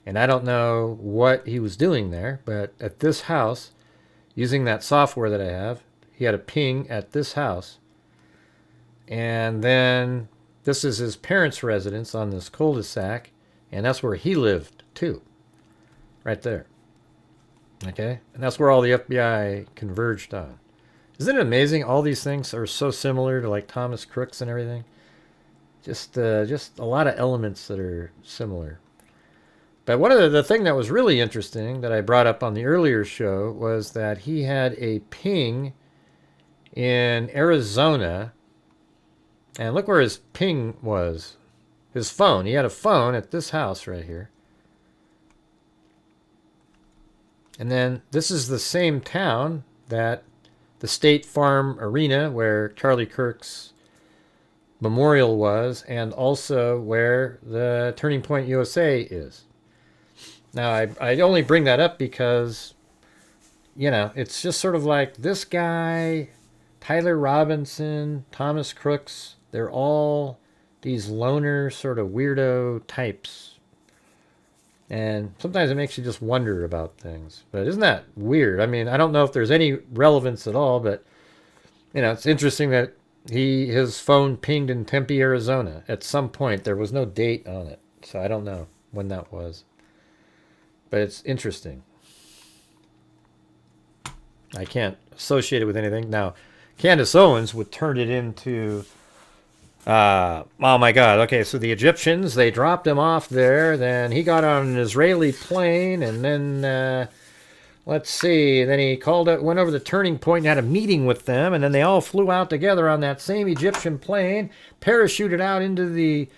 And I don't know what he was doing there, but at this house, using that software that I have, he had a ping at this house. And then this is his parents' residence on this cul-de-sac, and that's where he lived too. Right there. Okay? And that's where all the FBI converged on. Isn't it amazing? All these things are so similar to like Thomas Crook's and everything. Just a lot of elements that are similar. But one of the thing that was really interesting that I brought up on the earlier show was that he had a ping in Arizona. And look where his ping was. His phone. He had a phone at this house right here. And then this is the same town that the State Farm Arena where Charlie Kirk's memorial was, and also where the Turning Point USA is. Now, I only bring that up because, it's just sort of like this guy, Tyler Robinson, Thomas Crooks, they're all these loner sort of weirdo types. And sometimes it makes you just wonder about things. But isn't that weird? I mean, I don't know if there's any relevance at all, but, it's interesting that his phone pinged in Tempe, Arizona at some point. There was no date on it, so I don't know when that was. But it's interesting. I can't associate it with anything. Now, Candace Owens would turn it into... oh my God. Okay, so the Egyptians, they dropped him off there. Then he got on an Israeli plane, and then, let's see, then he went over the Turning Point and had a meeting with them, and then they all flew out together on that same Egyptian plane, parachuted out into the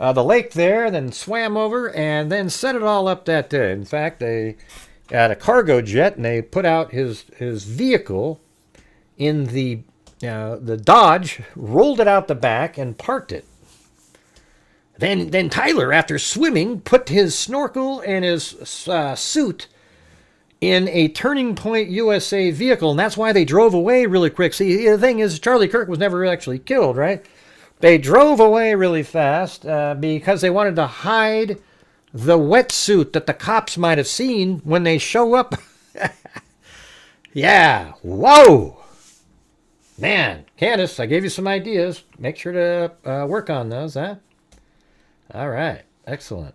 lake there, then swam over, and then set it all up that day. In fact, they had a cargo jet, and they put out his vehicle in the Dodge, rolled it out the back, and parked it. Then Tyler, after swimming, put his snorkel and his suit in a Turning Point USA vehicle, and that's why they drove away really quick. See, the thing is, Charlie Kirk was never actually killed, right? They drove away really fast because they wanted to hide the wetsuit that the cops might have seen when they show up. Yeah, whoa! Man, Candace, I gave you some ideas. Make sure to work on those, huh? All right, excellent.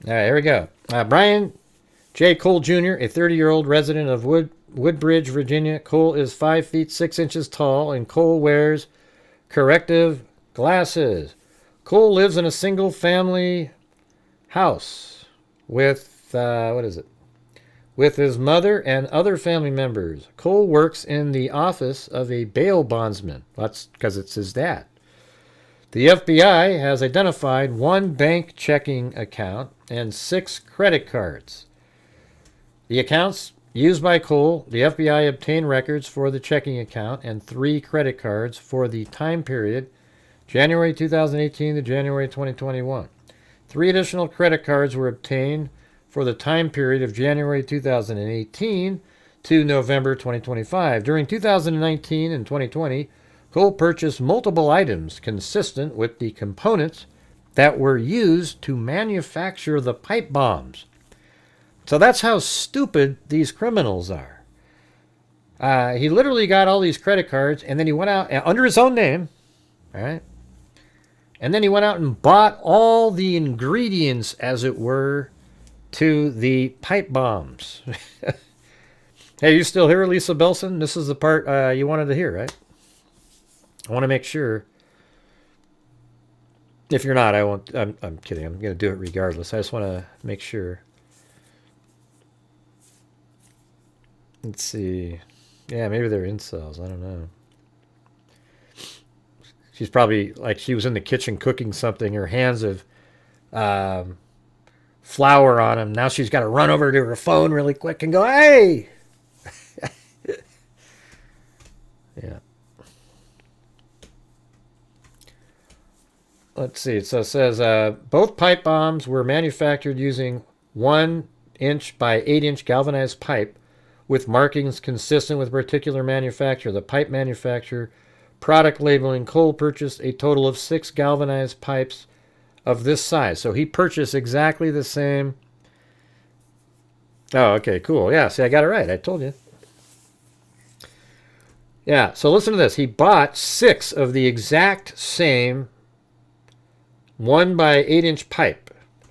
All right, here we go. Brian J. Cole Jr., a 30-year-old resident of Woodbridge, Virginia. Cole is 5 feet 6 inches tall, and Cole wears corrective glasses. Cole lives in a single-family house with, with his mother and other family members. Cole works in the office of a bail bondsman. That's because it's his dad. The FBI has identified 1 bank checking account and 6 credit cards. The accounts used by Cole, the FBI obtained records for the checking account and 3 credit cards for the time period January 2018 to January 2021. 3 additional credit cards were obtained for the time period of January 2018 to November 2025. During 2019 and 2020, Cole purchased multiple items consistent with the components that were used to manufacture the pipe bombs. So that's how stupid these criminals are. He literally got all these credit cards, and then he went out under his own name, all right? And then he went out and bought all the ingredients, as it were, to the pipe bombs. Hey, you still here, Lisa Belson? This is the part you wanted to hear, right? I want to make sure. If you're not, I won't. I'm kidding. I'm going to do it regardless. I just want to make sure. Let's see. Yeah, maybe they're incels. I don't know. She's probably like she was in the kitchen cooking something. Her hands have flour on them. Now she's got to run over to her phone really quick and go, "Hey!" Yeah. Let's see. So it says both pipe bombs were manufactured using 1-inch by 8-inch galvanized pipe with markings consistent with particular manufacturer. The pipe manufacturer product labeling. Cole purchased a total of 6 galvanized pipes of this size. So he purchased exactly the same. Oh, okay, cool. Yeah, see, I got it right. I told you. Yeah, so listen to this. He bought 6 of the exact same 1 by 8-inch pipe.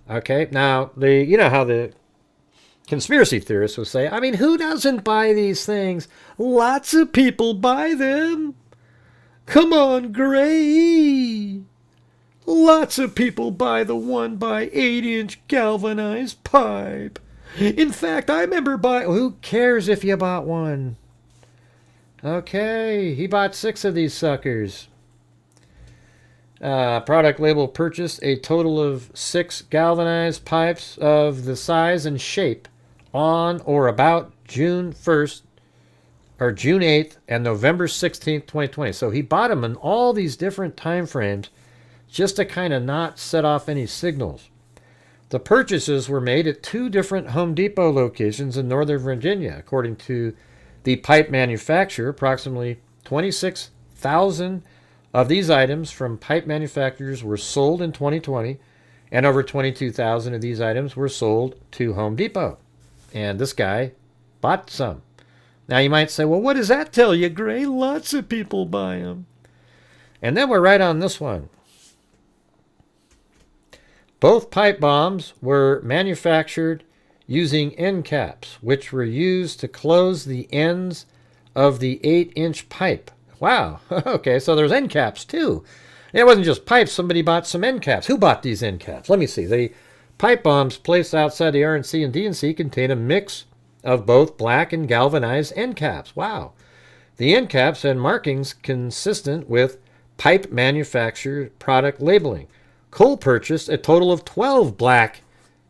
Okay, now, you know how the conspiracy theorists would say, I mean, who doesn't buy these things? Lots of people buy them. Come on, Gray. Lots of people buy the 1 by 8-inch galvanized pipe. In fact, I remember buying... Who cares if you bought one? Okay, he bought 6 of these suckers. Product label purchased a total of 6 galvanized pipes of the size and shape on or about June 1st or June 8th and November 16th, 2020. So he bought them in all these different time frames just to kind of not set off any signals. The purchases were made at 2 different Home Depot locations in Northern Virginia. According to the pipe manufacturer, approximately 26,000 of these items from pipe manufacturers were sold in 2020, and over 22,000 of these items were sold to Home Depot. And this guy bought some. Now you might say, well, what does that tell you, Gray? Lots of people buy them. And then we're right on this one. Both pipe bombs were manufactured using end caps, which were used to close the ends of the 8-inch pipe. Wow. Okay, so there's end caps too. It wasn't just pipes. Somebody bought some end caps. Who bought these end caps? Let me see. The pipe bombs placed outside the RNC and DNC contain a mix of both black and galvanized end caps. Wow. The end caps had markings consistent with pipe manufacturer product labeling. Cole purchased a total of 12 black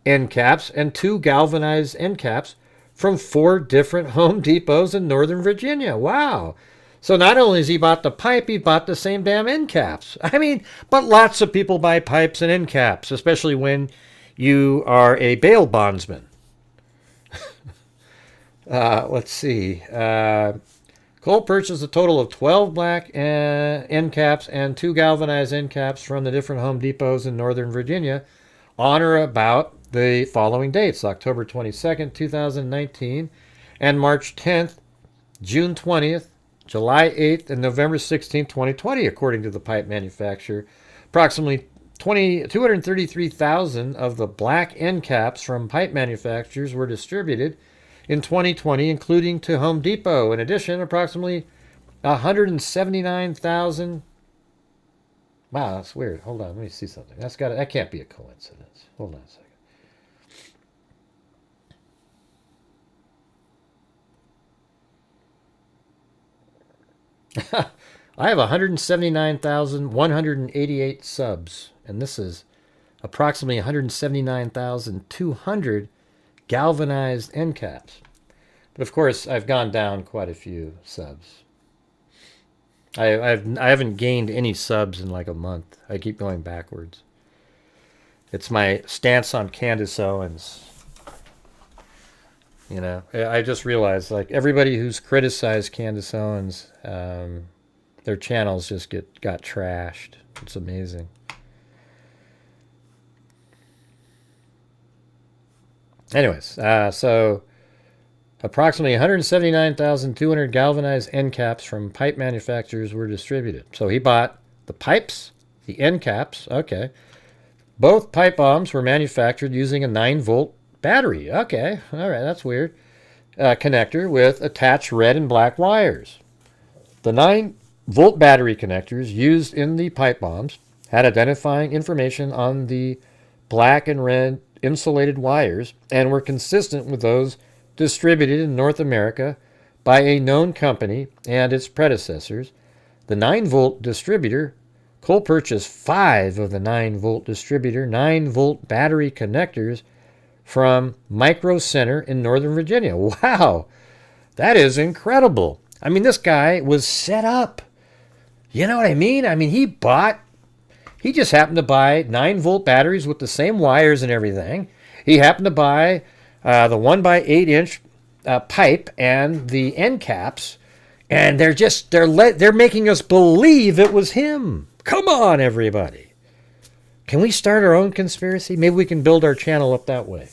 end caps and 2 galvanized end caps from 4 different Home Depots in Northern Virginia. Wow. So not only has he bought the pipe, he bought the same damn end caps. I mean, but lots of people buy pipes and end caps, especially when you are a bail bondsman. Let's see. Cole purchased a total of 12 black end caps and 2 galvanized end caps from the different Home Depots in Northern Virginia on or about the following dates: October 22nd, 2019, and March 10th, June 20th, July 8th, and November 16th, 2020, according to the pipe manufacturer. Approximately 233,000 of the black end caps from pipe manufacturers were distributed in 2020, including to Home Depot. In addition, approximately 179,000. Wow, that's weird. Hold on, let me see something. That can't be a coincidence. Hold on a second. I have 179,188 subs, and this is approximately 179,200 galvanized end caps. But of course, I've gone down quite a few subs. I haven't gained any subs in like a month. I keep going backwards. It's my stance on Candace Owens. You know, I just realized, like, everybody who's criticized Candace Owens, their channels just got trashed. It's amazing. Anyways, so approximately 179,200 galvanized end caps from pipe manufacturers were distributed. So he bought the pipes, the end caps. Okay. Both pipe bombs were manufactured using a 9-volt battery. Okay. All right. That's weird. Connector with attached red and black wires. The 9-volt battery connectors used in the pipe bombs had identifying information on the black and red insulated wires and were consistent with those distributed in North America by a known company and its predecessors. The 9-volt distributor, Cole purchased 5 of the 9-volt distributor 9-volt battery connectors from Micro Center in Northern Virginia. Wow, that is incredible. I mean, this guy was set up. You know what I mean? I mean, he just happened to buy 9-volt batteries with the same wires and everything. He happened to buy the 1x8-inch pipe and the end caps, and they're making us believe it was him. Come on, everybody. Can we start our own conspiracy? Maybe we can build our channel up that way.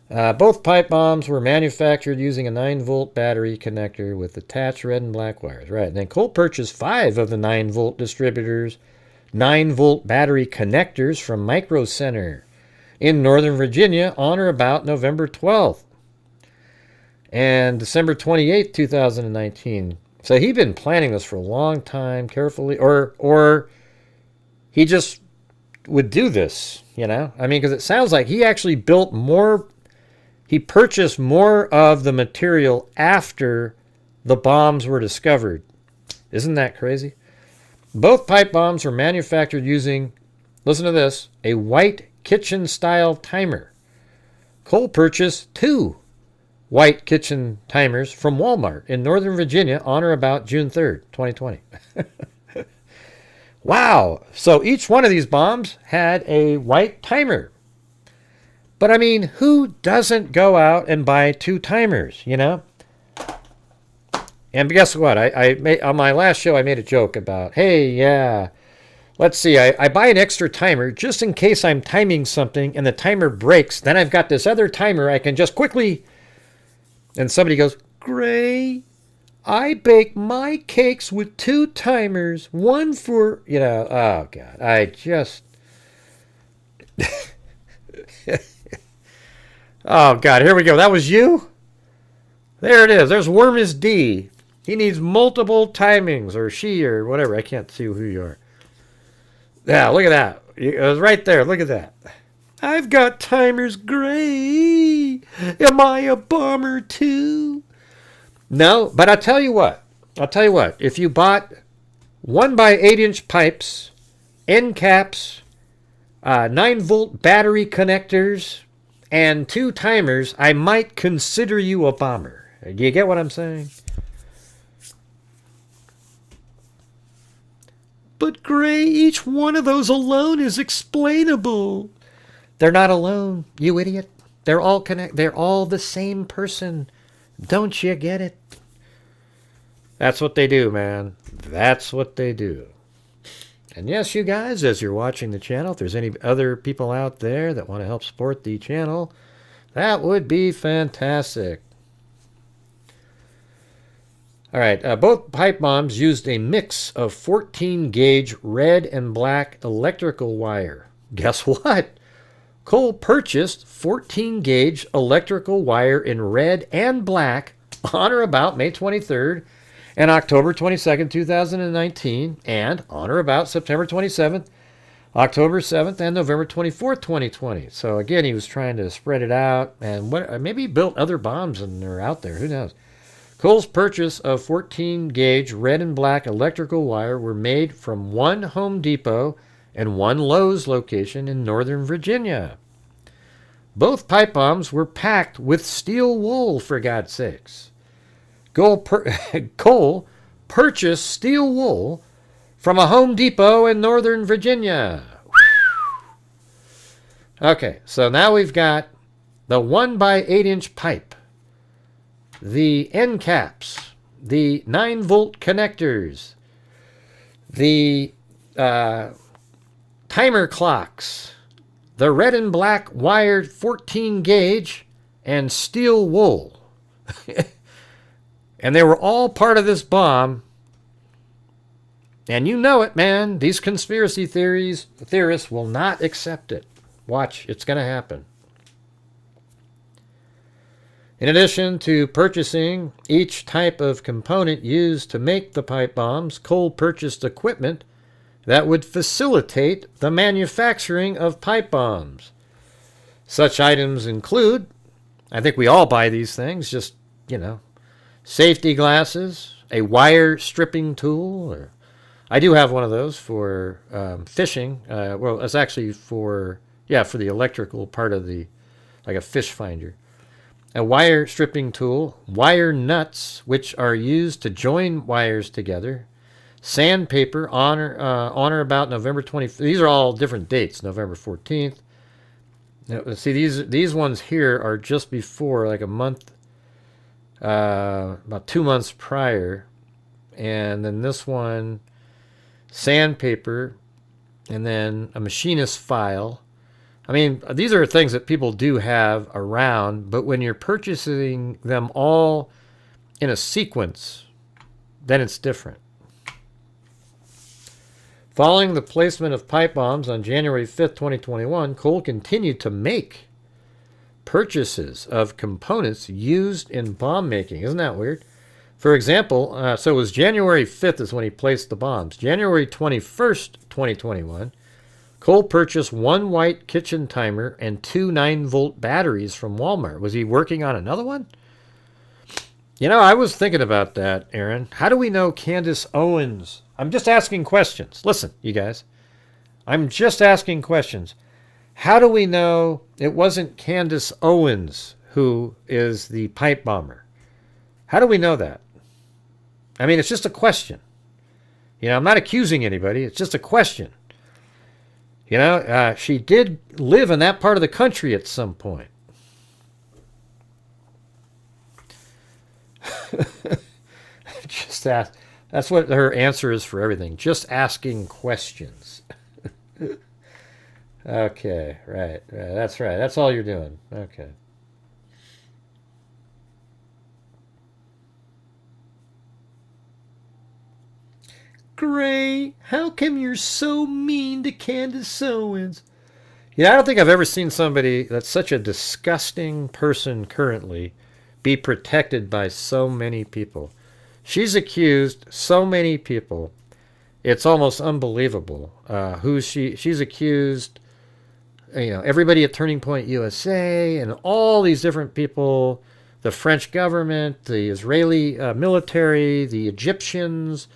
Both pipe bombs were manufactured using a 9-volt battery connector with attached red and black wires. Right. And then Cole purchased 5 of the 9-volt distributors 9-volt battery connectors from Micro Center in Northern Virginia on or about November 12th and December 28th, 2019. So he'd been planning this for a long time, carefully, or he just would do this, you know? I mean, because it sounds like he actually built more, he purchased more of the material after the bombs were discovered. Isn't that crazy? Both pipe bombs were manufactured using, listen to this, a white kitchen-style timer. Cole purchased 2 white kitchen timers from Walmart in Northern Virginia on or about June 3rd, 2020. Wow. So each one of these bombs had a white timer. But I mean, who doesn't go out and buy 2 timers, you know? And guess what? I made, on my last show, I made a joke about, hey, yeah, let's see, I buy an extra timer just in case I'm timing something and the timer breaks. Then I've got this other timer I can just quickly... And somebody goes, Gray, I bake my cakes with 2 timers, one for, you know, oh, God, I just... Oh, God, here we go. That was you? There it is. There's Wormus D. He needs multiple timings, or she, or whatever. I can't see who you are. Yeah, look at that. It was right there. Look at that. I've got timers, Gray. Am I a bomber too? No, but I'll tell you what. If you bought 1x8-inch pipes, end caps, 9-volt battery connectors, and 2 timers, I might consider you a bomber. Do you get what I'm saying? But Gray, each one of those alone is explainable. They're not alone, you idiot. They're all they're all the same person. Don't you get it? That's what they do, man. That's what they do. And yes, you guys, as you're watching the channel, if there's any other people out there that want to help support the channel, that would be fantastic. All right, both pipe bombs used a mix of 14-gauge red and black electrical wire. Guess what? Cole purchased 14-gauge electrical wire in red and black on or about May 23rd and October 22nd, 2019, and on or about September 27th, October 7th, and November 24th, 2020. So again, he was trying to spread it out, and maybe he built other bombs and they're out there. Who knows? Cole's purchase of 14-gauge red and black electrical wire were made from 1 Home Depot and 1 Lowe's location in Northern Virginia. Both pipe bombs were packed with steel wool, for God's sakes. Cole purchased steel wool from a Home Depot in Northern Virginia. Okay, so now we've got the 1 by 8 inch pipe, the end caps, the 9-volt connectors, the timer clocks, the red and black wired 14 gauge, and steel wool. And they were all part of this bomb. And you know it, man. These conspiracy theorists will not accept it. Watch, it's going to happen. In addition to purchasing each type of component used to make the pipe bombs, Cole purchased equipment that would facilitate the manufacturing of pipe bombs. Such items include, I think we all buy these things, just, safety glasses, a wire stripping tool. Or I do have one of those for fishing. Well, it's actually for the electrical part of like a fish finder. A wire stripping tool, wire nuts, which are used to join wires together, sandpaper on or about November 20th. These are all different dates, November 14th. Now, see, these ones here are just before, like a month, about 2 months prior. And then this one, sandpaper, and then a machinist file. I mean, these are things that people do have around, but when you're purchasing them all in a sequence, then it's different. Following the placement of pipe bombs on January 5th, 2021, Cole continued to make purchases of components used in bomb making. Isn't that weird? For example, so it was January 5th is when he placed the bombs. January 21st, 2021, Cole purchased 1 white kitchen timer and 2 9-volt batteries from Walmart. Was he working on another one? I was thinking about that, Aaron. How do we know Candace Owens? I'm just asking questions. Listen, you guys. I'm just asking questions. How do we know it wasn't Candace Owens who is the pipe bomber? How do we know that? I mean, it's just a question. I'm not accusing anybody. It's just a question. She did live in that part of the country at some point. Just ask. That's what her answer is for everything. Just asking questions. Okay, right. That's right. That's all you're doing. Okay. Gray, how come you're so mean to Candace Owens? I don't think I've ever seen somebody that's such a disgusting person currently be protected by so many people. She's accused so many people. It's almost unbelievable. She's accused, everybody at Turning Point USA and all these different people, the French government, the Israeli military, the Egyptians,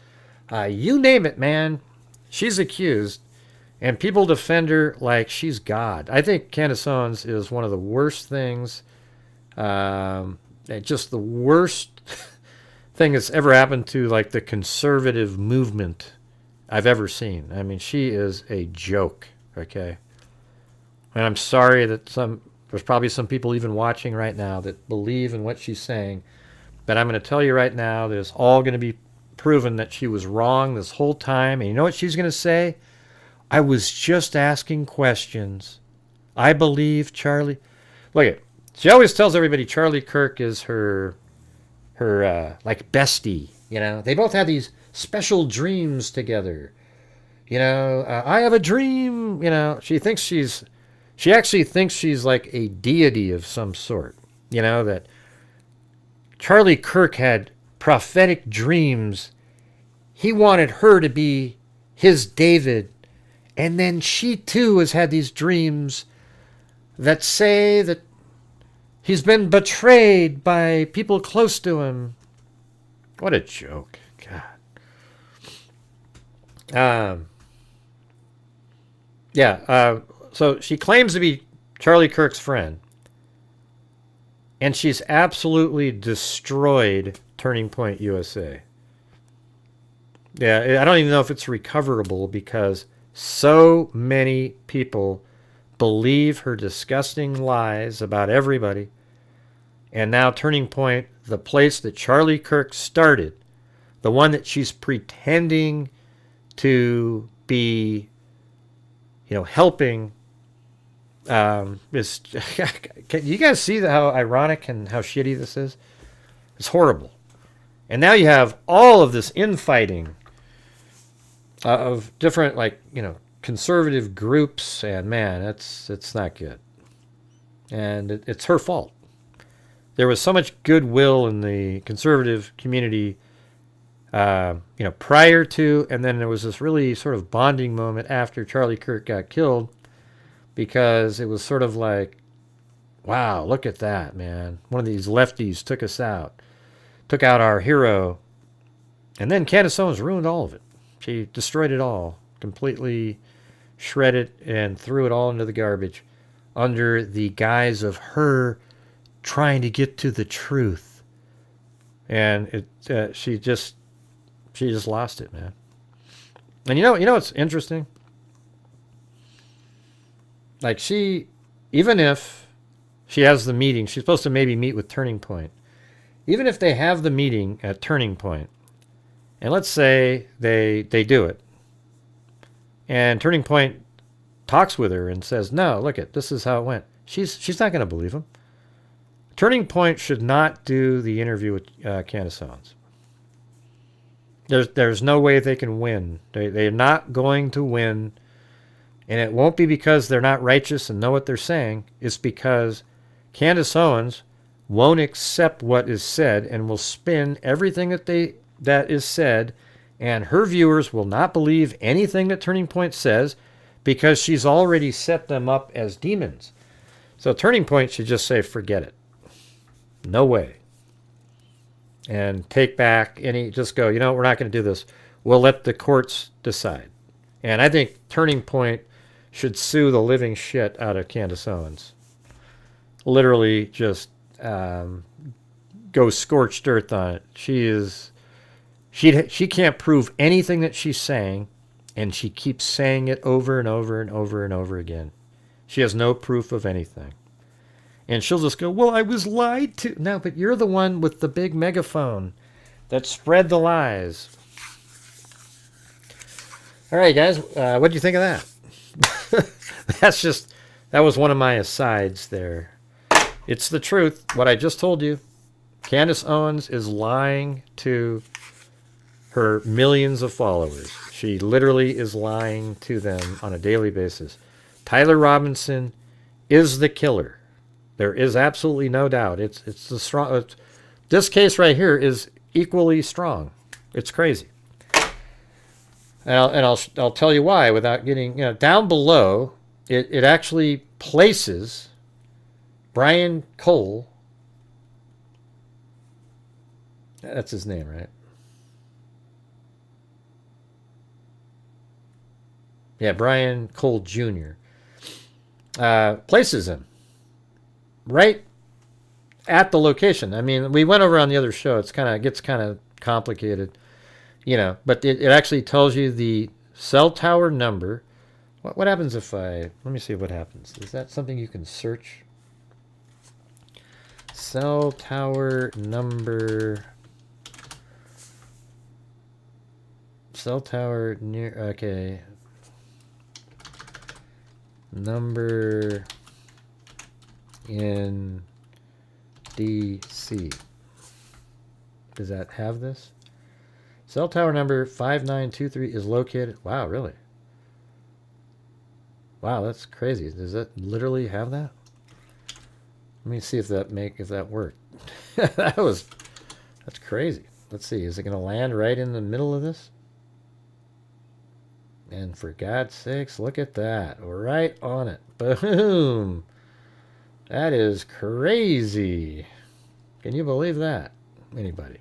you name it, man. She's accused, and people defend her like she's God. I think Candace Owens is one of the worst things, just the worst thing that's ever happened to like the conservative movement I've ever seen. I mean, she is a joke, okay? And I'm sorry that there's probably some people even watching right now that believe in what she's saying, but I'm going to tell you right now that it's all going to be proven that she was wrong this whole time. And you know what she's going to say? I was just asking questions. I believe Charlie. Look at, she always tells everybody Charlie Kirk is her like bestie. They both had these special dreams together. I have a dream. She actually thinks she's like a deity of some sort. That Charlie Kirk had prophetic dreams. He wanted her to be his David. And then she too has had these dreams that say that he's been betrayed by people close to him. What a joke. God. So she claims to be Charlie Kirk's friend. And she's absolutely destroyed Turning Point USA. Yeah, I don't even know if it's recoverable because so many people believe her disgusting lies about everybody. And now Turning Point, the place that Charlie Kirk started, the one that she's pretending to be, helping, is, can you guys see how ironic and how shitty this is? It's horrible. And now you have all of this infighting of different, conservative groups, and man, it's not good. And it's her fault. There was so much goodwill in the conservative community, prior to, and then there was this really sort of bonding moment after Charlie Kirk got killed, because it was sort of like, wow, look at that, man. One of these lefties took us out, took out our hero. And then Candace Owens ruined all of it. She destroyed it all, completely shredded and threw it all into the garbage under the guise of her trying to get to the truth. And she just lost it, man. And you know what's interesting? Like, even if she has the meeting, she's supposed to maybe meet with Turning Point. Even if they have the meeting at Turning Point, and let's say they do it, and Turning Point talks with her and says, no, look this is how it went. She's not going to believe him. Turning Point should not do the interview with Candace Owens. There's no way they can win. They're not going to win. And it won't be because they're not righteous and know what they're saying. It's because Candace Owens won't accept what is said and will spin everything that is said, and her viewers will not believe anything that Turning Point says because she's already set them up as demons. So Turning Point should just say, forget it. No way. And take back just go, we're not going to do this. We'll let the courts decide. And I think Turning Point should sue the living shit out of Candace Owens. Literally just go scorched earth on it. She can't prove anything that she's saying, and she keeps saying it over and over and over and over again. She has no proof of anything. And she'll just go, well, I was lied to. No, but you're the one with the big megaphone that spread the lies. All right, guys, what do you think of that? That was one of my asides there. It's the truth, what I just told you. Candace Owens is lying to her millions of followers. She literally is lying to them on a daily basis. Tyler Robinson is the killer. There is absolutely no doubt. It's the strong. This case right here is equally strong. It's crazy. And I'll tell you why without getting down below. It actually places Brian Cole. That's his name, right? Yeah, Brian Cole Jr. Places him right at the location. I mean, we went over on the other show. It gets kind of complicated, but it actually tells you the cell tower number. What happens if let me see what happens. Is that something you can search? Cell tower number. Cell tower near, okay. Number in DC. Does that have this? Cell tower number 5923 is located. Wow, really? Wow, that's crazy. Does that literally have that? Let me see if that worked. That's crazy. Let's see. Is it going to land right in the middle of this? And for God's sakes, look at that. Right on it. Boom. That is crazy. Can you believe that? Anybody?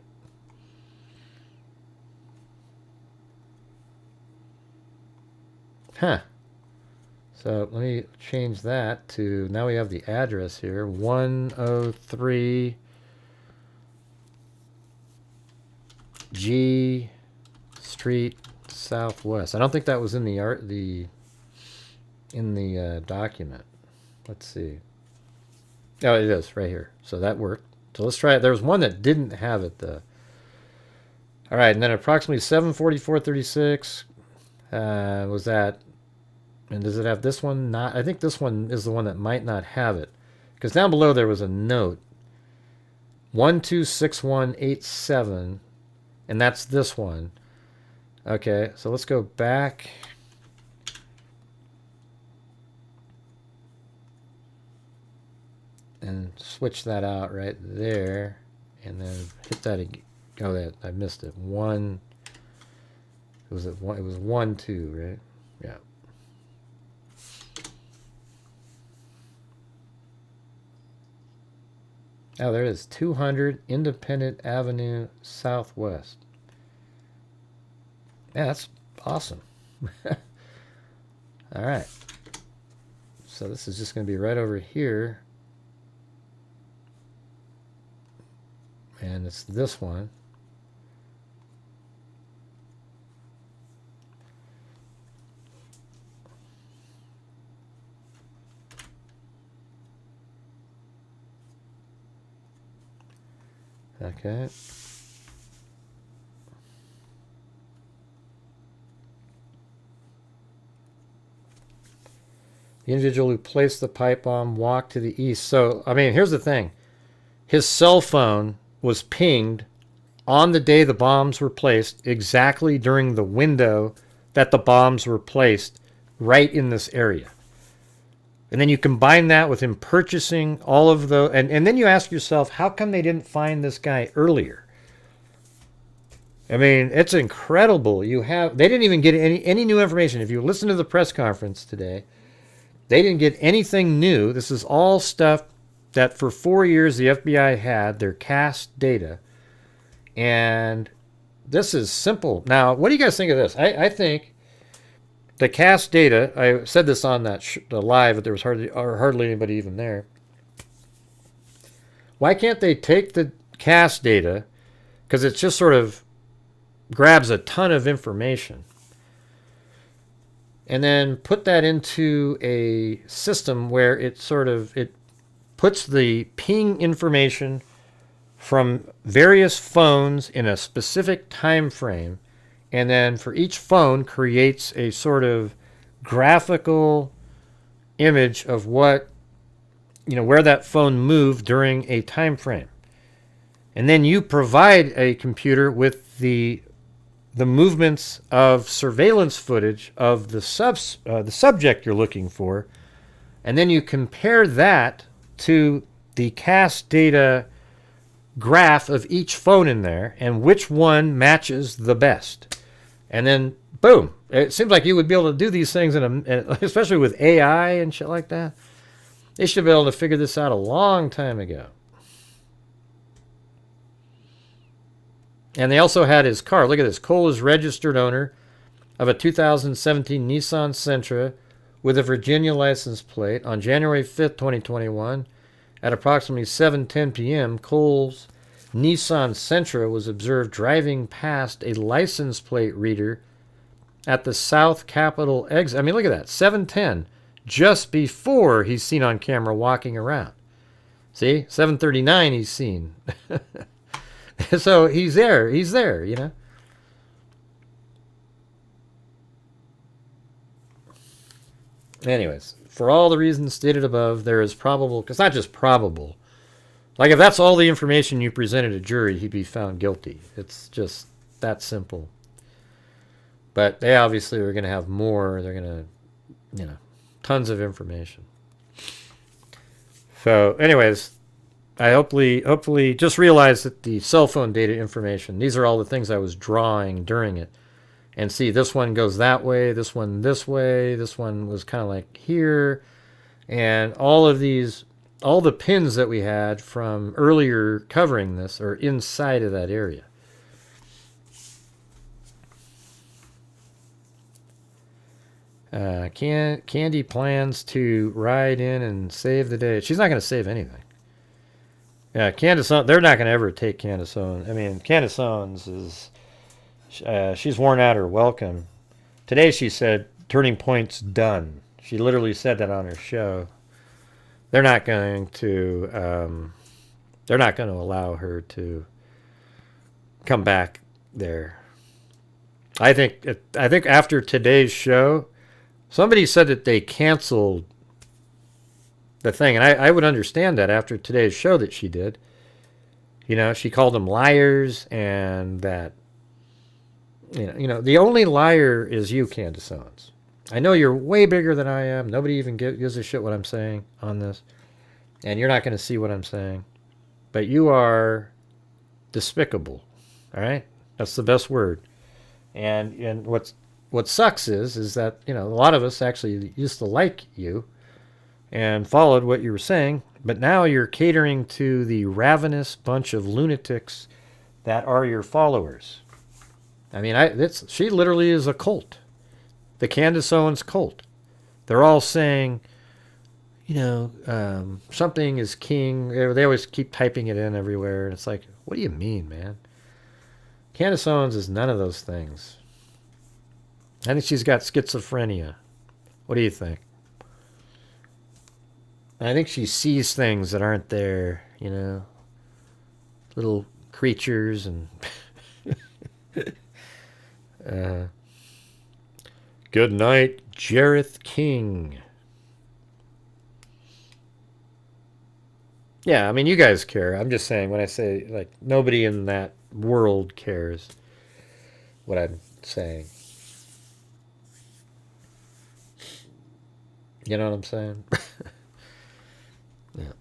Huh. So let me change that to, now we have the address here, 103 G Street Southwest. I don't think that was in the document. Let's see. Oh, it is right here. So that worked. So let's try it. There was one that didn't have it though. All right, and then approximately 7:44:36 was that. And does it have this one? Not. I think this one is the one that might not have it, because down below there was a note. 126187, and that's this one. Okay, so let's go back. And switch that out right there, and then hit that again. Oh, that I missed it. One. It was 1-2, right? Yeah. Oh, there it is. 200 Independent Avenue Southwest. Yeah, that's awesome. All right. So this is just going to be right over here. And it's this one. Okay. The individual who placed the pipe bomb walked to the east. So, I mean, here's the thing. His cell phone was pinged on the day the bombs were placed, exactly during the window that the bombs were placed, right in this area. And then you combine that with him purchasing all of the... And then you ask yourself, how come they didn't find this guy earlier? I mean, it's incredible. They didn't even get any new information. If you listen to the press conference today, they didn't get anything new. This is all stuff that for 4 years the FBI had, their cast data. And this is simple. Now, what do you guys think of this? I think the cast data, I said this on that the live, but there was hardly anybody even there. Why can't they take the cast data, because it just sort of grabs a ton of information, and then put that into a system where it puts the ping information from various phones in a specific time frame, and then for each phone creates a sort of graphical image of what, where that phone moved during a time frame. And then you provide a computer with the movements of surveillance footage of the subject you're looking for, and then you compare that to the cast data graph of each phone in there and which one matches the best. And then, boom. It seems like you would be able to do these things, especially with AI and shit like that. They should be able to figure this out a long time ago. And they also had his car. Look at this. Cole is registered owner of a 2017 Nissan Sentra with a Virginia license plate. On January 5th, 2021, at approximately 7:10 p.m., Cole's Nissan Sentra was observed driving past a license plate reader at the South Capitol exit. I mean, look at that. 7:10, just before he's seen on camera walking around. See? 7:39 he's seen. So he's there. Anyways, for all the reasons stated above, there is probable, because not just probable, like if that's all the information you presented to jury, he'd be found guilty. It's just that simple. But they obviously are going to have more. They're going to, tons of information. So anyways, I hopefully just realized that the cell phone data information, these are all the things I was drawing during it. And see, this one goes that way, this one this way, this one was kind of like here. And all of these, all the pins that we had from earlier covering this are inside of that area. Candy plans to ride in and save the day. She's not going to save anything. Yeah, Candace, they're not going to ever take Candace Owens. I mean, Candace Owens is, she's worn out her welcome. Today she said, Turning Point's done. She literally said that on her show. They're not going to allow her to come back there. I think after today's show, somebody said that they canceled the thing, and I would understand that after today's show that she did. You know, she called them liars, and that the only liar is you, Candace Owens. I know you're way bigger than I am. Nobody even gives a shit what I'm saying on this. And you're not going to see what I'm saying. But you are despicable. All right? That's the best word. And what sucks is that, a lot of us actually used to like you and followed what you were saying. But now you're catering to the ravenous bunch of lunatics that are your followers. I mean, she literally is a cult. The Candace Owens cult. They're all saying, something is king. They always keep typing it in everywhere. And it's like, what do you mean, man? Candace Owens is none of those things. I think she's got schizophrenia. What do you think? I think she sees things that aren't there, little creatures and... Good night, Jareth King. Yeah, I mean, you guys care. I'm just saying, when I say, like, nobody in that world cares what I'm saying. You know what I'm saying? Yeah.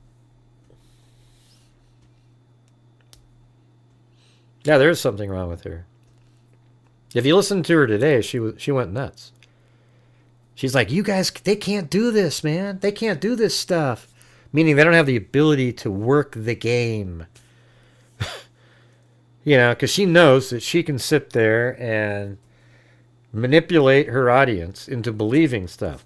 Yeah, there's something wrong with her. If you listen to her today, she went nuts. She's like, you guys, they can't do this, man. They can't do this stuff. Meaning they don't have the ability to work the game. Because she knows that she can sit there and manipulate her audience into believing stuff.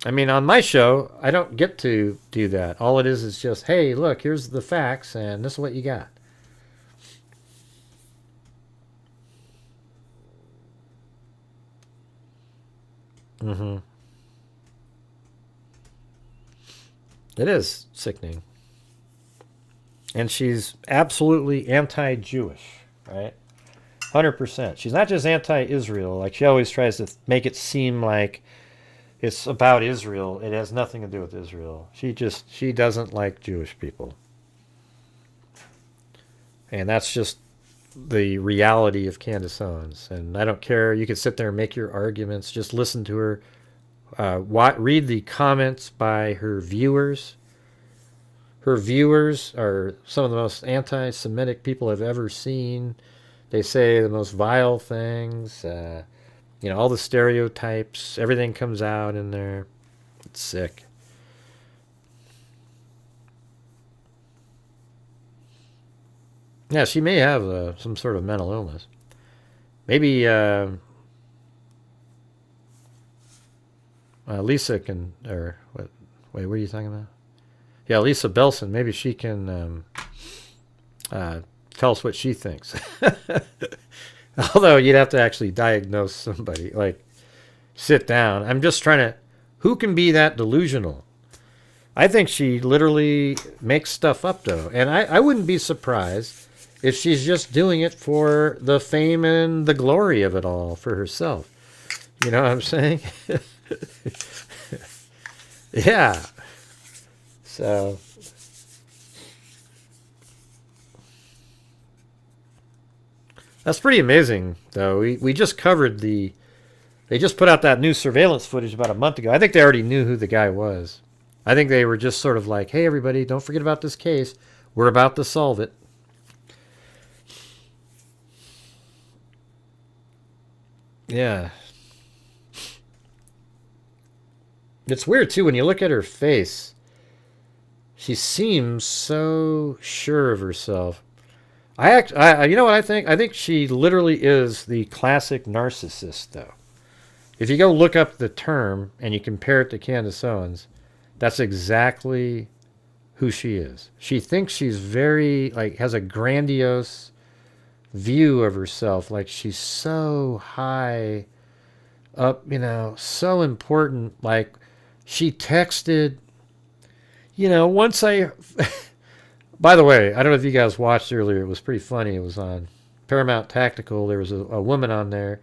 I mean, on my show, I don't get to do that. All it is just, hey, look, here's the facts, and this is what you got. Mm-hmm. It is sickening. And she's absolutely anti-Jewish, right? 100%. She's not just anti-Israel. Like, she always tries to make it seem like it's about Israel. It has nothing to do with Israel. She doesn't like Jewish people. And that's just the reality of Candace Owens. And I don't care. You can sit there and make your arguments. Just listen to her. Read the comments by her viewers. Her viewers are some of the most anti-Semitic people I've ever seen. They say the most vile things. All the stereotypes. Everything comes out in there. It's sick. Yeah, she may have some sort of mental illness. Maybe Lisa can, or what? Wait, what are you talking about? Yeah, Lisa Belson. Maybe she can tell us what she thinks. Although you'd have to actually diagnose somebody, like sit down. I'm just trying to. Who can be that delusional? I think she literally makes stuff up, though, and I wouldn't be surprised if she's just doing it for the fame and the glory of it all for herself. You know what I'm saying? Yeah. So. That's pretty amazing, though. We just covered they just put out that new surveillance footage about a month ago. I think they already knew who the guy was. I think they were just sort of like, hey, everybody, don't forget about this case. We're about to solve it. Yeah. It's weird, too, when you look at her face. She seems so sure of herself. You know what I think? I think she literally is the classic narcissist, though. If you go look up the term and you compare it to Candace Owens, that's exactly who she is. She thinks she's very, has a grandiose view of herself. Like, she's so high up, so important. Like, she texted, once I... By the way, I don't know if you guys watched earlier. It was pretty funny. It was on Paramount Tactical. There was a woman on there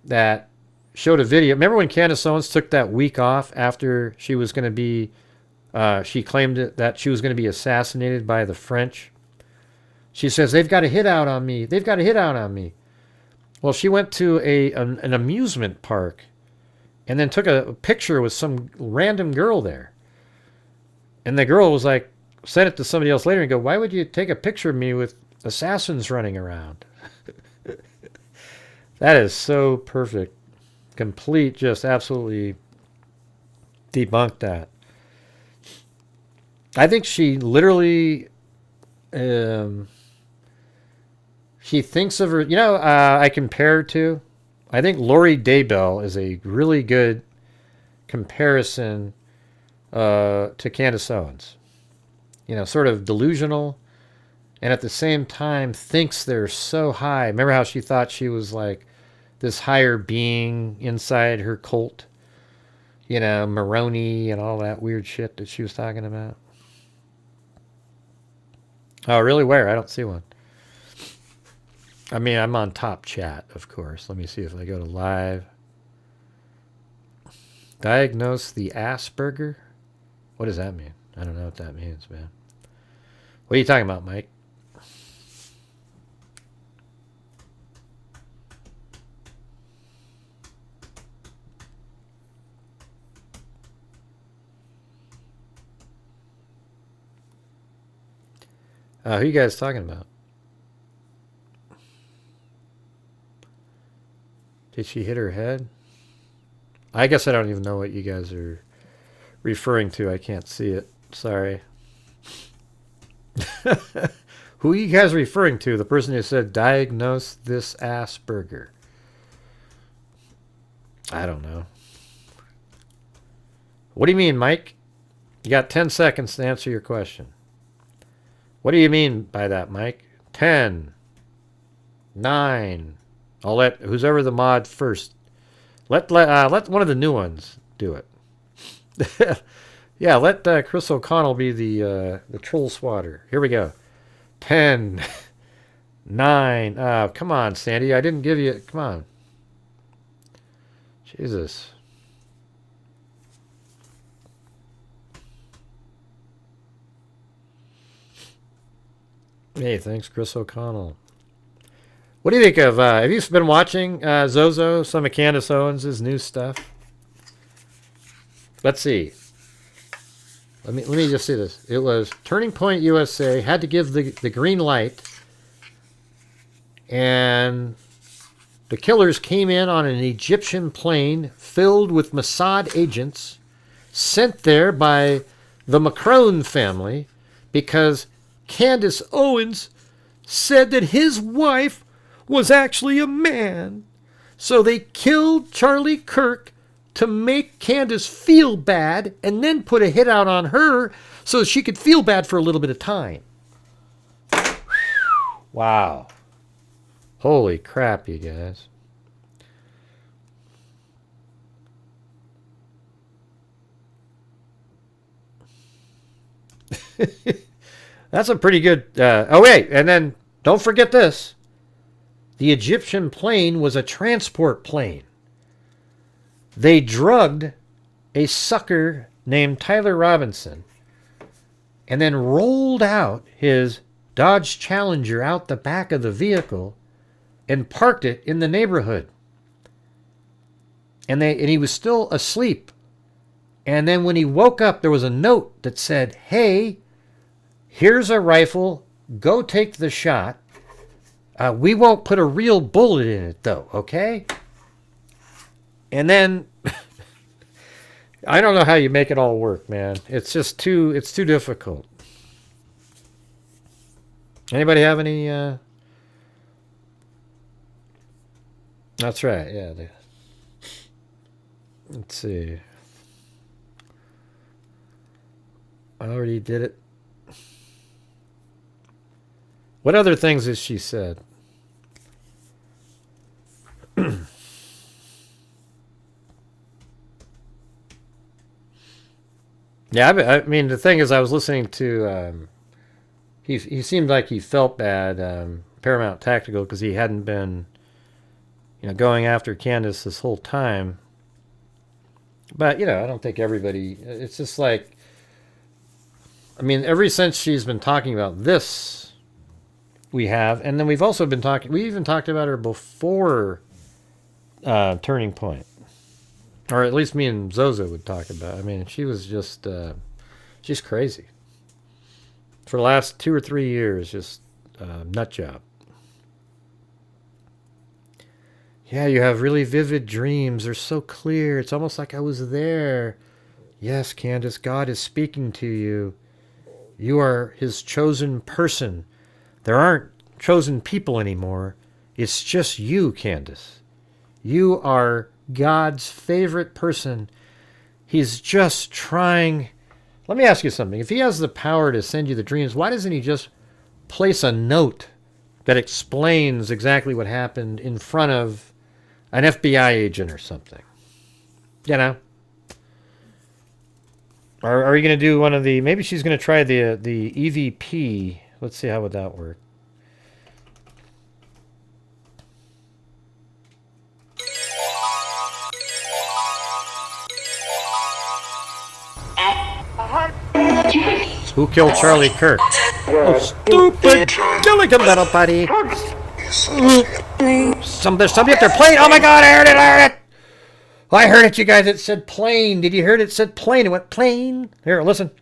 that showed a video. Remember when Candace Owens took that week off after she was going to be... she claimed that she was going to be assassinated by the French. She says, they've got a hit out on me. They've got a hit out on me. Well, she went to an amusement park and then took a picture with some random girl there. And the girl was like, sent it to somebody else later and go, why would you take a picture of me with assassins running around? That is so perfect. Complete, just absolutely debunked that. I think she literally, she thinks of her, I compare her to, I think Lori Daybell is a really good comparison to Candace Owens. Sort of delusional, and at the same time thinks they're so high. Remember how she thought she was like this higher being inside her cult? Moroni and all that weird shit that she was talking about. Oh, really? Where? I don't see one. I mean, I'm on top chat, of course. Let me see if I go to live. Diagnose the Asperger? What does that mean? I don't know what that means, man. What are you talking about, Mike? Who are you guys talking about? Did she hit her head? I guess I don't even know what you guys are referring to. I can't see it. Sorry. Who are you guys referring to? The person who said, diagnose this Asperger. I don't know. What do you mean, Mike? You got 10 seconds to answer your question. What do you mean by that, Mike? 10, 9. I'll let who's ever the mod first. Let one of the new ones do it. Yeah, let Chris O'Connell be the troll swatter. Here we go. 10, 9. Come on, Sandy. I didn't give you. Come on. Jesus. Hey, thanks, Chris O'Connell. What do you think of, have you been watching Zozo, some of Candace Owens' new stuff? Let's see. Let me just see this. It was Turning Point USA had to give the green light, and the killers came in on an Egyptian plane filled with Mossad agents sent there by the Macron family because Candace Owens said that his wife was actually a man. So they killed Charlie Kirk to make Candace feel bad and then put a hit out on her so she could feel bad for a little bit of time. Wow. Holy crap, you guys. That's a pretty good... oh, wait. And then don't forget this. The Egyptian plane was a transport plane. They drugged a sucker named Tyler Robinson and then rolled out his Dodge Challenger out the back of the vehicle and parked it in the neighborhood. And he was still asleep. And then when he woke up, there was a note that said, hey, here's a rifle. Go take the shot. We won't put a real bullet in it, though, okay? And then, I don't know how you make it all work, man. It's just it's too difficult. Anybody have any, That's right, yeah. Let's see. I already did it. What other things has she said? Yeah, I mean, the thing is, I was listening to. He seemed like he felt bad, Paramount Tactical, because he hadn't been, going after Candace this whole time. But I don't think everybody. It's just like. I mean, ever since she's been talking about this, we have, and then we've also been talking. We even talked about her before Turning Point. Or at least me and Zozo would talk about it. I mean, she was just, she's crazy. For the last 2 or 3 years, just nut job. Yeah, you have really vivid dreams. They're so clear. It's almost like I was there. Yes, Candace, God is speaking to you. You are his chosen person. There aren't chosen people anymore. It's just you, Candace. You are God's favorite person. He's just trying. Let me ask you something. If he has the power to send you the dreams, why doesn't he just place a note that explains exactly what happened in front of an FBI agent or something? Or are you going to do one of the, maybe she's going to try the EVP. Let's see, how would that work? Who killed Charlie Kirk? Oh, stupid Gilligan, little buddy. Somebody up there playing. Oh my God, I heard it. Oh, I heard it, you guys. It said plane. Did you hear it? It said plane. It went plane. Here, listen.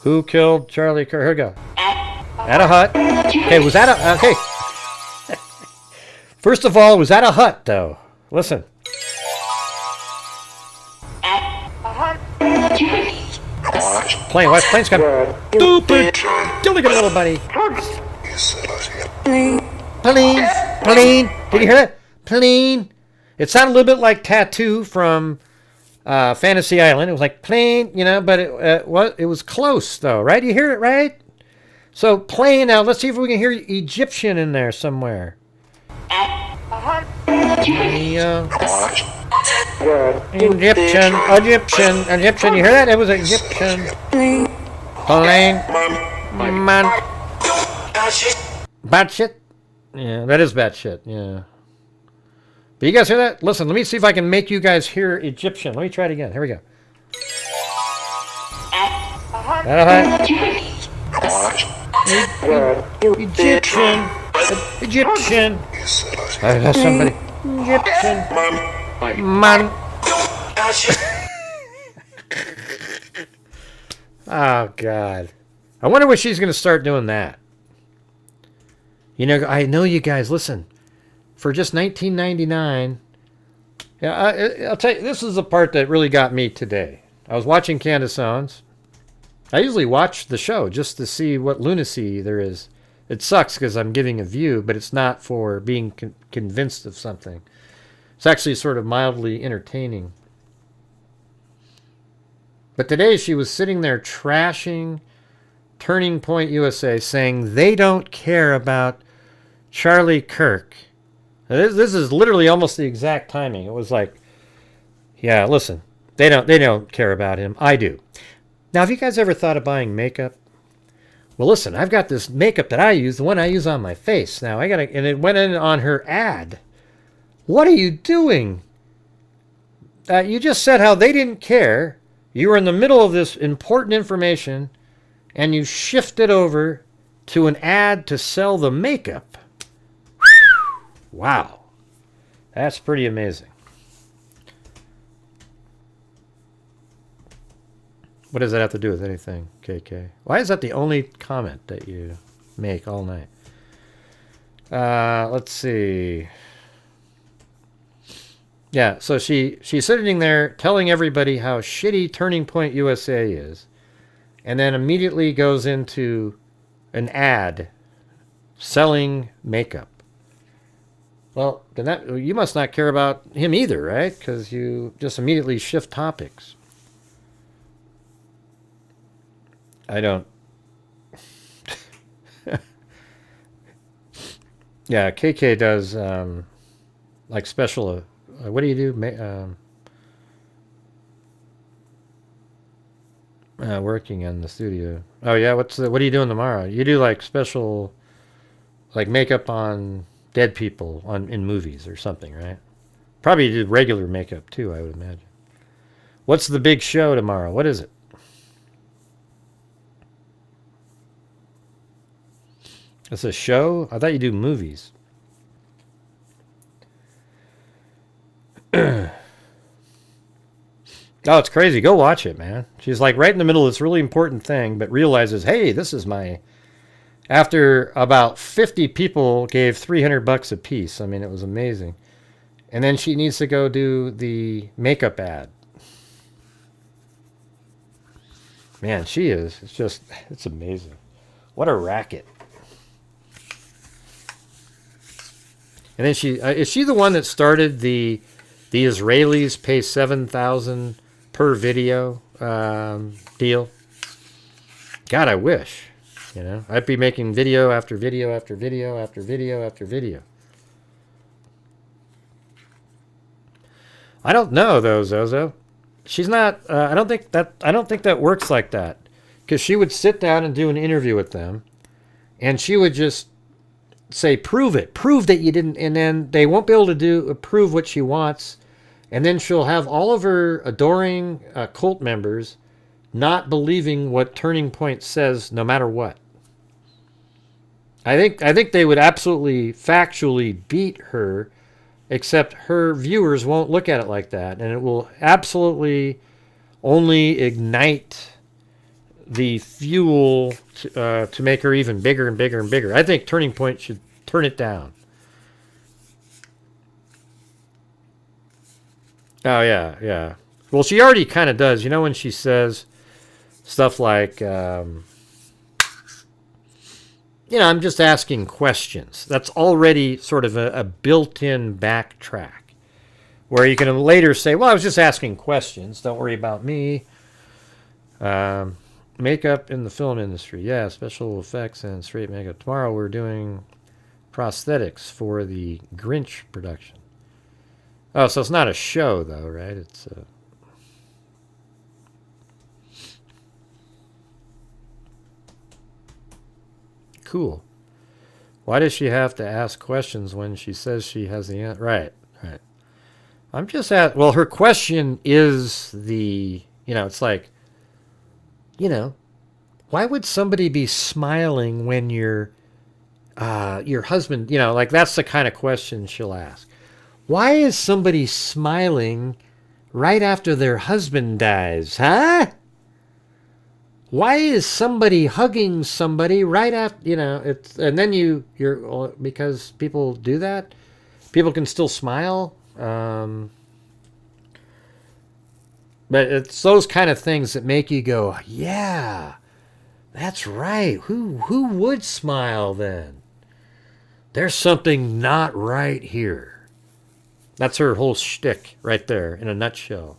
Who killed Charlie Kirk? Here we go. At a hut. Okay, was that a... Okay. First of all, was that a hut, though? Listen. Plane. Watch, plane's coming. Stupid Gilligan, little buddy. Plane. Did you hear that? Plane. It sounded a little bit like Tattoo from Fantasy Island. It was like plane, but it was close, though, right? You hear it, right? So plane. Now, let's see if we can hear Egyptian in there somewhere. Egyptian. You hear that? It was Egyptian. Plane. Man. Bad shit. Yeah, that is bad shit. Yeah. But you guys hear that? Listen, let me see if I can make you guys hear Egyptian. Let me try it again. Here we go. Egyptian. Somebody. Egyptian. Man. Oh, God. I wonder when she's going to start doing that. I know you guys, listen. For just $19.99, I'll tell you, this is the part that really got me today. I was watching Candace Owens. I usually watch the show just to see what lunacy there is. It sucks because I'm giving a view, but it's not for being convinced of something. It's actually sort of mildly entertaining. But today she was sitting there trashing Turning Point USA, saying they don't care about Charlie Kirk. This is literally almost the exact timing. It was like, yeah, listen, they don't care about him. I do. Now, have you guys ever thought of buying makeup? Well, listen, I've got this makeup that I use, the one I use on my face. Now, and it went in on her ad. What are you doing? You just said how they didn't care. You were in the middle of this important information, and you shifted over to an ad to sell the makeup. Wow. That's pretty amazing. What does that have to do with anything, KK? Why is that the only comment that you make all night? Let's see. Yeah, so she's sitting there telling everybody how shitty Turning Point USA is, and then immediately goes into an ad selling makeup. Well, then you must not care about him either, right? Because you just immediately shift topics. I don't. Yeah, KK does like special. What do you do? working in the studio. Oh yeah, what are you doing tomorrow? You do like special, like makeup on dead people in movies or something, right? Probably do regular makeup too, I would imagine. What's the big show tomorrow? What is it? It's a show? I thought you do movies. Oh, it's crazy. Go watch it, man. She's like right in the middle of this really important thing, but realizes, hey, this is my... After about 50 people gave $300 a piece. I mean, it was amazing. And then she needs to go do the makeup ad. Man, she is. It's amazing. What a racket. And then is she the one that started the Israelis pay $7,000 per video deal? God, I wish. You know, I'd be making video after video after video after video after video. I don't know though, Zozo. She's not. I don't think that works like that. Because she would sit down and do an interview with them, and she would just say, "Prove it. Prove that you didn't." And then they won't be able to prove what she wants, and then she'll have all of her adoring cult members not believing what Turning Point says, no matter what. I think they would absolutely factually beat her, except her viewers won't look at it like that, and it will absolutely only ignite the fuel to make her even bigger and bigger and bigger. I think Turning Point should turn it down. Oh yeah, yeah. Well, she already kind of does. You know when she says stuff like, I'm just asking questions. That's already sort of a built-in backtrack where you can later say, well, I was just asking questions. Don't worry about me. Makeup in the film industry. Yeah, special effects and straight makeup. Tomorrow we're doing prosthetics for the Grinch production. Oh, so it's not a show, though, right? It's cool. Why does she have to ask questions when she says she has the answer? Right. I'm just at. Well, her question is it's like, why would somebody be smiling when your husband, like that's the kind of question she'll ask. Why is somebody smiling right after their husband dies, huh? Why is somebody hugging somebody right after, it's, and then you're, because people do that, people can still smile. But it's those kind of things that make you go, yeah, that's right. Who would smile then? There's something not right here. That's her whole shtick right there in a nutshell.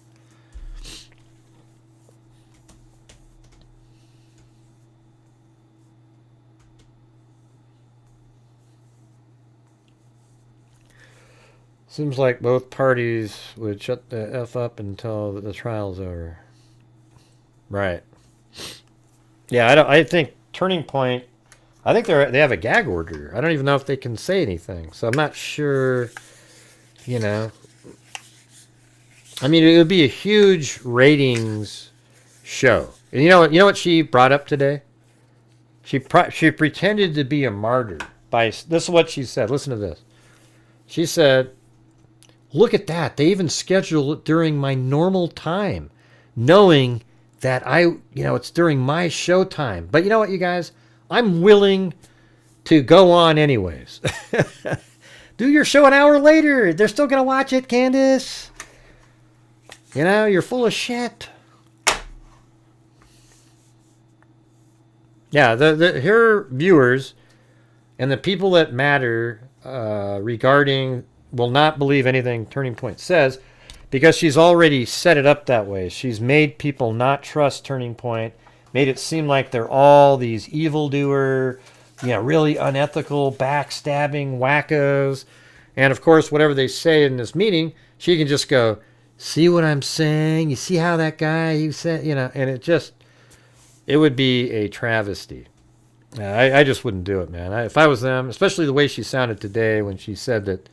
Seems like both parties would shut the F up until the trial's over. Right. Yeah, I think Turning Point, I think they have a gag order. I don't even know if they can say anything. So I'm not sure, I mean, it would be a huge ratings show. And you know what she brought up today? She pretended to be a martyr this is what she said. Listen to this. She said, look at that. They even schedule it during my normal time, knowing that it's during my show time. But you know what, you guys? I'm willing to go on anyways. Do your show an hour later. They're still going to watch it, Candace. You're full of shit. Yeah, her viewers and the people that matter regarding will not believe anything Turning Point says because she's already set it up that way. She's made people not trust Turning Point, made it seem like they're all these evildoer, really unethical, backstabbing wackos. And of course, whatever they say in this meeting, she can just go, see what I'm saying? You see how that guy, you said, and it just, It would be a travesty. I just wouldn't do it, man. If I was them, especially the way she sounded today when she said that,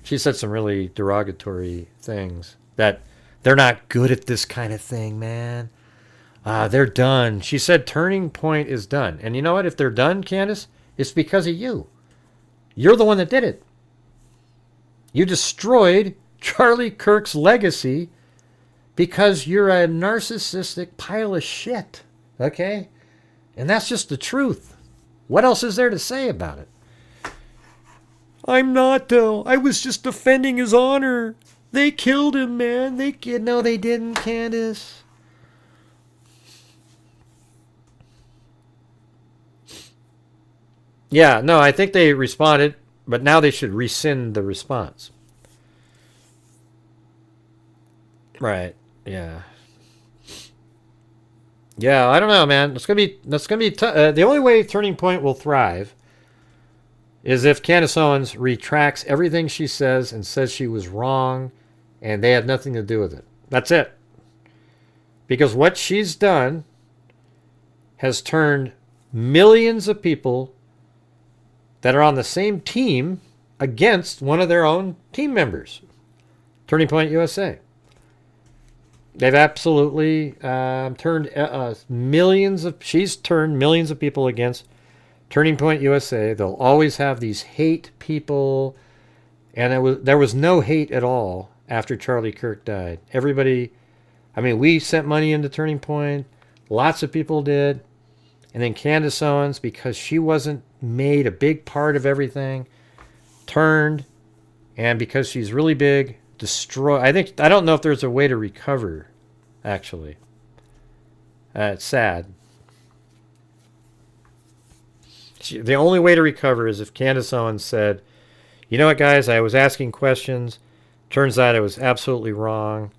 she said some really derogatory things, that they're not good at this kind of thing, man. They're done. She said Turning Point is done. And you know what? If they're done, Candace, it's because of you. You're the one that did it. You destroyed Charlie Kirk's legacy because you're a narcissistic pile of shit. Okay? And that's just the truth. What else is there to say about it? I'm not, though. I was just defending his honor. They killed him, man. No, they didn't, Candace. Yeah, no, I think they responded, but now they should rescind the response. Right. Yeah. Yeah, I don't know, man. That's gonna be the only way Turning Point will thrive is if Candace Owens retracts everything she says and says she was wrong and they had nothing to do with it. That's it. Because what she's done has turned millions of people that are on the same team against one of their own team members. Turning Point USA. They've she's turned millions of people against Turning Point USA. They'll always have these hate people, and there was no hate at all after Charlie Kirk died. Everybody, we sent money into Turning Point. Lots of people did. And then Candace Owens, because she wasn't made a big part of everything, turned, and because she's really big, destroy. I don't know if there's a way to recover, actually. It's sad. The only way to recover is if Candace Owens said, you know what, guys, I was asking questions. Turns out I was absolutely wrong.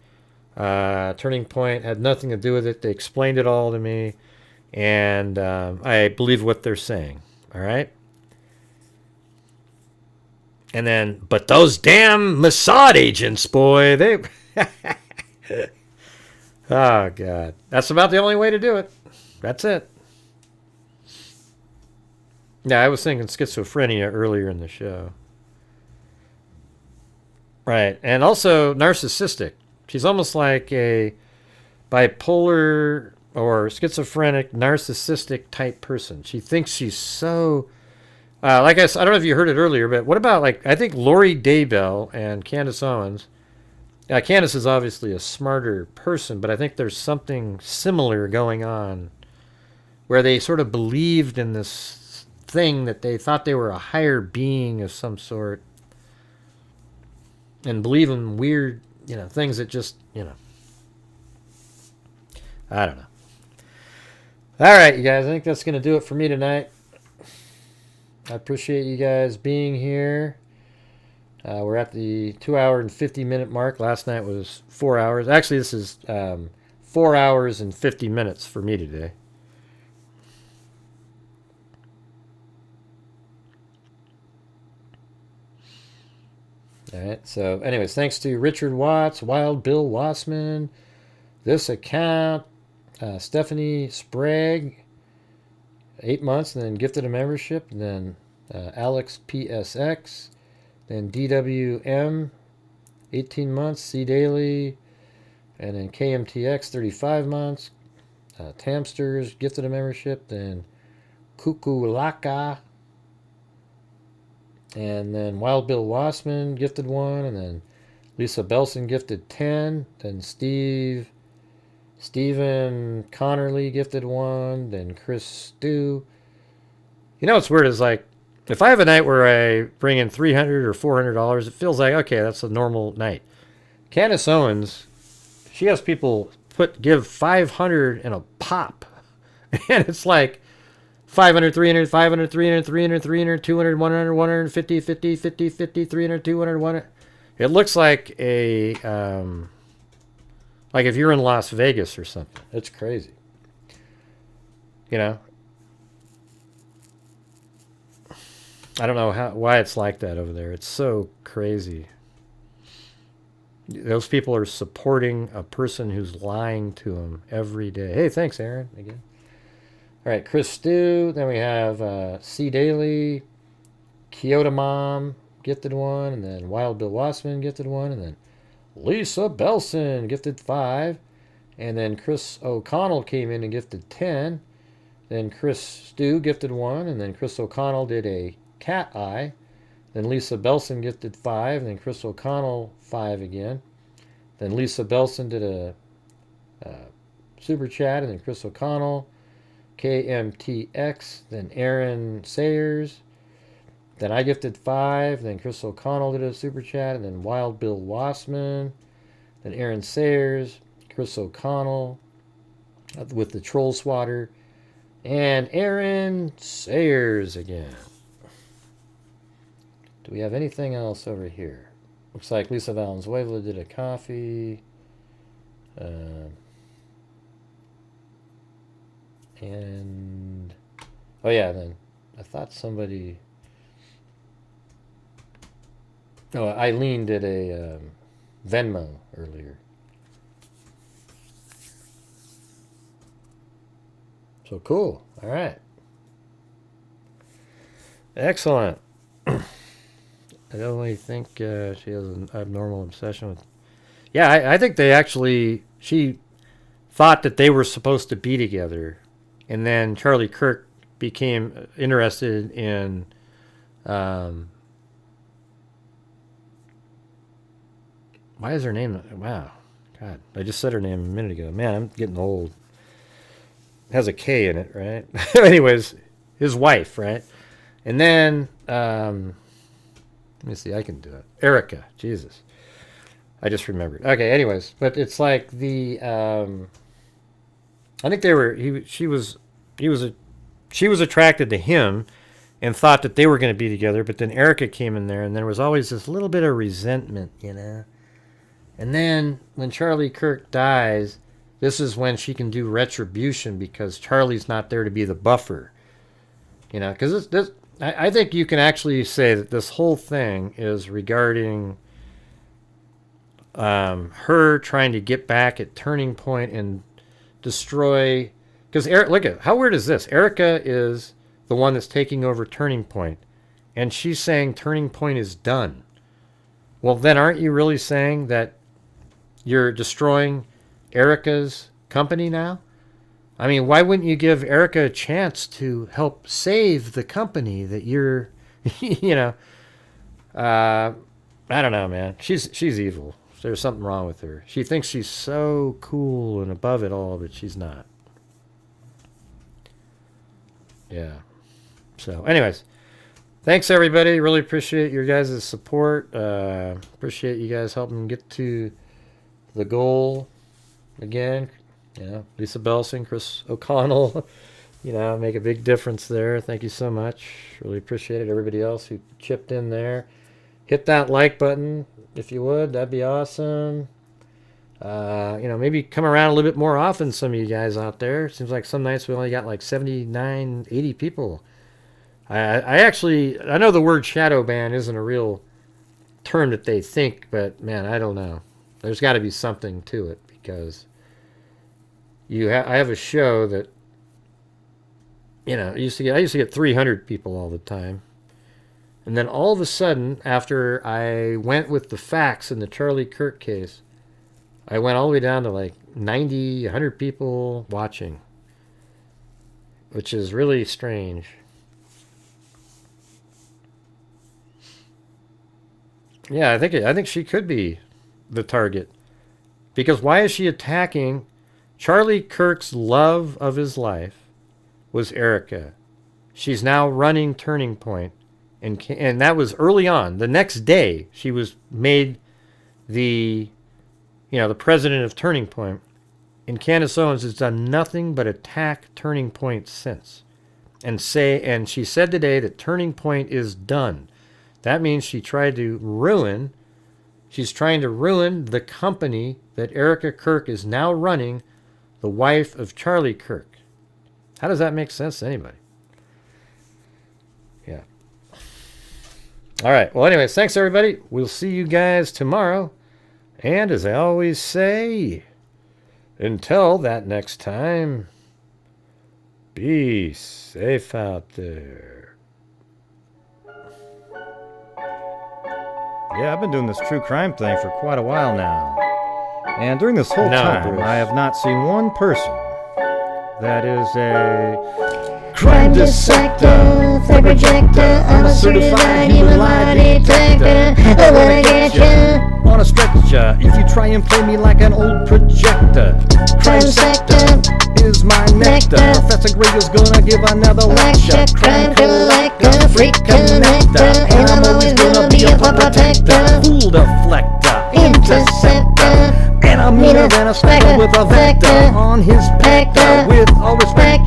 Turning Point had nothing to do with it. They explained it all to me, and I believe what they're saying. All right? And then, but those damn Mossad agents, boy, they... Oh, God. That's about the only way to do it. That's it. Yeah, I was thinking schizophrenia earlier in the show. Right. And also narcissistic. She's almost like a bipolar or schizophrenic, narcissistic type person. She thinks she's so... like I don't know if you heard it earlier, but what about, I think Lori Daybell and Candace Owens... Candace is obviously a smarter person, but I think there's something similar going on where they sort of believed in this thing that they thought they were a higher being of some sort and believe in weird, things that just, I don't know. All right, you guys, I think that's going to do it for me tonight. I appreciate you guys being here. We're at the 2 hour and 50-minute mark. Last night was 4 hours. Actually, this is 4 hours and 50 minutes for me today. All right. So, anyways, thanks to Richard Watts, Wild Bill Wassman, this account, Stephanie Sprague, 8 months, and then gifted a membership, and then Alex PSX. Then DWM, 18 months, C Daily, and then KMTX, 35 months. Tamsters, gifted a membership. Then Kukulaka. And then Wild Bill Wassman, gifted one. And then Lisa Belson, gifted 10. Then Stephen Connerly, gifted one. Then Chris Stew. What's weird is if I have a night where I bring in $300 or $400, it feels like, okay, that's a normal night. Candace Owens, she has people give $500 in a pop. And it's like 500, 300, 500, 300, 300, 300, 200, 100, 150, 50, 50, 50, 300, 200, 100. It looks like like if you're in Las Vegas or something. It's crazy. I don't know why it's like that over there. It's so crazy. Those people are supporting a person who's lying to them every day. Hey, thanks, Aaron, again. All right, Chris Stew. Then we have C. Daly, Kyoto Mom gifted one, and then Wild Bill Wassman gifted one, and then Lisa Belson gifted 5, and then Chris O'Connell came in and gifted 10. Then Chris Stew gifted 1, and then Chris O'Connell did a cat eye. Then Lisa Belson gifted 5, and then Chris O'Connell 5 again. Then Lisa Belson did a super chat, and then Chris O'Connell, KMTX, then Aaron Sayers. Then I gifted 5, then Chris O'Connell did a super chat, and then Wild Bill Wassman, then Aaron Sayers, Chris O'Connell with the Troll Swatter, and Aaron Sayers again. Do we have anything else over here? Looks like Lisa Valenzuela did a coffee. And oh yeah, then I thought somebody. Oh, Eileen did a Venmo earlier. So cool. All right. Excellent. I only think she has an abnormal obsession with. Yeah, I think they actually. She thought that they were supposed to be together, and then Charlie Kirk became interested in. Why is her name? Wow, God! I just said her name a minute ago. Man, I'm getting old. It has a K in it, right? Anyways, his wife, right? And then. Let me see, I can do it. Erica, Jesus. I just remembered. Okay, anyways, but it's like the I think they were she was attracted to him and thought that they were going to be together, but then Erica came in there and there was always this little bit of resentment, you know. And then when Charlie Kirk dies, this is when she can do retribution because Charlie's not there to be the buffer. You know, cuz this I think you can actually say that this whole thing is regarding her trying to get back at Turning Point and destroy. Because look at how weird is this? Erica is the one that's taking over Turning Point, and she's saying Turning Point is done. Well, then aren't you really saying that you're destroying Erica's company now? I mean, why wouldn't you give Erica a chance to help save the company that you're, you know? I don't know, man. She's evil. There's something wrong with her. She thinks she's so cool and above it all, but she's not. Yeah. So, anyways, thanks everybody. Really appreciate your guys' support. Appreciate you guys helping get to the goal again. You know, Lisa Belson, Chris O'Connell, you know, make a big difference there. Thank you so much. Really appreciate it. Everybody else who chipped in there. Hit that like button if you would. That'd be awesome. You know, maybe come around a little bit more often, some of you guys out there. Seems like some nights we only got like 79, 80 people. I know the word shadow ban isn't a real term that they think, but man, I don't know. There's got to be something to it because I have a show that, you know, I used to get 300 people all the time. And then all of a sudden, after I went with the facts in the Charlie Kirk case, I went all the way down to like 90, 100 people watching, which is really strange. Yeah, I think she could be the target. Because why is she attacking Charlie Kirk's love of his life was Erica. She's now running Turning Point, and that was early on. The next day, she was made the president of Turning Point, and Candace Owens has done nothing but attack Turning Point since, and she said today that Turning Point is done. That means she's trying to ruin the company that Erica Kirk is now running, the wife of Charlie Kirk. How does that make sense to anybody? Yeah. All right. Well, anyways, thanks everybody. We'll see you guys tomorrow. And as I always say, until that next time, be safe out there. Yeah, I've been doing this true crime thing for quite a while now. And during this whole time, Bruce. I have not seen one person that is a crime dissector, thug rejector, I'm a certified human lie detector. I'm gonna get you on a stretcher if you try and play me like an old projector. Crime sector is my nectar. Professor Greg is gonna give another lecture. Crime collector, freak connector, and I'm always gonna be a protector. Fool deflector, interceptor, and I'm meaner than a specker with a vector on his pector. With all respect,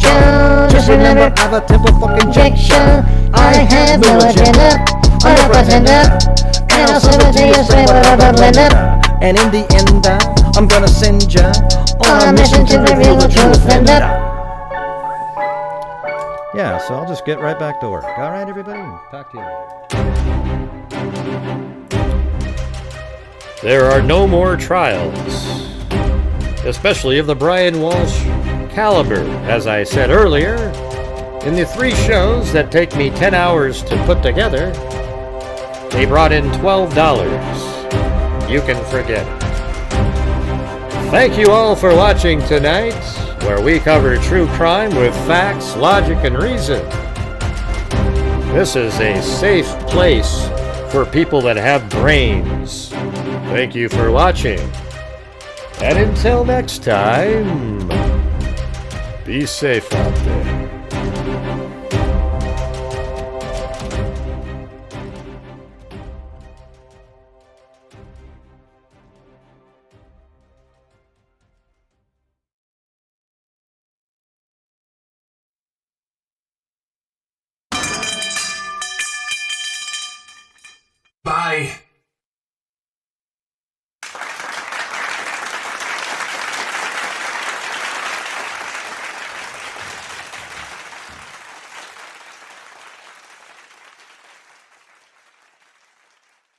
just remember I have a temple fucking injection. I have no agenda, I'm a pretender, and I'll simultaneously whatever blender. And in the end, I'm gonna send ya on a mission to reveal the truth and yeah, so I'll just get right back to work. All right, everybody? Talk to you later. There are no more trials, especially of the Brian Walsh caliber. As I said earlier, in the 3 shows that take me 10 hours to put together, they brought in $12. You can forget it. Thank you all for watching tonight, where we cover true crime with facts, logic, and reason. This is a safe place for people that have brains. Thank you for watching. And until next time, be safe out there.